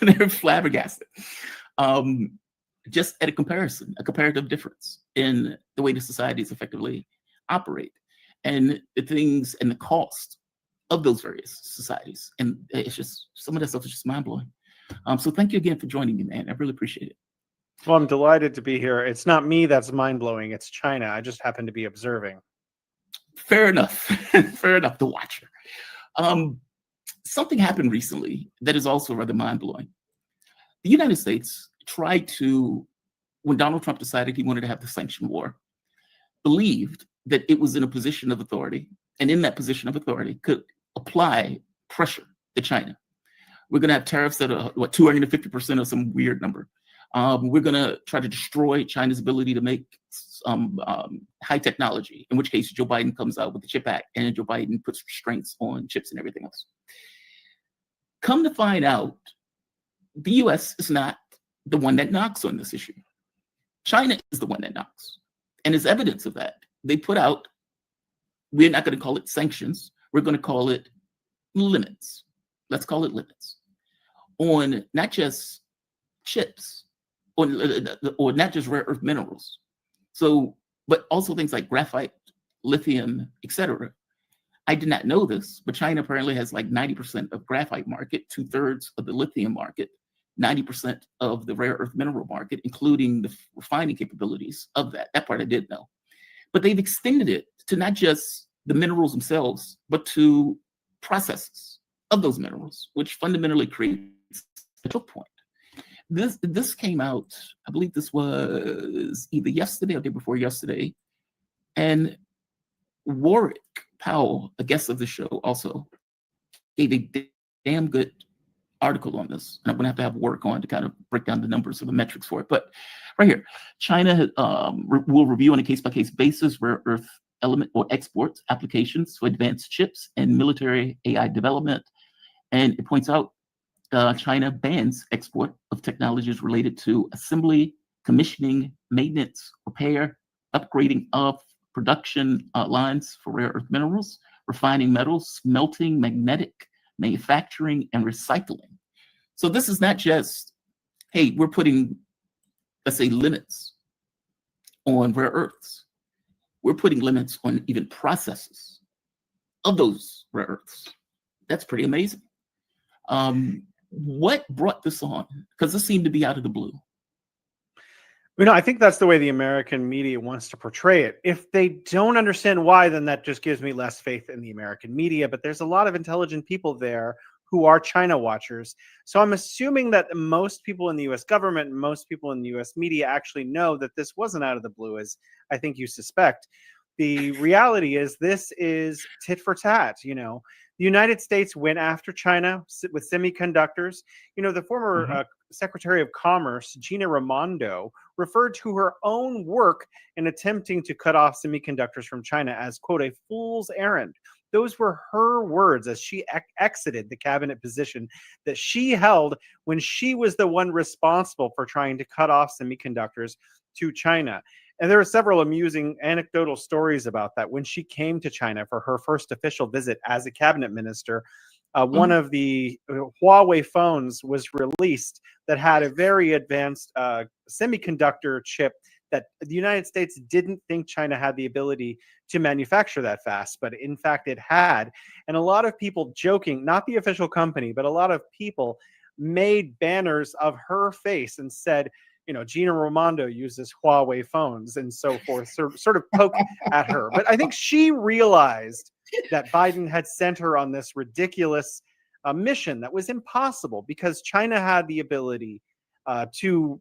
They were flabbergasted. Just at a comparative difference in the way the societies effectively operate and the things and the cost of those various societies. And it's just, some of that stuff is just mind blowing. So thank you again for joining me, man. I really appreciate it. Well, I'm delighted to be here. It's not me that's mind blowing. It's China. I just happen to be observing. Fair enough. Fair enough, the watcher. Something happened recently that is also rather mind blowing. The United States tried to, when Donald Trump decided he wanted to have the sanction war, believed that it was in a position of authority, and in that position of authority could apply pressure to China. We're going to have tariffs that are, 250% or some weird number. We're going to try to destroy China's ability to make high technology, in which case Joe Biden comes out with the CHIP Act, and Joe Biden puts restraints on chips and everything else. Come to find out, the US is not the one that knocks on this issue. China is the one that knocks. And as evidence of that, they put out, we're not going to call it sanctions, we're going to call it limits. Let's call it limits on not just chips or not just rare earth minerals. So, but also things like graphite, lithium, etc. I did not know this, but China apparently has like 90% of graphite market, 2/3 of the lithium market, 90% of the rare earth mineral market, including the refining capabilities of that. That part I did know. But they've extended it to not just the minerals themselves, but to processes of those minerals, which fundamentally creates a choke point. This came out, I believe this was either yesterday or the day before yesterday, and Warwick Powell, a guest of the show, also gave a damn good article on this, and I'm going to have work on to kind of break down the numbers or the metrics for it. But right here, China will review on a case-by-case basis rare earth element or export applications for advanced chips and military AI development. And it points out China bans export of technologies related to assembly, commissioning, maintenance, repair, upgrading of production lines for rare earth minerals, refining metals, smelting, magnetic, manufacturing, and recycling. So this is not just, hey, we're putting, let's say, limits on rare earths. We're putting limits on even processes of those rare earths. That's pretty amazing. What brought this on? Because this seemed to be out of the blue. You know, I think that's the way the American media wants to portray it. If they don't understand why, then that just gives me less faith in the American media. But there's a lot of intelligent people there who are China watchers. So I'm assuming that most people in the US government, most people in the US media actually know that this wasn't out of the blue, as I think you suspect. The reality is this is tit for tat, you know. The United States went after China with semiconductors. You know, the former Secretary of Commerce, Gina Raimondo, referred to her own work in attempting to cut off semiconductors from China as, quote, a fool's errand. Those were her words as she exited the cabinet position that she held when she was the one responsible for trying to cut off semiconductors to China. And there are several amusing anecdotal stories about that. When she came to China for her first official visit as a cabinet minister, one of the Huawei phones was released that had a very advanced semiconductor chip that the United States didn't think China had the ability to manufacture that fast, but in fact it had. And a lot of people joking, not the official company, but a lot of people made banners of her face and said, you know, Gina Raimondo uses Huawei phones and so forth, sort of poke at her. But I think she realized that Biden had sent her on this ridiculous mission that was impossible because China had the ability to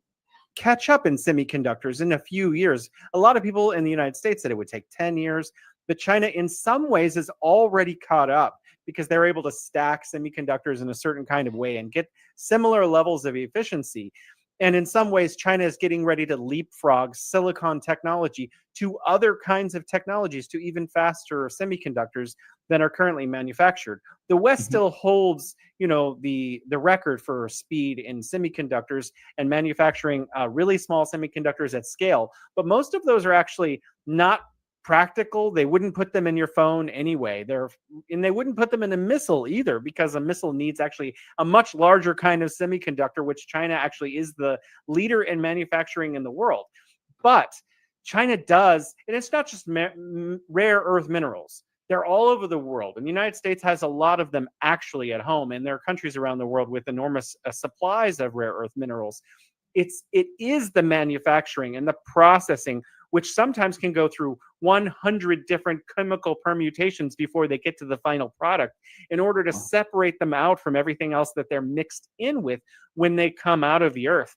catch up in semiconductors in a few years. A lot of people in the United States said it would take 10 years, but China in some ways is already caught up because they're able to stack semiconductors in a certain kind of way and get similar levels of efficiency. And in some ways, China is getting ready to leapfrog silicon technology to other kinds of technologies, to even faster semiconductors than are currently manufactured. The West still holds, you know, the record for speed in semiconductors and manufacturing really small semiconductors at scale. But most of those are actually not practical. They wouldn't put them in your phone anyway. And they wouldn't put them in a missile either, because a missile needs actually a much larger kind of semiconductor, which China actually is the leader in manufacturing in the world. But China does, and it's not just rare earth minerals. They're all over the world, and the United States has a lot of them actually at home, and there are countries around the world with enormous supplies of rare earth minerals. It is the manufacturing and the processing, which sometimes can go through 100 different chemical permutations before they get to the final product, in order to separate them out from everything else that they're mixed in with when they come out of the earth.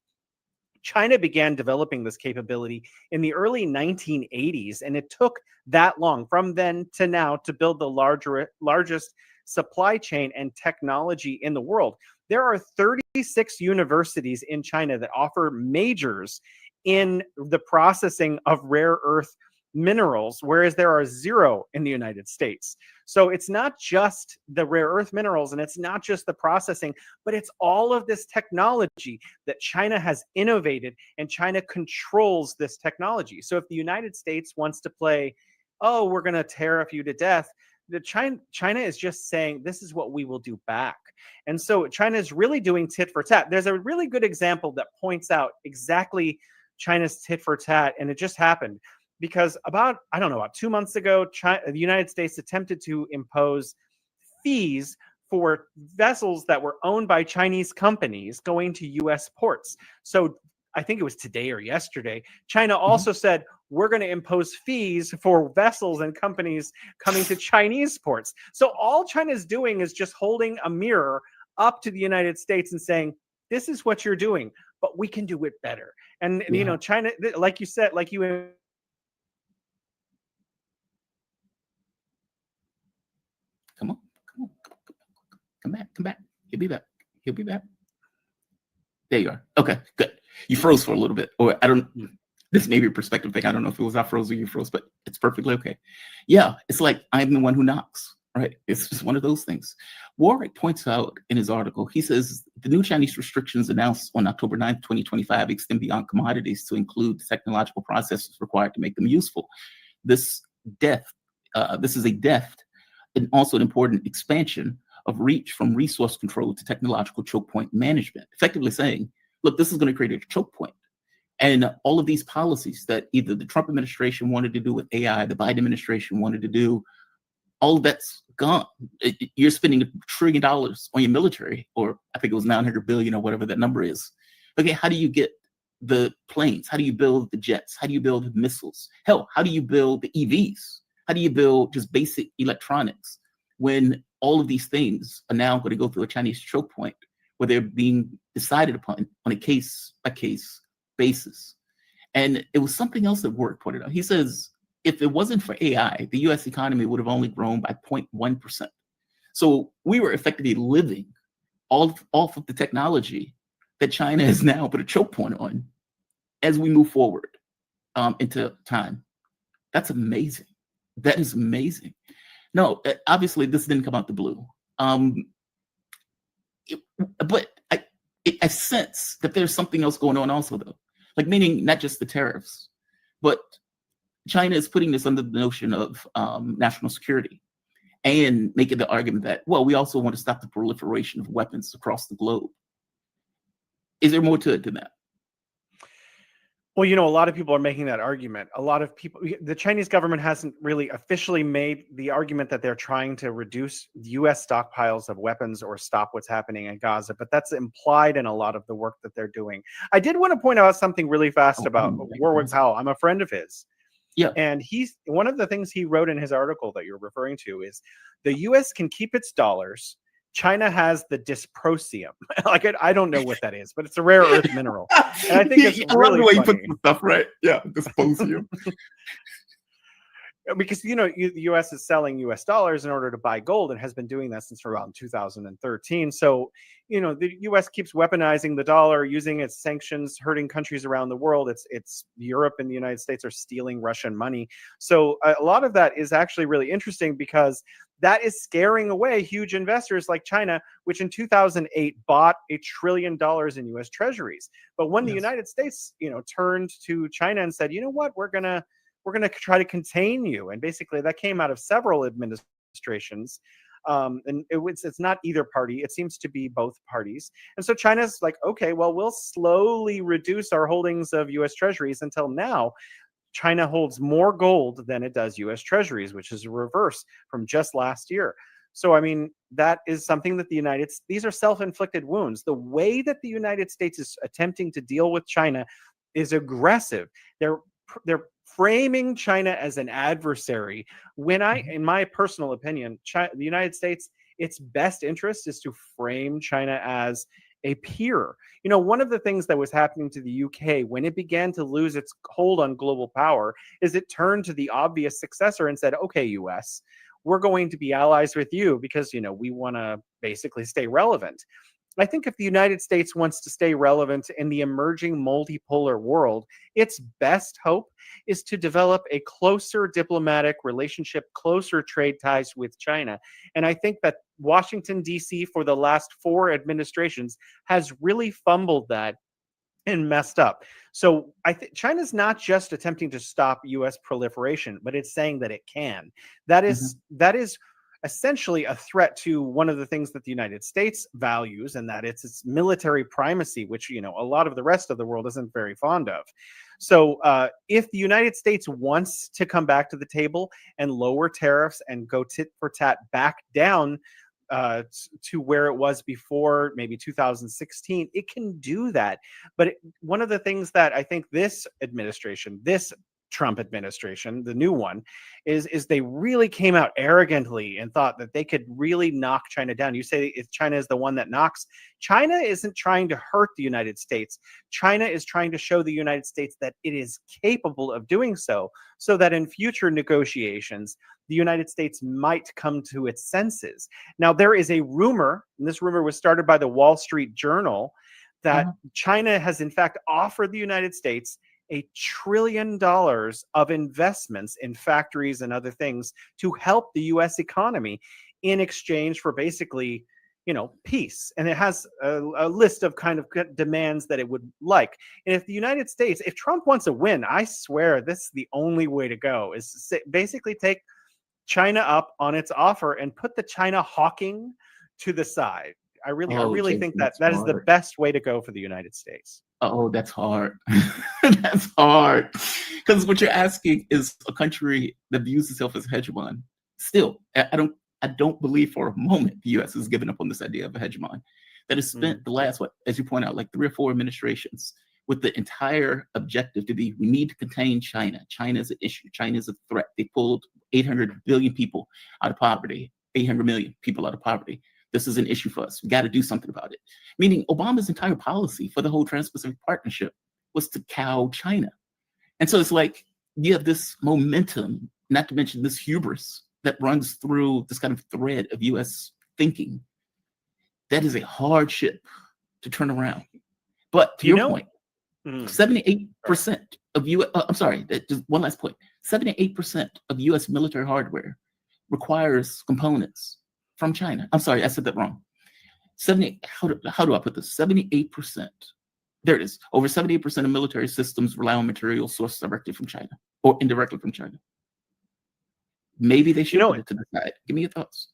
China began developing this capability in the early 1980s, and it took that long from then to now to build the largest supply chain and technology in the world. There are 36 universities in China that offer majors in the processing of rare earth minerals, whereas there are 0 in the United States. So it's not just the rare earth minerals, and it's not just the processing, but it's all of this technology that China has innovated, and China controls this technology. So if the United States wants to play, oh, we're going to tariff you to death, China is just saying, this is what we will do back. And so China is really doing tit for tat. There's a really good example that points out exactly China's tit for tat, and it just happened. Because about 2 months ago, the United States attempted to impose fees for vessels that were owned by Chinese companies going to U.S. ports. So I think it was today or yesterday, China also said, we're going to impose fees for vessels and companies coming to Chinese ports. So all China is doing is just holding a mirror up to the United States and saying, this is what you're doing, but we can do it better. And China, like you said, Come on. Come back. He'll be back. There you are. Okay, good. You froze for a little bit. Or this may be a perspective thing. I don't know if it was I froze or you froze, but it's perfectly okay. Yeah, it's like I'm the one who knocks, right? It's just one of those things. Warwick points out in his article, he says, the new Chinese restrictions announced on October 9th, 2025 extend beyond commodities to include technological processes required to make them useful. This is a deft and also an important expansion of reach from resource control to technological choke point management, effectively saying, look, this is going to create a choke point. And all of these policies that either the Trump administration wanted to do with AI, the Biden administration wanted to do, all of that's gone. You're spending $1 trillion on your military, or I think it was 900 billion or whatever that number is. Okay, how do you get the planes? How do you build the jets? How do you build missiles? Hell, how do you build the EVs? How do you build just basic electronics when all of these things are now going to go through a Chinese choke point where they're being decided upon on a case-by-case basis? And it was something else that Warwick pointed out. He says, if it wasn't for AI, the US economy would have only grown by 0.1%. So we were effectively living off of the technology that China has now put a choke point on as we move forward into time. That's amazing. That is amazing. No, obviously this didn't come out the blue. But I sense that there's something else going on also, though. Like, meaning not just the tariffs, but China is putting this under the notion of national security and making the argument that, well, we also want to stop the proliferation of weapons across the globe. Is there more to it than that? Well, a lot of people are making that argument. A lot of people, the Chinese government hasn't really officially made the argument that they're trying to reduce U.S. stockpiles of weapons or stop what's happening in Gaza, but that's implied in a lot of the work that they're doing. I did want to point out something really fast about Warwick Powell. I'm a friend of his. Yeah. And he's one of the things he wrote in his article that you're referring to is the U.S. can keep its dollars. China has the dysprosium. I don't know what that is, but it's a rare earth mineral. And I think it's really funny. Put the stuff right. Yeah, dysprosium. Because the U.S. is selling U.S. dollars in order to buy gold, and has been doing that since around 2013. So the U.S. keeps weaponizing the dollar, using its sanctions, hurting countries around the world. It's Europe and the United States are stealing Russian money. So a lot of that is actually really interesting, because that is scaring away huge investors like China, which in 2008 bought $1 trillion in U.S. treasuries. But when the United States, turned to China and said, you know what, we're we're going to try to contain you. And basically that came out of several administrations. And it's not either party. It seems to be both parties. And so China's like, okay, well, we'll slowly reduce our holdings of US Treasuries until now. China holds more gold than it does US Treasuries, which is a reverse from just last year. So, I mean, that is something that these are self-inflicted wounds. The way that the United States is attempting to deal with China is aggressive. They're framing China as an adversary. When in my personal opinion, the United States, its best interest is to frame China as a peer. You know, one of the things that was happening to the UK when it began to lose its hold on global power is it turned to the obvious successor and said, okay, US, we're going to be allies with you because, you know, we want to basically stay relevant. I think if the United States wants to stay relevant in the emerging multipolar world, its best hope is to develop a closer diplomatic relationship, closer trade ties with China. And I think that Washington, D.C., for the last 4 administrations has really fumbled that and messed up. So I think China's not just attempting to stop U.S. proliferation, but it's saying that it can. That is essentially a threat to one of the things that the United States values, and that it's its military primacy, which, you know, a lot of the rest of the world isn't very fond of. So if the United States wants to come back to the table and lower tariffs and go tit for tat back down to where it was before maybe 2016, it can do that. But one of the things that I think this administration, this Trump administration, the new one, is they really came out arrogantly and thought that they could really knock China down. You say if China is the one that knocks. China isn't trying to hurt the United States. China is trying to show the United States that it is capable of doing so that in future negotiations, the United States might come to its senses. Now, there is a rumor, and this rumor was started by the Wall Street Journal, that China has in fact offered the United States $1 trillion of investments in factories and other things to help the U.S. economy in exchange for basically, you know, peace. And it has a list of kind of demands that it would like. And if the United States, if Trump wants to win, I swear this is the only way to go, is to basically take China up on its offer and put the China hawking to the side. I really Jason, think that that's is the hard. best way to go for the United States. Oh, that's hard. That's hard. Because what you're asking is a country that views itself as a hegemon. Still, I don't believe for a moment the U.S. has given up on this idea of a hegemon. That has spent the last, as you point out, like 3 or 4 administrations with the entire objective to be, we need to contain China. China is an issue. China is a threat. They pulled 800 billion people out of poverty, 800 million people out of poverty. This is an issue for us. We got to do something about it. Meaning Obama's entire policy for the whole Trans-Pacific Partnership was to cow China. And so it's like you have this momentum, not to mention this hubris that runs through this kind of thread of U.S. thinking. That is a hard ship to turn around. But to your point, 78% of U.S. I'm sorry, just one last point. 78% of U.S. military hardware requires components from China. I'm sorry, I said that wrong. 70. How do I put this? 78%. There it is. Over 78% of military systems rely on materials sourced directly from China or indirectly from China. Maybe they should put it to the side. Give me your thoughts.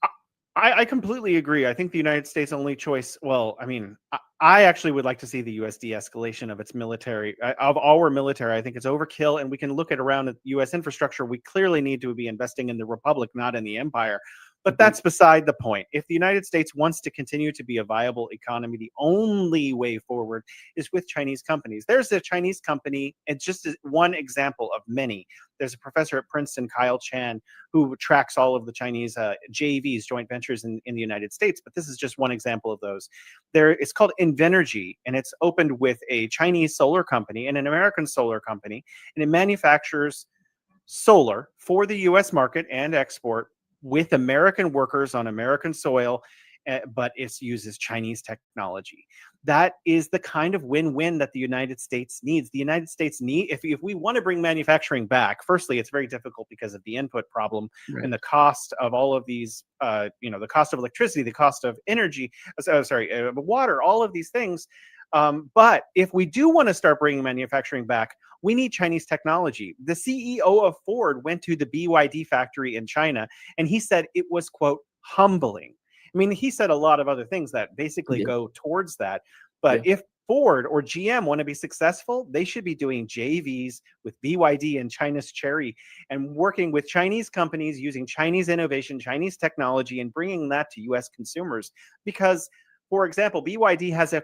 I completely agree. I think the United States' only choice, well, I mean, I actually would like to see the U.S. de-escalation of its military, of our military. I think it's overkill, and we can look at around the U.S. infrastructure. We clearly need to be investing in the Republic, not in the Empire. But that's beside the point. If the United States wants to continue to be a viable economy, the only way forward is with Chinese companies. There's a Chinese company, and just one example of many. There's a professor at Princeton, Kyle Chan, who tracks all of the Chinese JVs, joint ventures in the United States. But this is just one example of those. It's called Invenergy, and it's opened with a Chinese solar company and an American solar company, and it manufactures solar for the U.S. market and export with American workers on American soil, but it uses Chinese technology. That is the kind of win-win that the United States needs. The United States if we want to bring manufacturing back, firstly, it's very difficult because of the input problem and the cost of all of these, the cost of electricity, the cost of energy, water, all of these things. But if we do want to start bringing manufacturing back, we need Chinese technology. The CEO of Ford went to the BYD factory in China, and he said it was, quote, humbling. I mean, he said a lot of other things that basically go towards that. But if Ford or GM want to be successful, they should be doing JVs with BYD and China's Chery and working with Chinese companies using Chinese innovation, Chinese technology, and bringing that to US consumers. Because, for example, BYD has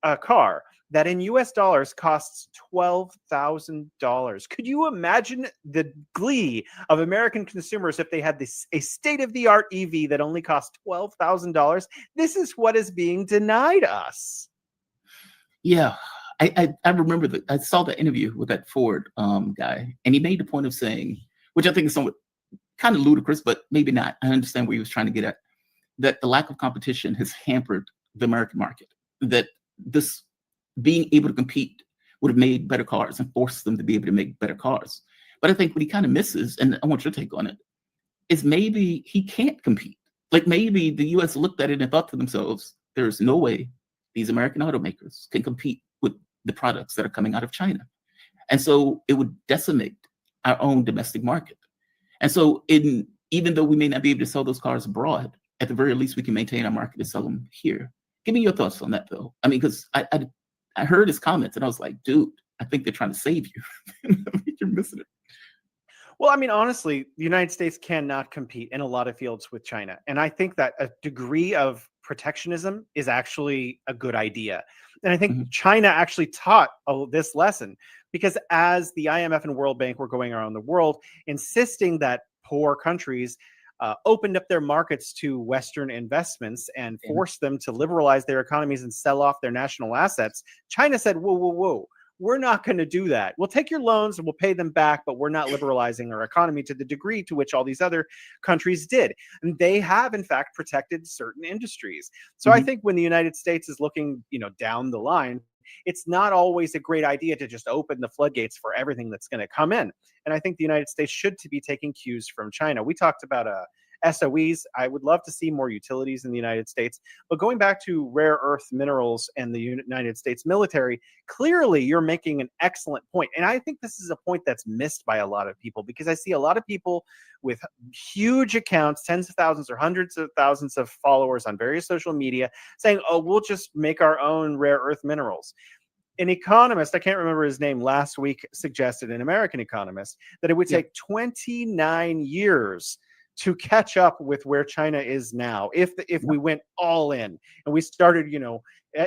a car that in US dollars costs $12,000. Could you imagine the glee of American consumers if they had a state-of-the-art EV that only costs $12,000? This is what is being denied us. Yeah, I remember that. I saw the interview with that Ford guy, and he made the point of saying, which I think is somewhat kind of ludicrous, but maybe not. I understand where he was trying to get at, that the lack of competition has hampered the American market. That this being able to compete would have made better cars and forced them to be able to make better cars. But I think what he kind of misses, and I want your take on it, is maybe he can't compete. Like maybe the US looked at it and thought to themselves, there's no way these American automakers can compete with the products that are coming out of China. And so it would decimate our own domestic market. And so even though we may not be able to sell those cars abroad, at the very least, we can maintain our market and sell them here. Give me your thoughts on that, though. I mean, because I heard his comments and I was like, dude, I think they're trying to save you. You're missing it. Well, I mean, honestly, the United States cannot compete in a lot of fields with China. And I think that a degree of protectionism is actually a good idea. And I think China actually taught this lesson, because as the IMF and World Bank were going around the world, insisting that poor countries opened up their markets to Western investments and forced them to liberalize their economies and sell off their national assets, China said, whoa, whoa, whoa. We're not going to do that. We'll take your loans and we'll pay them back, but we're not liberalizing our economy to the degree to which all these other countries did. And they have, in fact, protected certain industries. So I think when the United States is looking, down the line, it's not always a great idea to just open the floodgates for everything that's going to come in. And I think the United States should be taking cues from China. We talked about SOEs. I would love to see more utilities in the United States. But going back to rare earth minerals and the United States military, clearly you're making an excellent point. And I think this is a point that's missed by a lot of people, because I see a lot of people with huge accounts, tens of thousands or hundreds of thousands of followers on various social media saying, oh, we'll just make our own rare earth minerals. An economist, I can't remember his name, last week suggested, an American economist, that it would take 29 years to catch up with where China is now, if we went all in and we started,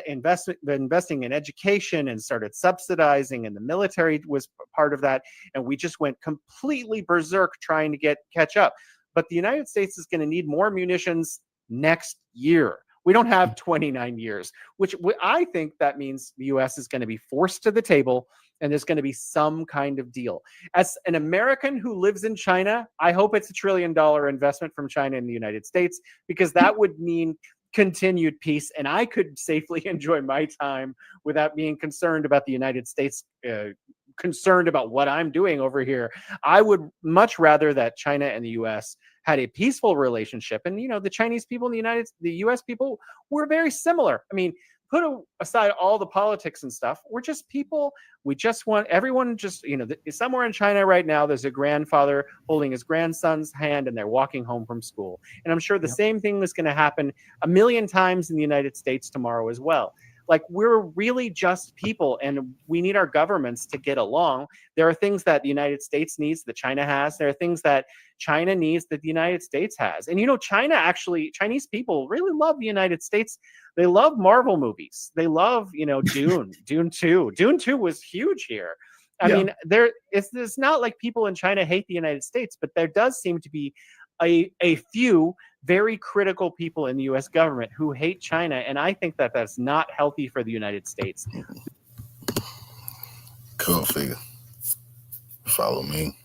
investing in education and started subsidizing, and the military was part of that, and we just went completely berserk trying to catch up. But the United States is going to need more munitions next year. We don't have 29 years, which I think that means the U.S. is going to be forced to the table, and there's going to be some kind of deal. As an American who lives in China, I hope it's $1 trillion investment from China in the United States, because that would mean continued peace, and I could safely enjoy my time without being concerned about the United States, concerned about what I'm doing over here. I would much rather that China and the U.S. had a peaceful relationship. And, the Chinese people and the U.S. people were very similar. I mean, put aside all the politics and stuff, we're just people. We just want everyone somewhere in China right now, there's a grandfather holding his grandson's hand and they're walking home from school. And I'm sure the same thing is going to happen 1 million times in the United States tomorrow as well. Like, we're really just people, and we need our governments to get along. There are things that the United States needs that China has. There are things that China needs that the United States has. And, Chinese people really love the United States. They love Marvel movies. They love, Dune, Dune 2. Dune 2 was huge here. I mean, it's not like people in China hate the United States, but there does seem to be a few very critical people in the U.S. government who hate China, and I think that that's not healthy for the United States. Cool figure. Follow me.